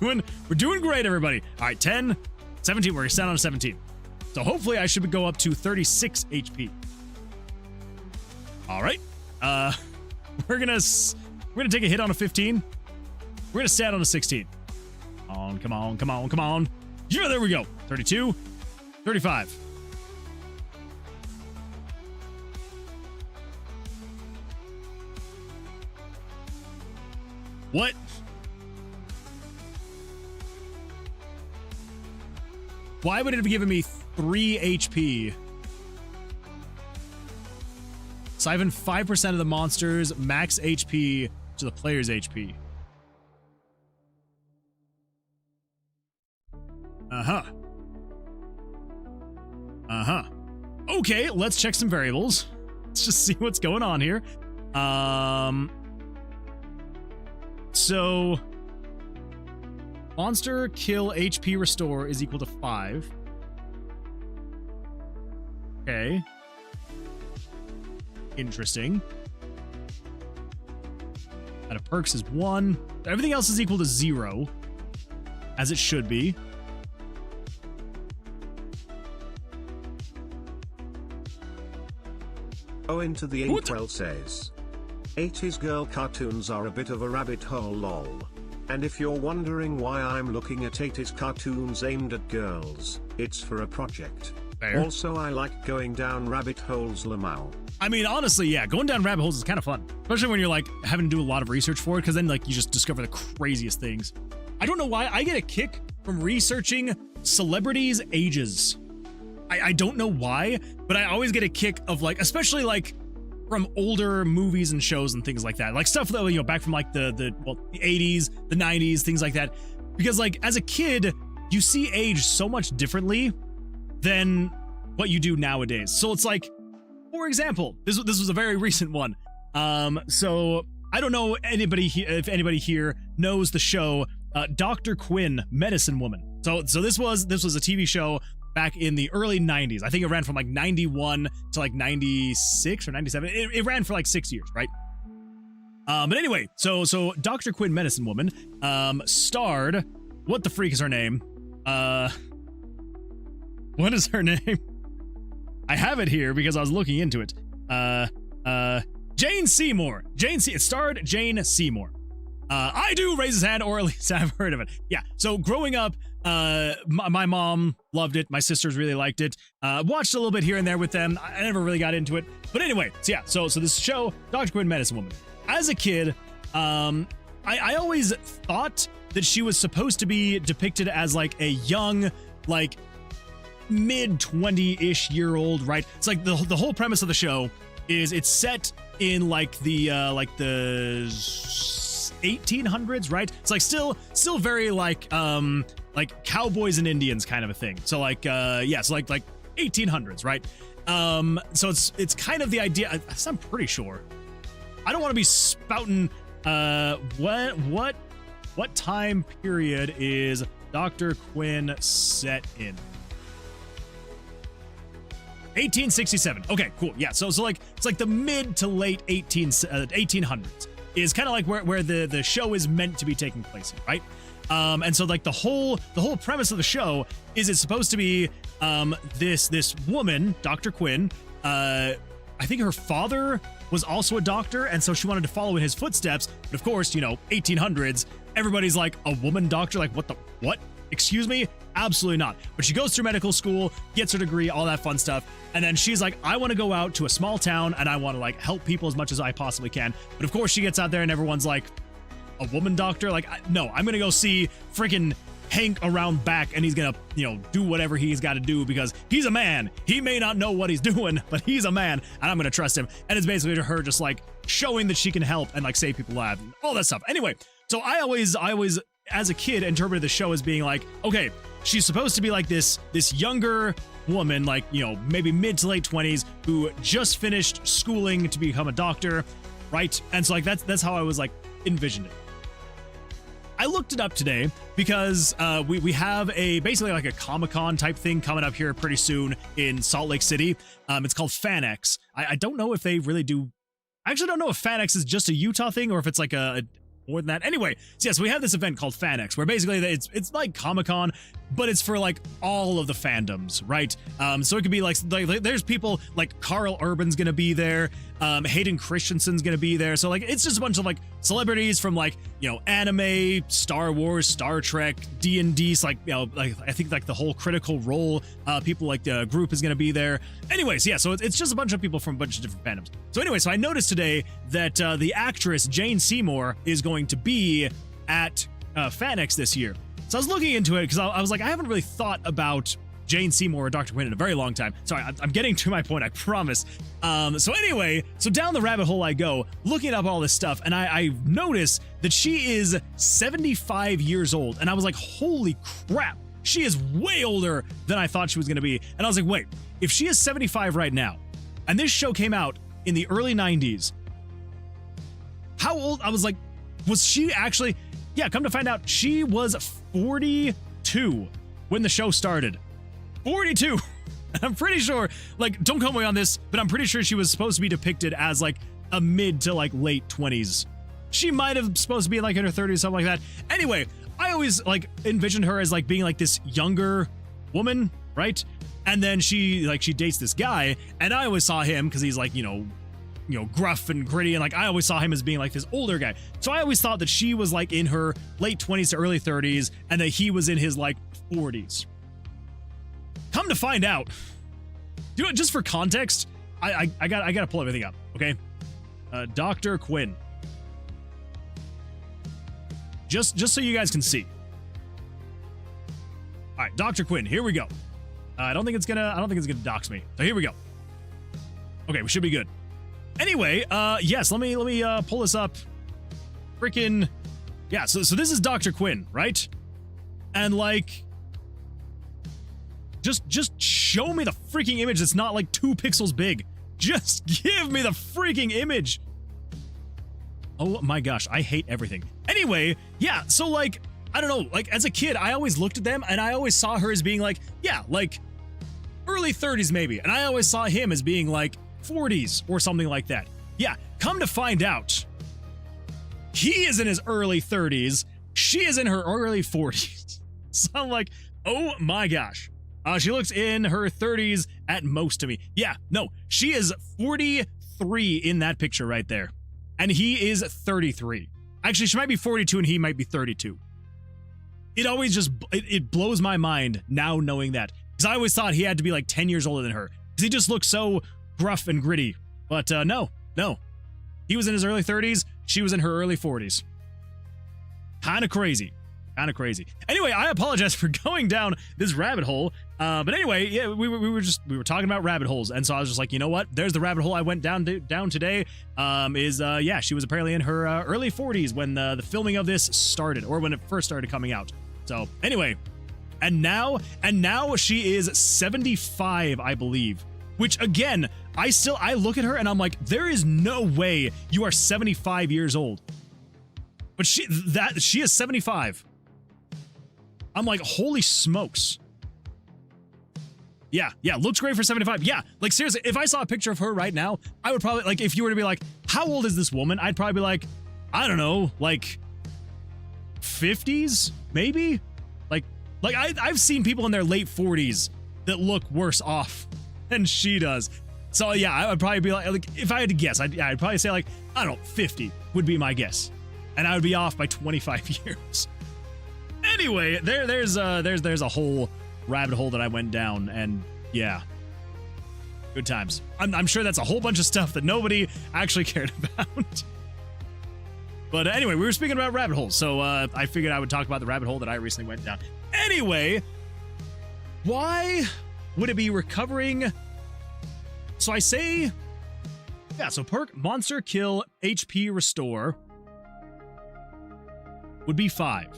We're doing great, everybody. All right. 10, 17. We're set on a 17. So hopefully I should go up to 36 HP. All right. We're gonna take a hit on a 15. We're gonna stand on a 16. Come on. Yeah, there we go. 32, 35. What? Why would it have given me 3 HP? Siphon 5% of the monster's max HP to the player's HP. Okay, let's check some variables. Let's just see what's going on here. So monster kill HP restore is equal to 5. Okay. Interesting. Out of perks is 1. Everything else is equal to 0. As it should be. Oh, into the inkwell says 80s girl cartoons are a bit of a rabbit hole, lol. And if you're wondering why I'm looking at 80s cartoons aimed at girls, it's for a project. Fair. Also, I like going down rabbit holes, Lamau. I mean, honestly, yeah, going down rabbit holes is kind of fun, especially when you're like having to do a lot of research for it, because then like you just discover the craziest things. I don't know why I get a kick from researching celebrities' ages. I don't know why, but I always get a kick of like, especially like from older movies and shows and things like that, like stuff that, you know, back from like the 80s, the 90s, things like that, because like as a kid, you see age so much differently than what you do nowadays. So it's like, for example, this was a very recent one. So I don't know if anybody here knows the show Dr. Quinn, Medicine Woman. So this was a TV show back in the early 90s. I think it ran from like 91 to like 96 or 97. It ran for like 6 years, right? But anyway, so Dr. Quinn, Medicine Woman, starred, what the freak is her name? What is her name? I have it here because I was looking into it. Jane Seymour. It starred Jane Seymour. I do raise his hand, or at least I've heard of it. Yeah. So growing up, my mom loved it. My sisters really liked it. Watched a little bit here and there with them. I never really got into it. But anyway, so yeah. So this show, Dr. Quinn, Medicine Woman. As a kid, I always thought that she was supposed to be depicted as like a young, like mid 20-ish year old, right? It's like the whole premise of the show is it's set in like the 1800s, right? It's like still very like cowboys and Indians kind of a thing. So like yeah, so like 1800s, right? So it's kind of the idea. I'm pretty sure. I don't want to be spouting what time period is Dr. Quinn set in? 1867. Okay, cool. Yeah, so like it's like the mid to late 1800s is kind of like where the show is meant to be taking place in, right? And so like the whole premise of the show is it's supposed to be this woman, Dr. Quinn. I think her father was also a doctor, and so she wanted to follow in his footsteps. But of course, you know, 1800s, everybody's like, a woman doctor? Like, what? Excuse me? Absolutely not. But she goes through medical school, gets her degree, all that fun stuff. And then she's like, I want to go out to a small town and I want to like help people as much as I possibly can. But of course she gets out there and everyone's like, a woman doctor? Like, no, I'm going to go see freaking Hank around back and he's going to, you know, do whatever he's got to do because he's a man. He may not know what he's doing, but he's a man and I'm going to trust him. And it's basically her just like showing that she can help and like save people lives and all that stuff. Anyway, so I always as a kid interpreted the show as being like, okay, she's supposed to be like this younger woman, like, you know, maybe mid to late 20s who just finished schooling to become a doctor, right? And so like that's how I was like envisioned it. I looked it up today because we have basically like a Comic-Con type thing coming up here pretty soon in Salt Lake City. It's called FanX. I don't know if they really do. I actually don't know if FanX is just a Utah thing or if it's like a more than that. Anyway, so yeah, so we have this event called FanX where basically it's like Comic-Con, but it's for like all of the fandoms, right? So it could be like there's people like Carl Urban's gonna be there, Hayden Christensen's gonna be there. So like it's just a bunch of like celebrities from like, you know, anime, Star Wars, Star Trek, D&D, like, you know, like I think like the whole Critical Role people like the group is gonna be there. Anyways, yeah, so it's just a bunch of people from a bunch of different fandoms. So anyway, so I noticed today that the actress Jane Seymour is going to be at FanX this year. So I was looking into it because I was like, I haven't really thought about Jane Seymour or Dr. Quinn in a very long time. Sorry, I'm getting to my point, I promise. So anyway, so down the rabbit hole I go, looking up all this stuff, and I noticed that she is 75 years old. And I was like, holy crap, she is way older than I thought she was going to be. And I was like, wait, if she is 75 right now, and this show came out in the early 90s, how old? I was like, was she actually... Yeah, come to find out, she was 42 when the show started. 42! I'm pretty sure, like, don't quote me on this, but I'm pretty sure she was supposed to be depicted as, like, a mid to, like, late 20s. She might have supposed to be, like, in her 30s, something like that. Anyway, I always, like, envisioned her as, like, being, like, this younger woman, right? And then she dates this guy, and I always saw him, because he's, like, you know, gruff and gritty, and like I always saw him as being like this older guy. So I always thought that she was like in her late 20s to early 30s and that he was in his like 40s. Come to find out, You know what, just for context, I gotta pull everything up, okay? Dr. Quinn. Just so you guys can see. All right, Dr. Quinn, here we go. I don't think it's gonna dox me. So here we go. Okay, we should be good. Anyway, yes, let me pull this up. Freaking, yeah. So this is Dr. Quinn, right? And like, just show me the freaking image that's not like 2 pixels big. Just give me the freaking image. Oh my gosh, I hate everything. Anyway, yeah. So like, I don't know. Like as a kid, I always looked at them and I always saw her as being like, yeah, like early 30s maybe, and I always saw him as being like 40s or something like that. Yeah, come to find out, he is in his early 30s, she is in her early 40s. So I'm like, oh my gosh. She looks in her 30s at most to me. Yeah, no, she is 43 in that picture right there. And he is 33. Actually, she might be 42 and he might be 32. It always just, it blows my mind now knowing that. Because I always thought he had to be like 10 years older than her. Because he just looks so gruff and gritty. But no. He was in his early 30s. She was in her early 40s. Kind of crazy. Anyway, I apologize for going down this rabbit hole. But anyway, yeah, we were talking about rabbit holes, and so I was just like, you know what? There's the rabbit hole I went down today. Yeah, she was apparently in her early 40s when the filming of this started, or when it first started coming out. So anyway, and now she is 75, I believe. Which again, I look at her and I'm like, there is no way you are 75 years old. But she is 75. I'm like, holy smokes. Yeah, looks great for 75. Yeah, like seriously, if I saw a picture of her right now, I would probably, like, if you were to be like, how old is this woman? I'd probably be like, I don't know, like 50s, maybe? Like I've seen people in their late 40s that look worse off than she does. So yeah, I would probably be like if I had to guess, I'd probably say like, I don't know, 50 would be my guess. And I would be off by 25 years. Anyway, there's a whole rabbit hole that I went down, and yeah, good times. I'm sure that's a whole bunch of stuff that nobody actually cared about. But anyway, we were speaking about rabbit holes, so I figured I would talk about the rabbit hole that I recently went down. Anyway, why would it be recovering? So I say, yeah, so perk monster kill HP restore would be 5%.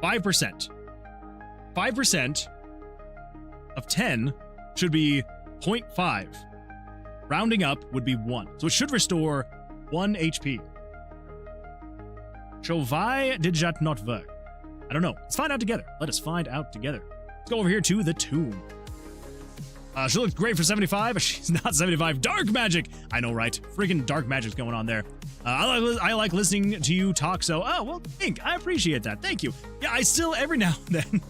5% of 10 should be 0.5. Rounding up would be 1. So it should restore 1 HP. So why did that not work? I don't know. Let's find out together. Let us find out together. Let's go over here to the tomb. She looks great for 75, but she's not 75. Dark magic! I know, right? Freaking dark magic's going on there. I like listening to you talk, so... Oh, well, I appreciate that. Thank you. Yeah, I still, every now and then...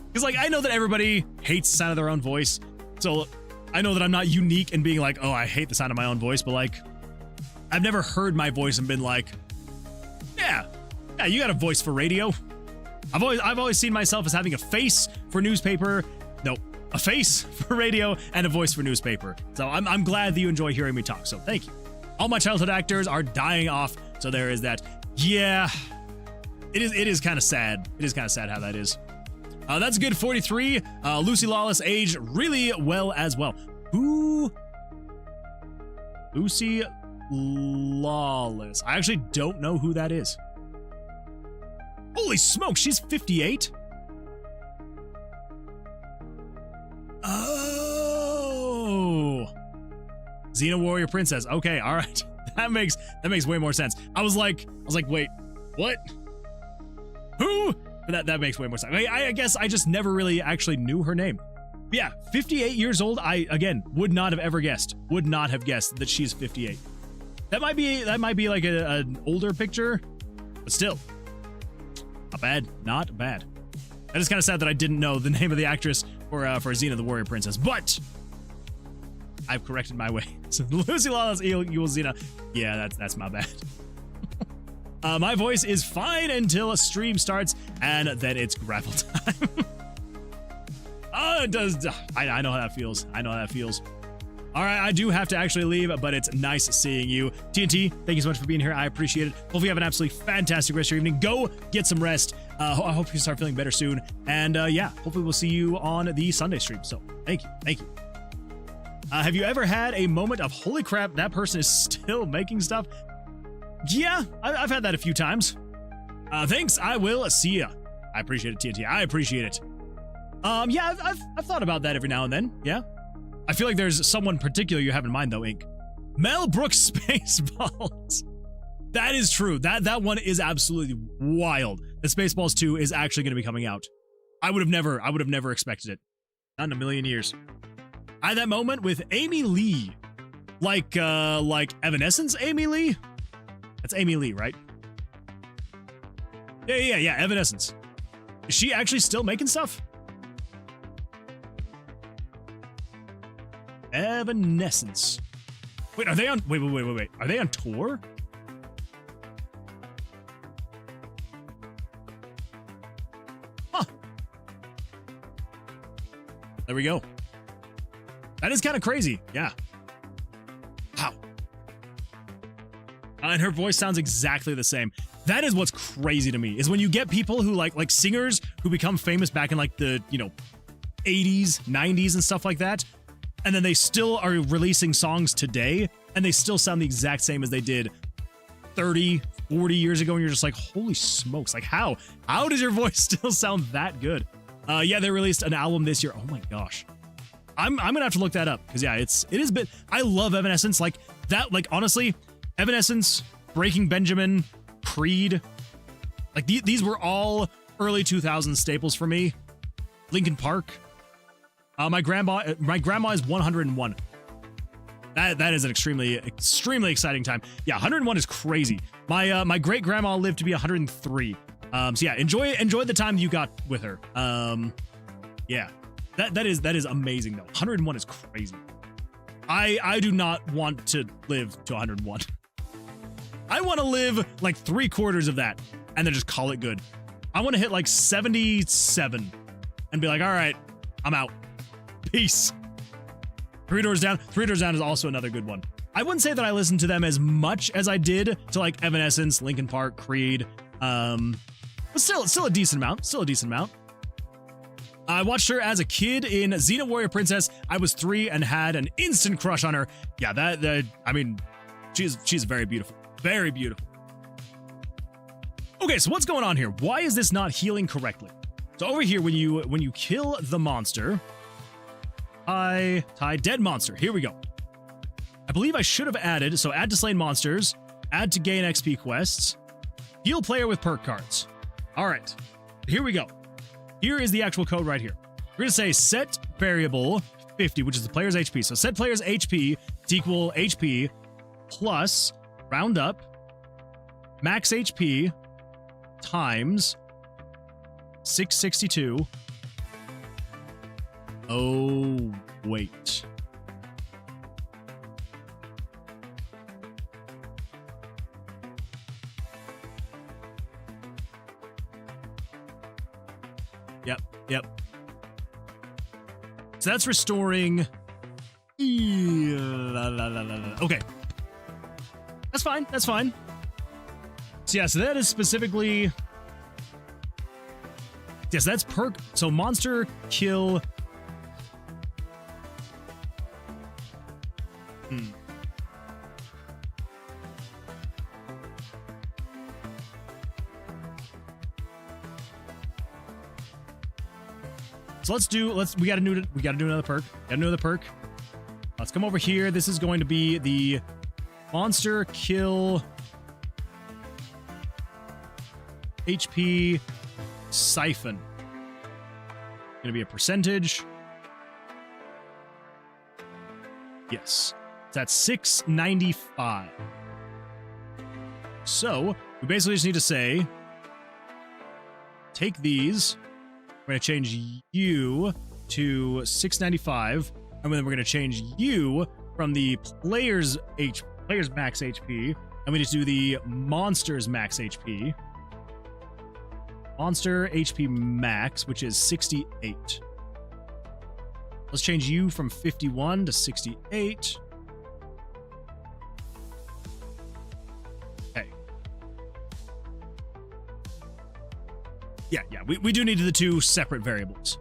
Because, like, I know that everybody hates the sound of their own voice, so I know that I'm not unique in being like, oh, I hate the sound of my own voice, but, like, I've never heard my voice and been like, yeah, you got a voice for radio. I've always seen myself as having a face for newspaper. No, a face for radio and a voice for newspaper. So I'm glad that you enjoy hearing me talk. So thank you. All my childhood actors are dying off. So there is that. Yeah, it is kind of sad. It is kind of sad how that is. That's a good 43. Lucy Lawless aged really well as well. Who? Lucy Lawless. I actually don't know who that is. Holy smoke, she's 58? Oh. Xena Warrior Princess. Okay, all right. That makes way more sense. I was like, wait, what? Who? But that makes way more sense. I guess I just never really actually knew her name. But yeah, 58 years old. I again would not have ever guessed. Would not have guessed that she's 58. That might be like an older picture, but still. Not bad. Not bad. That is kind of sad that I didn't know the name of the actress for Xena the Warrior Princess, but I've corrected my way. So Lucy Lawless equals Xena. Yeah, that's my bad. My voice is fine until a stream starts, and then it's gravel time. Oh, it does. I know how that feels. I know how that feels. All right, I do have to actually leave, but it's nice seeing you. TNT, thank you so much for being here. I appreciate it. Hopefully you have an absolutely fantastic rest of your evening. Go get some rest. I hope you start feeling better soon. And yeah, hopefully we'll see you on the Sunday stream. So thank you. Thank you. Have you ever had a moment of, holy crap, that person is still making stuff? Yeah, I've had that a few times. Thanks, I will see ya. I appreciate it, TNT. I appreciate it. Yeah, I've thought about that every now and then. Yeah. I feel like there's someone particular you have in mind, though, Ink. Mel Brooks Spaceballs. That is true. That one is absolutely wild. The Spaceballs 2 is actually going to be coming out. I would have never expected it. Not in a million years. I had that moment with Amy Lee. Like Evanescence Amy Lee? That's Amy Lee, right? Yeah, Evanescence. Is she actually still making stuff? Evanescence. Wait, are they on... Wait. Are they on tour? Huh. There we go. That is kind of crazy. Yeah. Wow. And her voice sounds exactly the same. That is what's crazy to me, is when you get people who like singers who become famous back in like the, 80s, 90s and stuff like that. And then they still are releasing songs today, and they still sound the exact same as they did 30, 40 years ago, and you're just like, holy smokes, like how does your voice still sound that good? Yeah, they released an album this year. Oh my gosh. I'm gonna have to look that up, because yeah, it has been, I love Evanescence, like that, like honestly, Evanescence, Breaking Benjamin, Creed, like these were all early 2000s staples for me. Linkin Park. My grandma is 101. That is an extremely exciting time. Yeah, 101 is crazy. My great grandma lived to be 103. So yeah, enjoy the time you got with her. Yeah, that is amazing though. 101 is crazy. I do not want to live to 101. I want to live like 3/4 of that and then just call it good. I want to hit like 77 and be like, all right, I'm out. Peace. Three Doors Down is also another good one. I wouldn't say that I listened to them as much as I did to like Evanescence, Linkin Park, Creed, but still a decent amount. I watched her as a kid in Xena Warrior Princess. I was 3 and had an instant crush on her. Yeah, I mean, she's very beautiful. Very beautiful. Okay, so what's going on here? Why is this not healing correctly? So over here, when you kill the monster, tie dead monster. Here we go. I believe I should have added, so add to slain monsters, add to gain XP quests, heal player with perk cards. All right, here we go. Here is the actual code right here. We're gonna say set variable 50, which is the player's HP. So set player's HP to equal HP plus round up max HP times 662. Oh, wait. Yep. So that's restoring. Okay. That's fine. So yeah, so that is specifically. Yes, that's perk. So monster kill. So we gotta do another perk. Let's come over here. This is going to be the monster kill HP siphon. Gonna be a percentage. Yes. That's 695. So we basically just need to say, take these. We're going to change you to 695, and then we're going to change you from the player's max HP, and we just do the monster's max HP. Monster HP max, which is 68. Let's change you from 51 to 68. Okay. Yeah, we do need the two separate variables.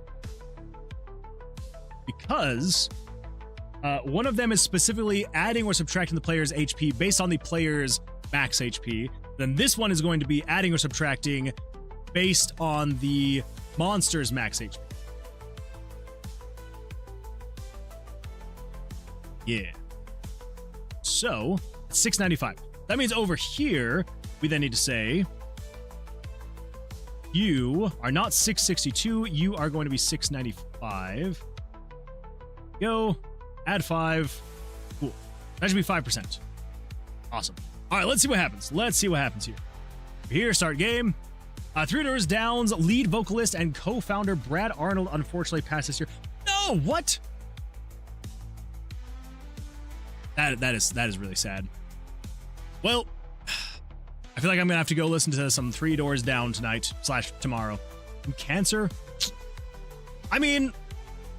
Because one of them is specifically adding or subtracting the player's HP based on the player's max HP. Then this one is going to be adding or subtracting based on the monster's max HP. Yeah. So, 695. That means over here, we then need to say, you are not 662, you are going to be 695. Go, add 5. Cool. That should be 5%. Awesome. All right, let's see what happens. Let's see what happens here. Here, start game. 3 doors downs, lead vocalist and co-founder Brad Arnold unfortunately passed this year. No, what? That is really sad. Well, I feel like I'm gonna have to go listen to some 3 Doors Down tonight / tomorrow. And Cancer? I mean,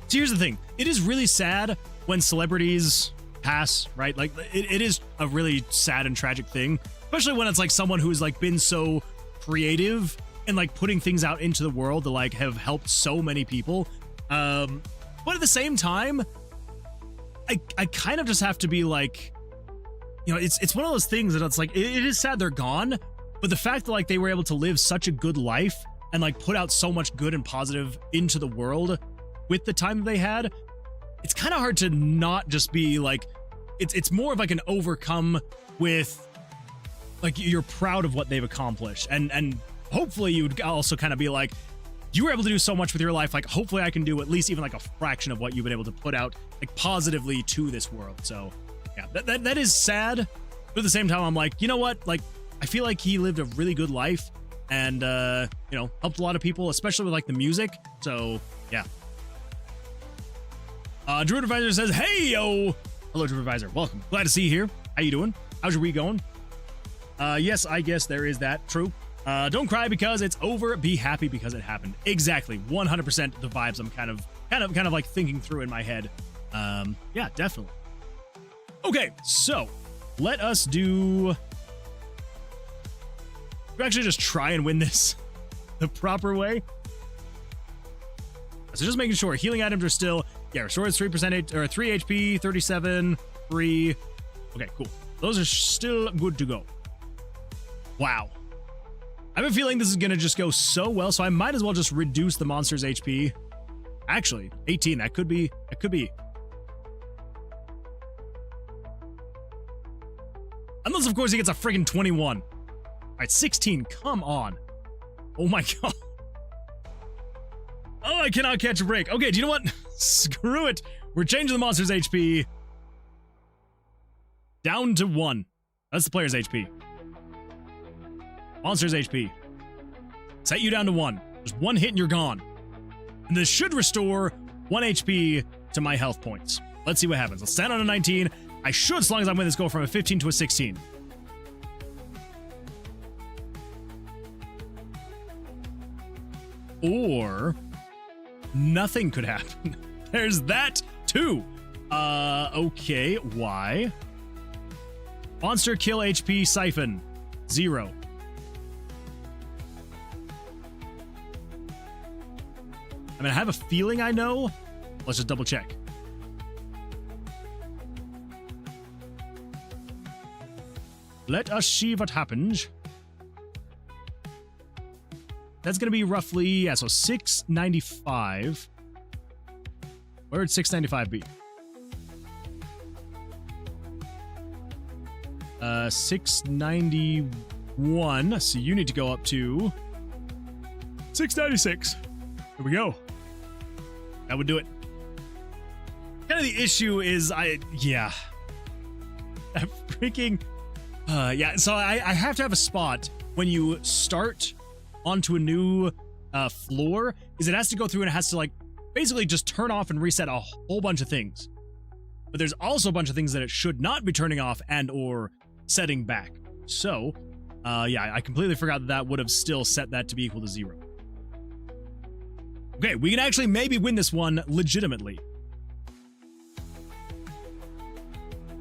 so here's the thing. It is really sad when celebrities pass, right? Like, it is a really sad and tragic thing, especially when it's like someone who's like been so creative and like putting things out into the world that like have helped so many people. But at the same time, I kind of just have to be like, you know, it's one of those things that it's like, it is sad they're gone, but the fact that like they were able to live such a good life and like put out so much good and positive into the world with the time that they had, it's kind of hard to not just be like, it's more of like an overcome with like you're proud of what they've accomplished, and hopefully you would also kind of be like, you were able to do so much with your life, like hopefully I can do at least even like a fraction of what you've been able to put out like positively to this world. So yeah, that is sad, but at the same time I'm like, you know what, like I feel like he lived a really good life and you know, helped a lot of people, especially with like the music. So yeah. Druid Advisor says, hey yo, hello Druid Advisor, welcome, glad to see you here. How you doing? How's your week going? Yes, I guess there is that. True. Don't cry because it's over. Be happy because it happened. Exactly. 100% the vibes I'm kind of like thinking through in my head. Yeah, definitely. Okay, so let us do. We actually just try and win this the proper way. So just making sure healing items are still, yeah, restores 3% or 3 HP, 37, 3. Okay, cool. Those are still good to go. Wow. I have a feeling this is going to just go so well, so I might as well just reduce the monster's HP. Actually, 18, that could be. Unless, of course, he gets a friggin' 21. All right, 16, come on. Oh my god. Oh, I cannot catch a break. Okay, do you know what? Screw it. We're changing the monster's HP down to 1. That's the player's HP. Monster's HP. Set you down to 1. Just 1 hit and you're gone. And this should restore 1 HP to my health points. Let's see what happens. Let's stand on a 19. I should, as long as I win this, go from a 15 to a 16. Or nothing could happen. There's that too. Okay, why? Monster kill HP siphon 0. I mean, I have a feeling I know. Let's just double check. Let us see what happens. That's going to be roughly, yeah, so 695. Where would 695 be? 691. So you need to go up to 696. Here we go. That would do it. Kind of the issue is that freaking, yeah. So I have to have a spot when you start onto a new floor, is it has to go through and it has to like basically just turn off and reset a whole bunch of things. But there's also a bunch of things that it should not be turning off and or setting back. So yeah, I completely forgot that would have still set that to be equal to 0. Okay, we can actually maybe win this one legitimately.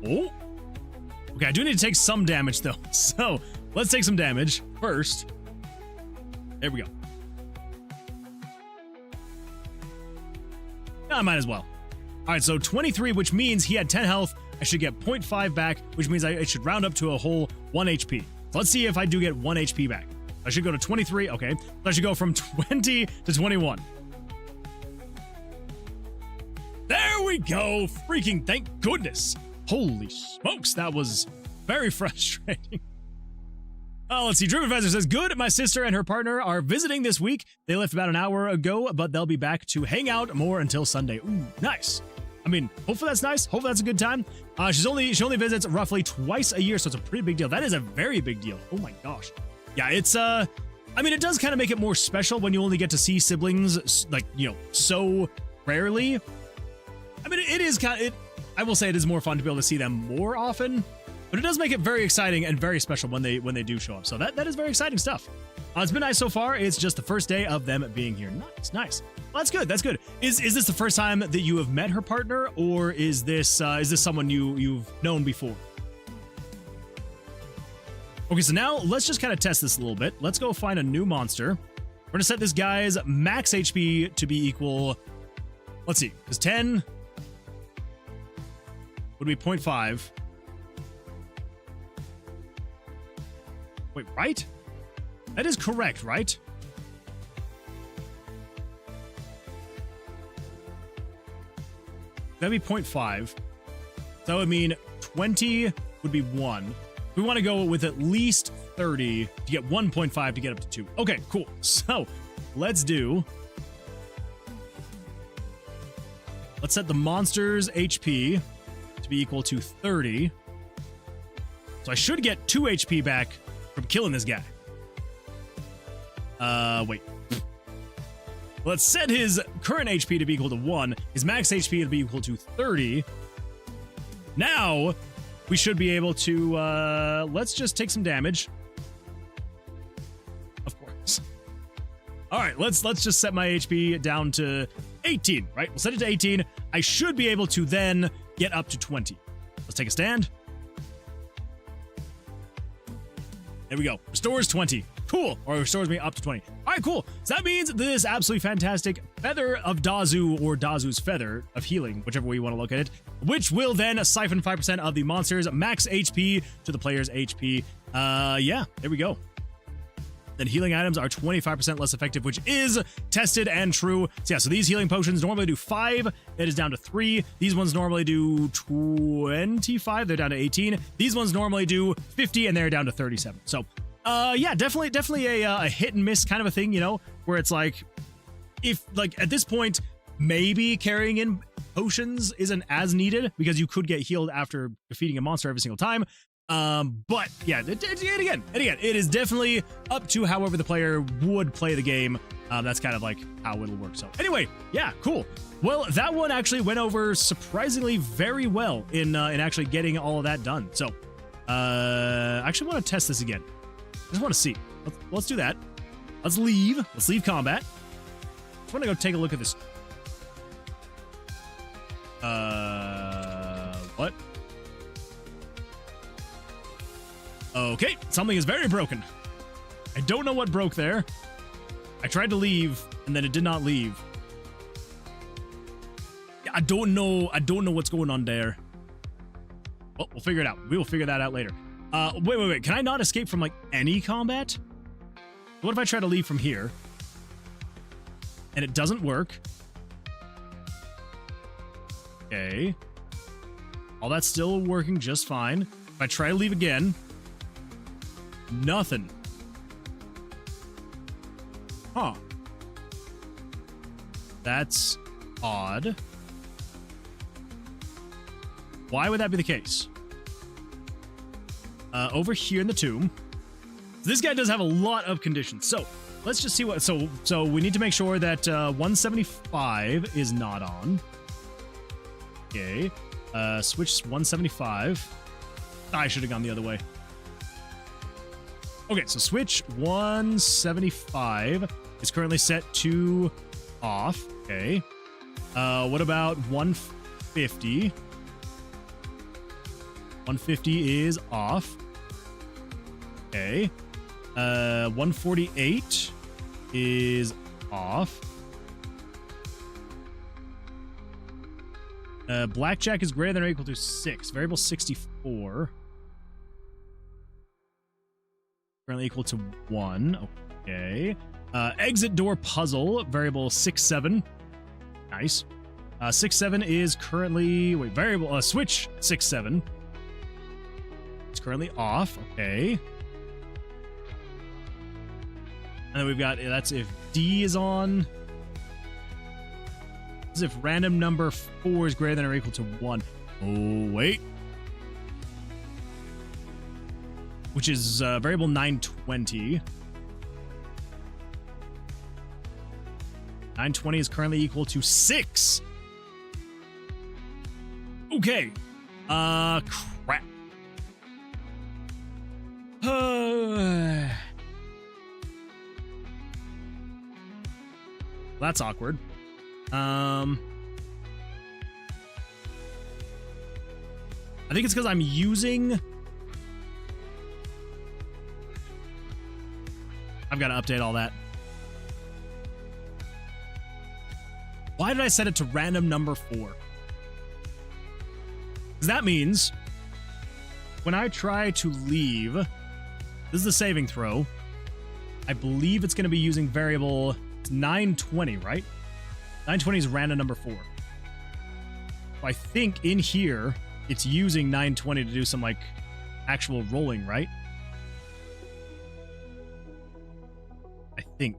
Oh. Okay, I do need to take some damage, though. So, let's take some damage first. There we go. I might as well. All right, so 23, which means he had 10 health. I should get 0.5 back, which means I should round up to a whole 1 HP. So let's see if I do get 1 HP back. I should go to 23. Okay. So I should go from 20 to 21. There we go. Freaking thank goodness. Holy smokes. That was very frustrating. Let's see. Dream Advisor says, good. My sister and her partner are visiting this week. They left about an hour ago, but they'll be back to hang out more until Sunday. Ooh, nice. I mean, hopefully that's nice. Hopefully that's a good time. She only visits roughly twice a year, so it's a pretty big deal. That is a very big deal. Oh my gosh. Yeah, it's I mean, it does kind of make it more special when you only get to see siblings like, you know, so rarely. I mean, it is kind of, I will say it is more fun to be able to see them more often, but it does make it very exciting and very special when they do show up. So that is very exciting stuff. It's been nice so far. It's just the first day of them being here. Nice. Well, that's good. That's good. Is this the first time that you have met her partner, or is this someone you've known before? Okay, so now let's just kind of test this a little bit. Let's go find a new monster. We're gonna set this guy's max HP to be equal. Let's see, because 10 would be 0.5. Wait, right? That is correct, right? That'd be 0.5. That would mean 20 would be 1. We want to go with at least 30 to get 1.5 to get up to 2. Okay, cool. So let's set the monster's HP to be equal to 30. So I should get 2 HP back from killing this guy. Wait. Let's set his current HP to be equal to 1. His max HP to be equal to 30. Now, we should be able to, let's just take some damage. Of course. All right, let's just set my HP down to 18, right? We'll set it to 18. I should be able to then get up to 20. Let's take a stand. There we go. Restores 20. Cool. Or restores me up to 20. All right, cool. So that means this absolutely fantastic Feather of Dazu, or Dazu's Feather of Healing, whichever way you want to look at it, which will then siphon 5% of the monster's max HP to the player's HP. Yeah, there we go. Then healing items are 25% less effective, which is tested and true. So yeah, so these healing potions normally do 5. It is down to 3. These ones normally do 25. They're down to 18. These ones normally do 50, and they're down to 37. So yeah, definitely a hit and miss kind of a thing, you know, where it's like, if like at this point, maybe carrying in potions isn't as needed because you could get healed after defeating a monster every single time. But yeah, again, it is definitely up to however the player would play the game. That's kind of like how it'll work. So anyway, yeah, cool. Well, that one actually went over surprisingly very well in actually getting all of that done. So, I actually want to test this again. I just want to see. Let's do that. Let's leave combat. I want to go take a look at this. What? Okay, something is very broken. I don't know what broke there. I tried to leave, and then it did not leave. I don't know what's going on there. Well, we'll figure it out. We will figure that out later. Wait. Can I not escape from, like, any combat? What if I try to leave from here? And it doesn't work. Okay. All that's still working just fine. If I try to leave again... Nothing. Huh. That's odd. Why would that be the case? Over here in the tomb. This guy does have a lot of conditions. So let's just see what. So we need to make sure that 175 is not on. Okay. Switch 175. I should have gone the other way. Okay, so switch 175 is currently set to off. Okay. What about 150? 150 is off. Okay. 148 is off. Blackjack is greater than or equal to 6. Variable 64. Currently equal to 1. Okay. Exit door puzzle. Variable 67. Nice. 67 is currently... Wait, variable... switch 67. It's currently off. Okay. And then we've got... That's if D is on... As if random number 4 is greater than or equal to 1. Oh, wait. Which is variable 920. 920 is currently equal to 6. Okay. Crap. That's awkward. I think it's because I'm using... I've got to update all that. Why did I set it to random number 4? Because that means when I try to leave, this is the saving throw. I believe it's going to be using variable 920, right? 920 is random number 4. So I think in here, it's using 920 to do some, like, actual rolling, right? I think.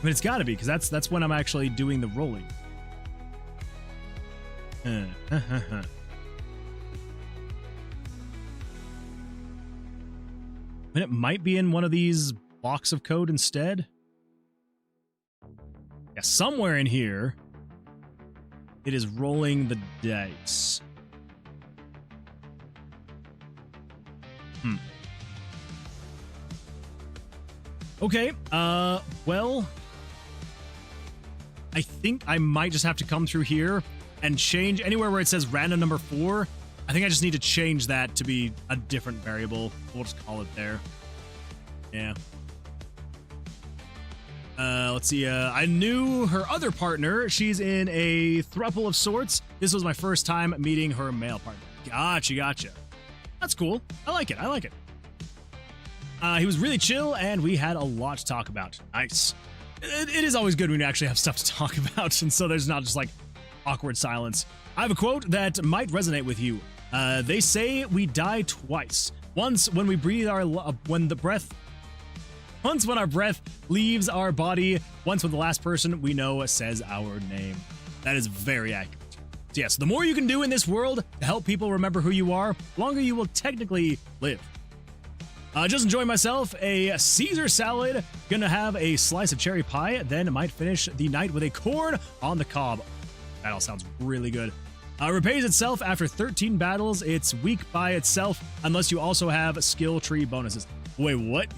I mean, it's got to be, because that's when I'm actually doing the rolling. And it might be in one of these blocks of code instead. Yeah, somewhere in here, it is rolling the dice. Okay, well, I think I might just have to come through here and change anywhere where it says random number 4. I think I just need to change that to be a different variable. We'll just call it there. Yeah. Let's see. I knew her other partner. She's in a throuple of sorts. This was my first time meeting her male partner. Gotcha. That's cool. I like it. He was really chill, and we had a lot to talk about. Nice. It is always good when you actually have stuff to talk about, and so there's not just, like, awkward silence. I have a quote that might resonate with you. They say we die twice. Once when we breathe our once when our breath leaves our body, once when the last person we know says our name. That is very accurate. So yes, the more you can do in this world to help people remember who you are, the longer you will technically live. Just enjoying myself a Caesar salad, gonna have a slice of cherry pie, then I might finish the night with a corn on the cob. That all sounds really good. Repays itself after 13 battles. It's weak by itself unless you also have skill tree bonuses. Wait, what?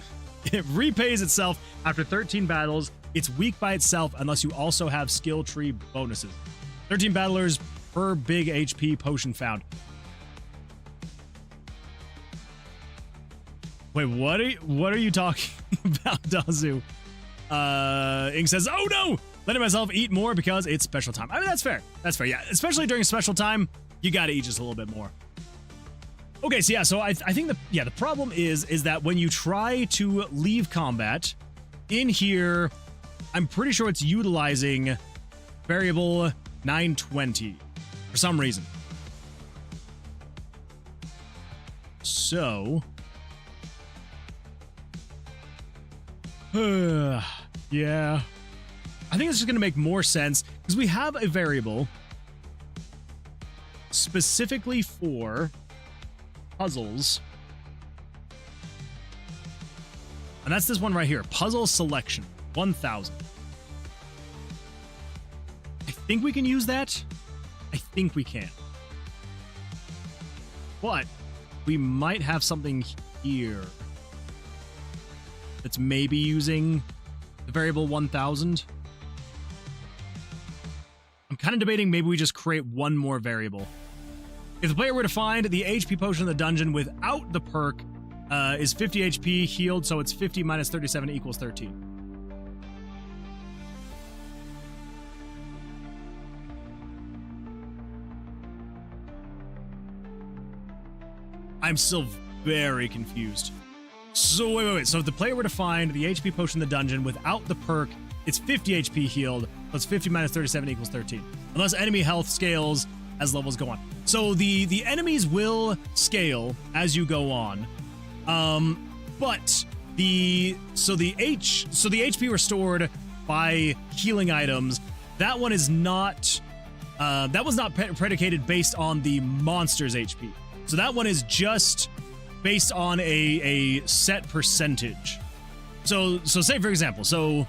It repays itself after 13 battles. It's weak by itself unless you also have skill tree bonuses. 13 battlers per big HP potion found. Wait, what are you talking about, Dazu? Ink says, oh no! Letting myself eat more because it's special time. I mean, that's fair. That's fair, yeah. Especially during special time, you gotta eat just a little bit more. Okay, so yeah, so I think the problem is that when you try to leave combat, in here, I'm pretty sure it's utilizing variable 920 for some reason. So... yeah. I think it's just going to make more sense because we have a variable specifically for puzzles. And that's this one right here. Puzzle selection. 1000. I think we can use that. I think we can. But we might have something here that's maybe using the variable 1000. I'm kind of debating maybe we just create one more variable. If the player were to find the HP potion in the dungeon without the perk, is 50 HP healed, so it's 50 minus 37 equals 13. I'm still very confused. So wait. So if the player were to find the HP potion in the dungeon without the perk, it's 50 HP healed, plus 50 minus 37 equals 13. Unless enemy health scales as levels go on. So the enemies will scale as you go on. But the HP restored by healing items, that one is not that was not predicated based on the monster's HP. So that one is just based on a set percentage. So say for example, so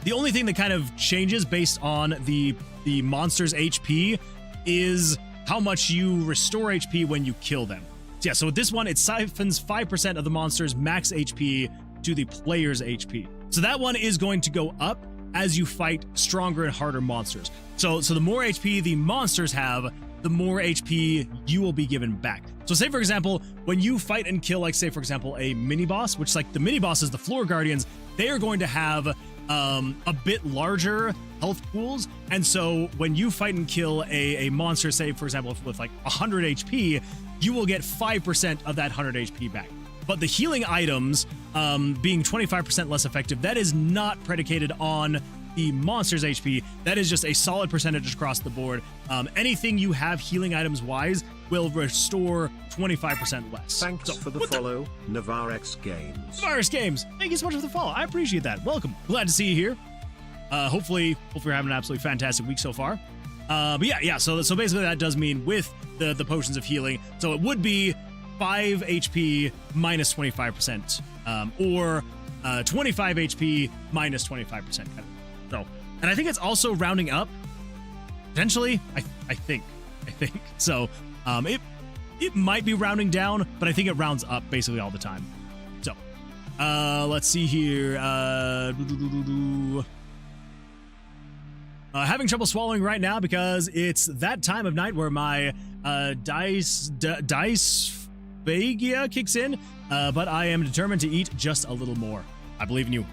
the only thing that kind of changes based on the monster's HP is how much you restore HP when you kill them. So yeah, so with this one, it siphons 5% of the monster's max HP to the player's HP. So that one is going to go up as you fight stronger and harder monsters. So the more HP the monsters have, the more HP you will be given back. So say for example, when you fight and kill, like say for example, a mini boss, which like the mini bosses, the floor guardians, they are going to have a bit larger health pools. And so when you fight and kill a monster, say for example, with like 100 HP, you will get 5% of that 100 HP back. But the healing items being 25% less effective, that is not predicated on the monster's HP. That is just a solid percentage across the board. Anything you have healing items wise will restore 25% less. Thanks for the follow, Navarex Games. Navarex Games, thank you so much for the follow. I appreciate that. Welcome. Glad to see you here. Hopefully you're having an absolutely fantastic week so far. But yeah. So basically that does mean with the potions of healing. So it would be 5 HP minus 25%, or 25 HP minus 25%. So, and I think it's also rounding up. Potentially, I think. So, it might be rounding down, but I think it rounds up basically all the time. So, let's see here. Having trouble swallowing right now because it's that time of night where my dice phagia kicks in, but I am determined to eat just a little more. I believe in you.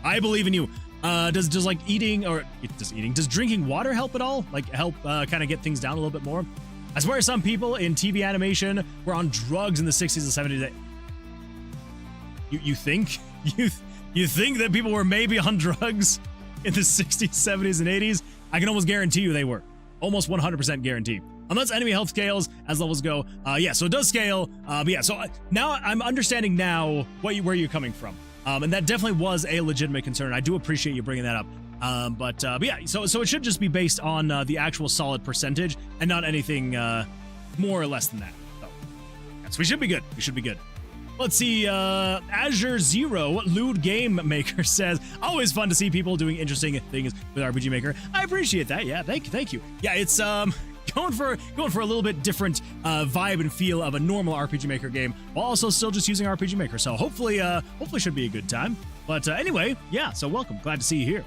Does drinking water help at all? Like help kind of get things down a little bit more? I swear some people in TV animation were on drugs in the 60s and 70s. You think? You think that people were maybe on drugs in the 60s, 70s, and 80s? I can almost guarantee you they were. Almost 100% guarantee. Unless enemy health scales as levels go. Yeah, so it does scale. But yeah, so now I'm understanding now where you're coming from. And that definitely was a legitimate concern. I do appreciate you bringing that up. But yeah, so it should just be based on the actual solid percentage and not anything more or less than that. So, yeah, so we should be good. Let's see, Azure Zero, Lewd Game Maker says, always fun to see people doing interesting things with RPG Maker. I appreciate that. Yeah, thank you. Yeah, it's going for a little bit different vibe and feel of a normal RPG Maker game, while also still just using RPG Maker. So hopefully should be a good time. But anyway, yeah. So welcome. Glad to see you here.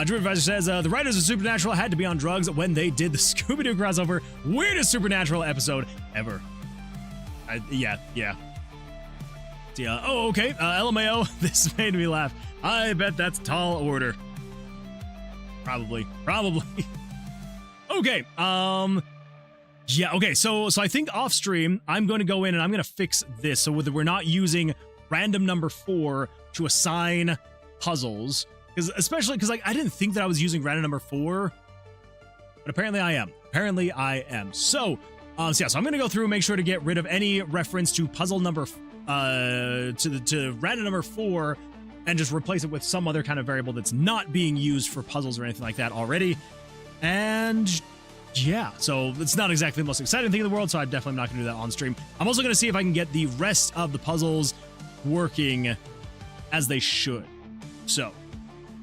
Drew Advisor says the writers of Supernatural had to be on drugs when they did the Scooby-Doo crossover. Weirdest Supernatural episode ever. Yeah. Yeah. Oh, okay. LMAO, this made me laugh. I bet that's tall order. Probably. Okay. Yeah. Okay. So I think off stream, I'm going to go in and I'm going to fix this so we're not using random number 4 to assign puzzles, especially because like I didn't think that I was using random number 4, but apparently I am. So yeah. So I'm going to go through and make sure to get rid of any reference to puzzle number to random number 4 and just replace it with some other kind of variable that's not being used for puzzles or anything like that already. And yeah, so it's not exactly the most exciting thing in the world, so I'm definitely not going to do that on stream. I'm also going to see if I can get the rest of the puzzles working as they should. So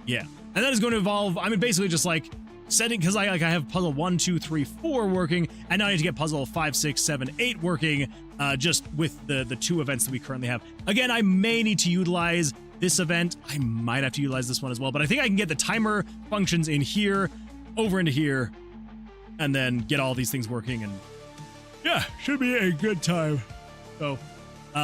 yeah, and that is going to involve, I mean, basically just like setting, because I have puzzle 1, 2, 3, 4 working, and now I need to get puzzle 5, 6, 7, 8 working, just with the 2 events that we currently have. Again, I may need to utilize this event. I might have to utilize this one as well, but I think I can get the timer functions in here, over into here, and then get all these things working, and yeah, should be a good time. So,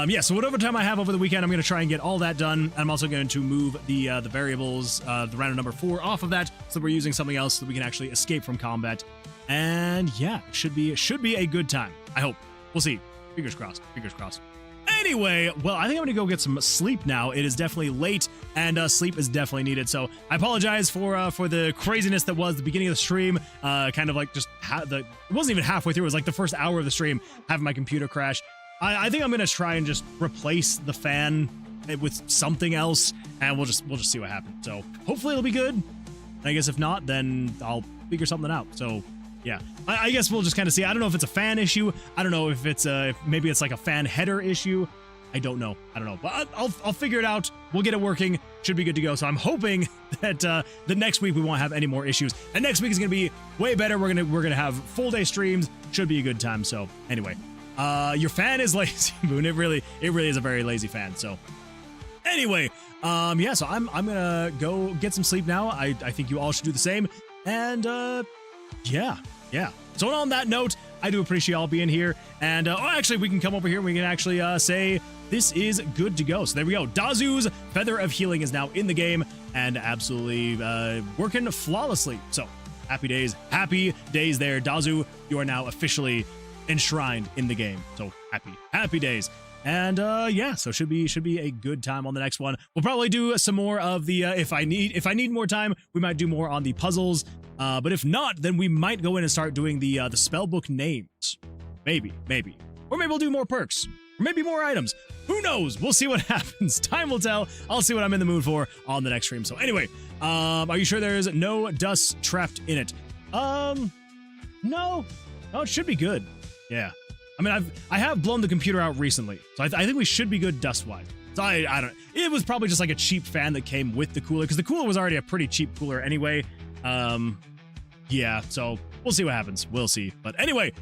yeah, so whatever time I have over the weekend, I'm going to try and get all that done. I'm also going to move the variables, the random number 4 off of that, so that we're using something else so that we can actually escape from combat. And yeah, it should be a good time. I hope. We'll see. Fingers crossed. Fingers crossed. Anyway, well, I think I'm gonna go get some sleep now. It is definitely late, and sleep is definitely needed. So I apologize for the craziness that was the beginning of the stream. Kind of like just it wasn't even halfway through. It was like the first hour of the stream having my computer crash. I think I'm gonna try and just replace the fan with something else, and we'll just see what happens. So hopefully it'll be good. And I guess if not, then I'll figure something out. So. Yeah, I guess we'll just kind of see. I don't know if it's a fan issue. I don't know if it's if maybe it's like a fan header issue. I don't know. But I'll figure it out. We'll get it working. Should be good to go. So I'm hoping that the next week we won't have any more issues. And next week is gonna be way better. We're gonna have full day streams. Should be a good time. So anyway, your fan is lazy, Moon. It really is a very lazy fan. So anyway, yeah. So I'm gonna go get some sleep now. I think you all should do the same. And yeah. So on that note, I do appreciate y'all being here. And actually, we can come over here and we can actually say this is good to go. So there we go. Dazu's Feather of Healing is now in the game and absolutely working flawlessly. So happy days there. Dazu, you are now officially enshrined in the game. So happy days. And yeah, so should be a good time on the next one. We'll probably do some more of the if I need more time, we might do more on the puzzles. But if not, then we might go in and start doing the spellbook names. Maybe. Or maybe we'll do more perks. Or maybe more items. Who knows? We'll see what happens. Time will tell. I'll see what I'm in the mood for on the next stream. So anyway, are you sure there's no dust trapped in it? No, it should be good. Yeah. I mean, I have blown the computer out recently, so I think we should be good dust-wise. So I don't. It was probably just like a cheap fan that came with the cooler, because the cooler was already a pretty cheap cooler anyway. Yeah. So we'll see what happens. We'll see. But anyway,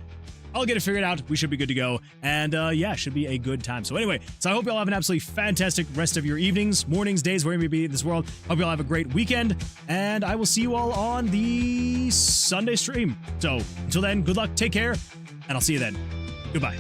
I'll get it figured out. We should be good to go, and yeah, should be a good time. So anyway, so I hope y'all have an absolutely fantastic rest of your evenings, mornings, days, wherever you may be in this world. Hope y'all have a great weekend, and I will see you all on the Sunday stream. So until then, good luck, take care, and I'll see you then. Goodbye.